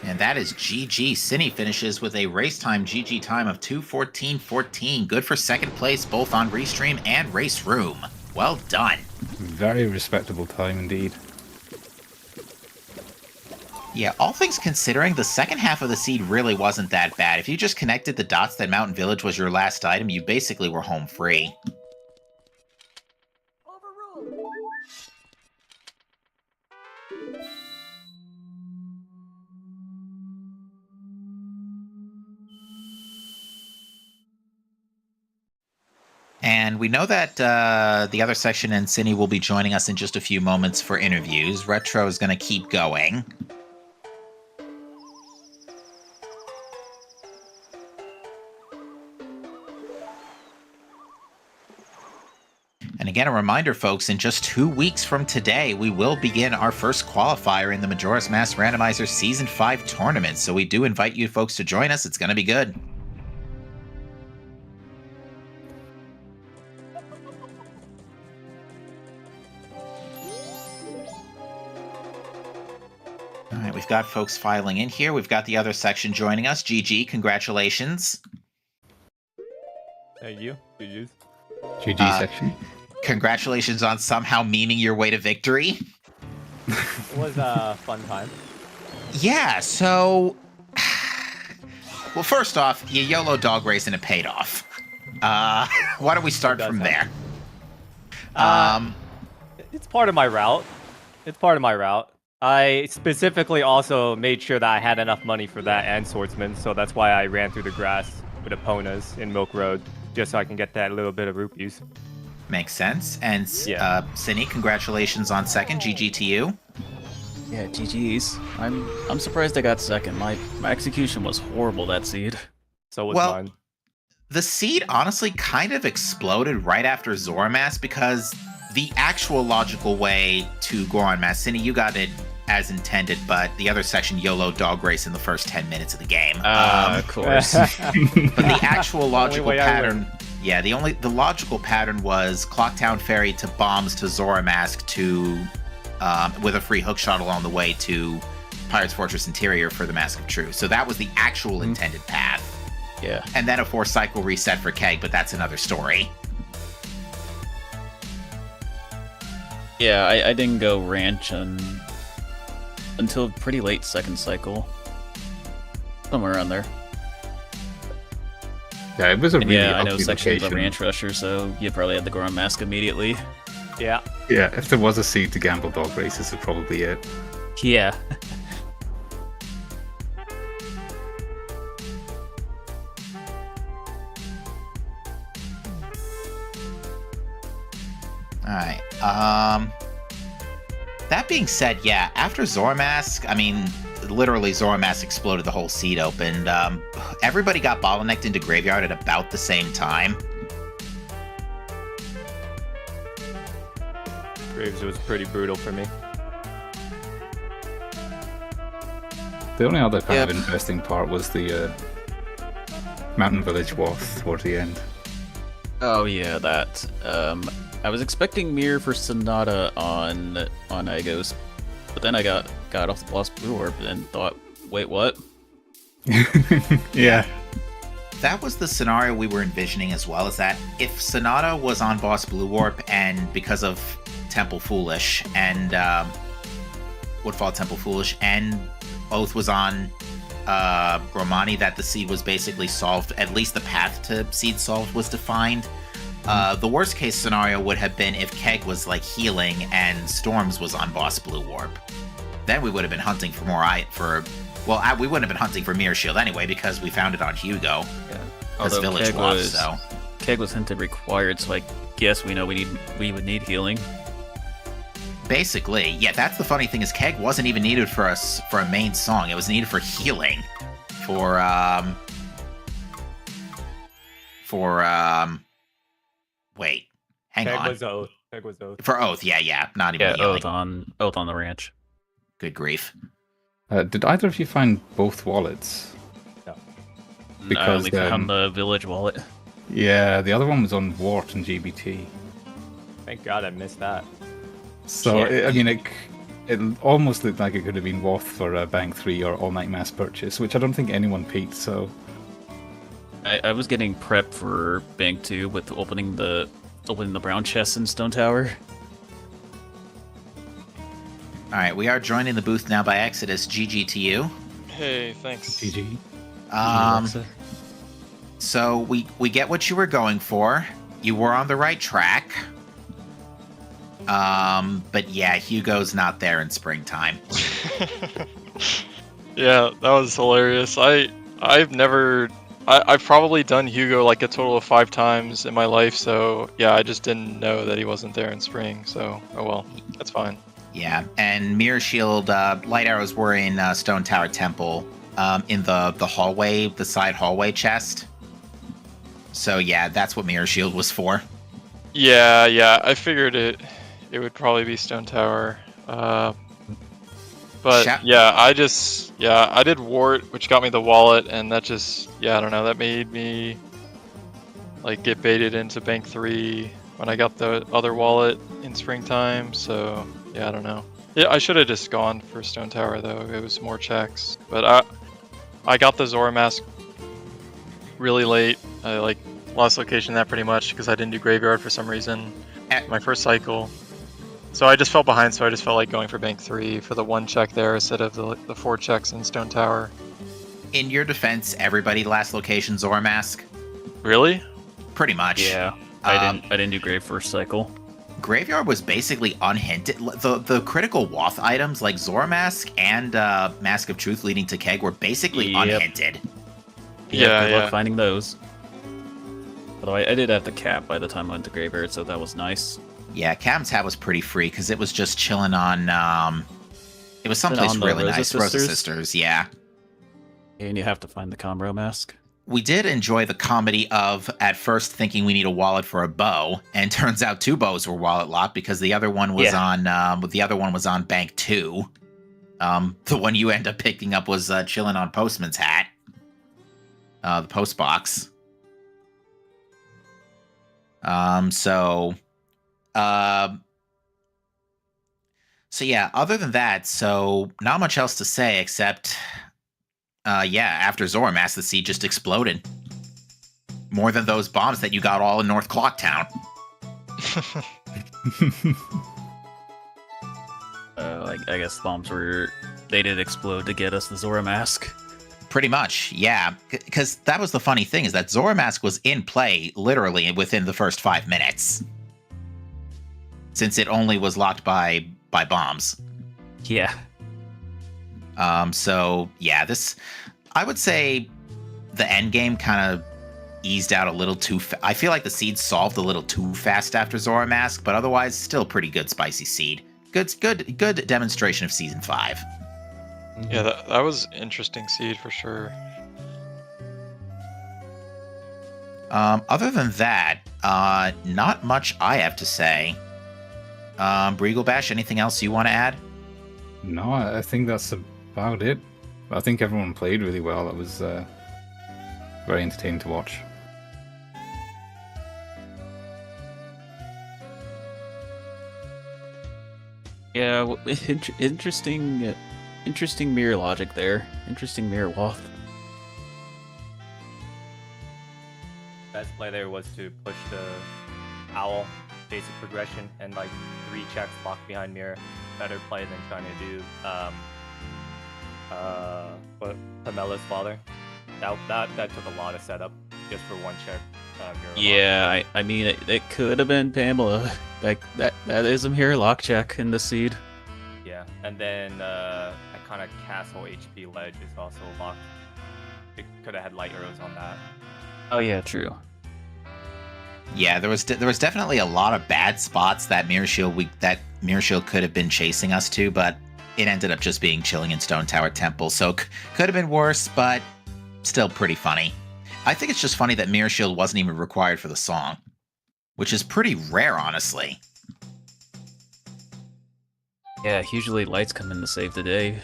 And that is GG. Cine finishes with a race time GG time of 2:14:14. Good for second place, both on Restream and Race Room. Well done. Very respectable time indeed. Yeah, all things considering, the second half of the seed really wasn't that bad. If you just connected the dots that Mountain Village was your last item, you basically were home free. And we know that the other section and Cine will be joining us in just a few moments for interviews. Retro is going to keep going. And again, a reminder, folks, in just 2 weeks from today, we will begin our first qualifier in the Majora's Mask Randomizer Season 5 tournament. So we do invite you folks to join us. It's going to be good. All right, we've got folks filing in here. We've got the other section joining us. GG, congratulations. Thank you. GG's. GG section. Congratulations on somehow memeing your way to victory. It was a fun time. Yeah, so... Well, first off, you YOLO dog race and it paid off. Why don't we start from there? It's part of my route. It's part of my route. I specifically also made sure that I had enough money for that and Swordsman, so that's why I ran through the grass with Eponas in Milk Road, just so I can get that little bit of rupees. Makes sense. And Yeah. Cine, congratulations on second. GG to you. Yeah, GG's. I'm surprised I got second. My execution was horrible that seed. So was Well, mine. The seed honestly kind of exploded right after Zora Mask, because the actual logical way to Goron Mask, Cine, you got it as intended, but the other section YOLO dog race in the first 10 minutes of the game. Of course. But the actual logical way I pattern, yeah, the logical pattern was Clocktown Ferry to Bombs to Zora Mask to with a free hookshot along the way to Pirate's Fortress Interior for the Mask of Truth. So that was the actual intended path. Yeah. And then a 4 cycle reset for Keg, but that's another story. Yeah, I didn't go ranch until pretty late second cycle. Somewhere around there. Yeah, it was a And really yeah, I know ugly section of the location. Ranch Rusher, so you probably had the Goron Mask immediately. Yeah. Yeah, if there was a seed to gamble dog race, this is probably it. Yeah. All right. That being said, yeah, after Zoramask, I mean, literally Zoramask exploded the whole seed open. Everybody got bottlenecked into Graveyard at about the same time. Graves was pretty brutal for me. The only other kind Yep. of interesting part was the Mountain Village Wath towards the end. Oh yeah, that. I was expecting Mirror for Sonata on Igos, but then I got off the Lost Blue Orb and thought, wait, what? Yeah. That was the scenario we were envisioning as well, is that if Sonata was on Boss Blue Warp and because of Temple Foolish and Woodfall Temple Foolish and Oath was on Romani, that the seed was basically solved, at least the path to seed solved was defined. The worst case scenario would have been if Keg was like healing and Storms was on Boss Blue Warp. Then we would have been hunting for more we wouldn't have been hunting for Mirror Shield anyway because we found it on Hugo. Yeah. As Although Village was, so Keg was hinted required, so I guess we know we would need healing. basically, yeah, that's the funny thing is Keg wasn't even needed for a main song. It was needed for healing. Wait, hang Peg on. was Oath. Peg was Oath. For Oath, yeah, not even Yeah, healing. Oath on the ranch. Good grief. Did either of you find both wallets? No. I Because only found the village wallet. yeah, the other one was on Wart and GBT. Thank God I missed that. So Yeah. it almost looked like it could have been Wath for Bank 3 or All Night Mass Purchase, which I don't think anyone peaked. So I was getting prepped for Bank 2 with opening the brown chest in Stone Tower. All right, we are joining the booth now by Exodus. GG to you. Hey, thanks. GG. So we get what you were going for. You were on the right track. But yeah, Hugo's not there in springtime. Yeah, that was hilarious. I've probably done Hugo like a total of 5 times in my life, so yeah, I just didn't know that he wasn't there in spring, so oh well, that's fine. Yeah, and Mirror Shield, Light Arrows were in Stone Tower Temple, in the hallway, the side hallway chest. So yeah, that's what Mirror Shield was for. Yeah, I figured it would probably be Stone Tower. But I did Wart, which got me the wallet, and that just, I don't know, that made me like get baited into Bank 3 when I got the other wallet in springtime, so yeah, I don't know. Yeah, I should have just gone for Stone Tower though, it was more checks. But I got the Zora Mask really late. I like lost location that pretty much because I didn't do Graveyard for some reason my first cycle. So I just fell behind, so I just felt like going for Bank 3 for the 1 check there instead of the 4 checks in Stone Tower. In your defense, everybody last location Zora Mask. Really? Pretty much. Yeah, I didn't do Grave first cycle. Graveyard was basically unhinted. The critical Wath items like Zora Mask and Mask of Truth leading to Keg were basically unhinted. Yeah, good luck finding those. Although I did have the cap by the time I went to Graveyard, so that was nice. Yeah, Cam's hat was pretty free because it was just chilling on. It was someplace on the really Rosa nice. Rosa Sisters? Sisters, yeah. And you have to find the Comro mask. We did enjoy the comedy of at first thinking we need a wallet for a bow, and turns out 2 bows were wallet locked because the other one was on Bank 2. The one you end up picking up was chilling on Postman's hat, the post box. So yeah, other than that, so not much else to say except, after Zora Mask, the seed just exploded. More than those bombs that you got all in North Clocktown. I guess bombs they did explode to get us the Zora mask. Pretty much, yeah. Because that was the funny thing, is that Zora Mask was in play literally within the first 5 minutes. Since it only was locked by bombs. Yeah. So, yeah, this... I would say the end game kind of eased out a little too I feel like the seed solved a little too fast after Zora Mask, but otherwise, still pretty good spicy seed. Good demonstration of Season 5. Yeah, that was interesting seed for sure. Other than that, not much I have to say. Breagle Bash, anything else you want to add? No, I think that's about it. I think everyone played really well. It was very entertaining to watch. Yeah, interesting mirror logic there. Interesting mirror wath. Best play there was to push the owl basic progression and like 3 checks locked behind mirror. Better play than trying to do Pamela's father. That took a lot of setup just for 1 check. Mirror Yeah, I mean it could have been Pamela. That is a mirror lock check in the seed. Yeah, and then that kind of castle HP ledge is also locked. It could have had light arrows on that. Oh yeah, true. Yeah, there was definitely a lot of bad spots that Mirror Shield could have been chasing us to, but it ended up just being chilling in Stone Tower Temple, so could have been worse, but still pretty funny. I think it's just funny that Mirror Shield wasn't even required for the song, which is pretty rare, honestly. Yeah, usually lights come in to save the day.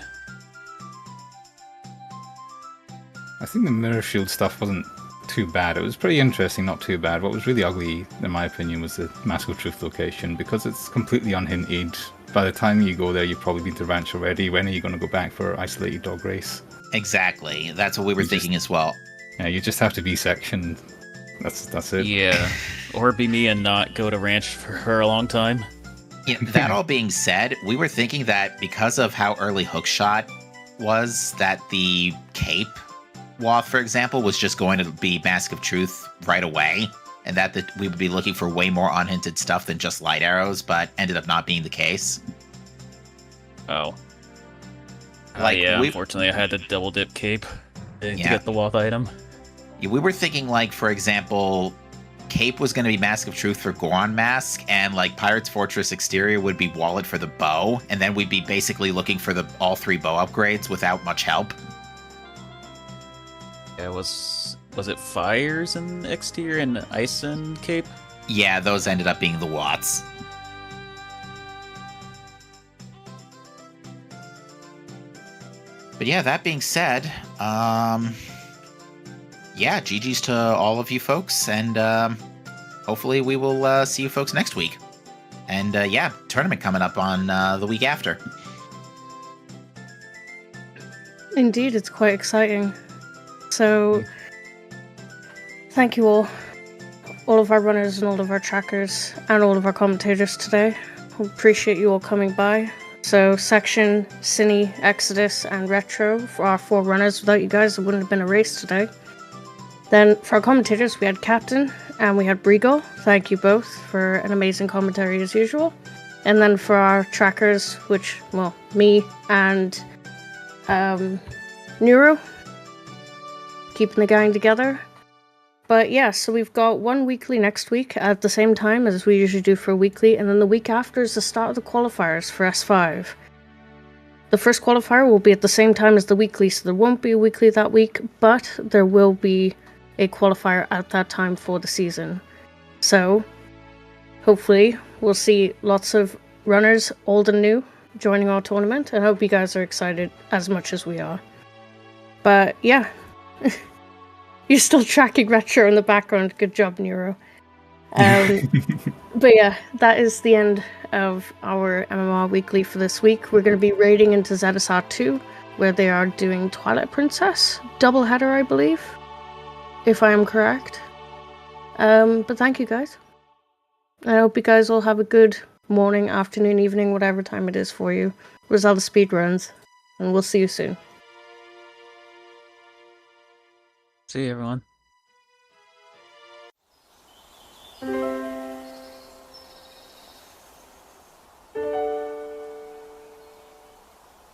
I think the mirror shield stuff wasn't too bad. It was pretty interesting, not too bad. What was really ugly, in my opinion, was the Mask of Truth location, because it's completely unhinted. By the time you go there, you've probably been to Ranch already. When are you going to go back for Isolated Dog Race? Exactly. That's what we were thinking as well. Yeah, you just have to be sectioned. That's it. Yeah, or be me and not go to Ranch for a long time. Yeah, that all being said, we were thinking that because of how early Hookshot was, that the Cape Wath, for example, was just going to be Mask of Truth right away, and that we would be looking for way more unhinted stuff than just light arrows, but ended up not being the case. Oh. Yeah, unfortunately I had to double dip Cape to get the Wath item. Yeah, we were thinking, like, for example, Cape was going to be Mask of Truth for Goron Mask, and, like, Pirate's Fortress Exterior would be Wallet for the bow, and then we'd be basically looking for all 3 bow upgrades without much help. Yeah, was it Fires in Exterior and Ice and Cape? Yeah, those ended up being the Watts. But yeah, that being said, yeah, GG's to all of you folks, and hopefully we will see you folks next week. And yeah, tournament coming up on the week after. Indeed, it's quite exciting. So, thank you all of our runners and all of our trackers, and all of our commentators today. We appreciate you all coming by. So, Section, Cine, Exodus, and Retro for our 4 runners. Without you guys, it wouldn't have been a race today. Then, for our commentators, we had Captain and we had Brigo. Thank you both for an amazing commentary as usual. And then for our trackers, which, well, me and Neuro, keeping the gang together. But yeah, so we've got 1 weekly next week at the same time as we usually do for a weekly, and then the week after is the start of the qualifiers for S5. The first qualifier will be at the same time as the weekly, so there won't be a weekly that week, but there will be a qualifier at that time for the season. So, hopefully, we'll see lots of runners, old and new, joining our tournament. I hope you guys are excited as much as we are. But yeah, you're still tracking Retro in the background. Good job, Neuro. But yeah, that is the end of our MMR Weekly for this week. We're going to be raiding into ZSR 2, where they are doing Twilight Princess. Doubleheader, I believe, if I am correct. But thank you, guys. I hope you guys all have a good morning, afternoon, evening, whatever time it is for you. We're ZeldaSpeedRuns, and we'll see you soon. See you, everyone.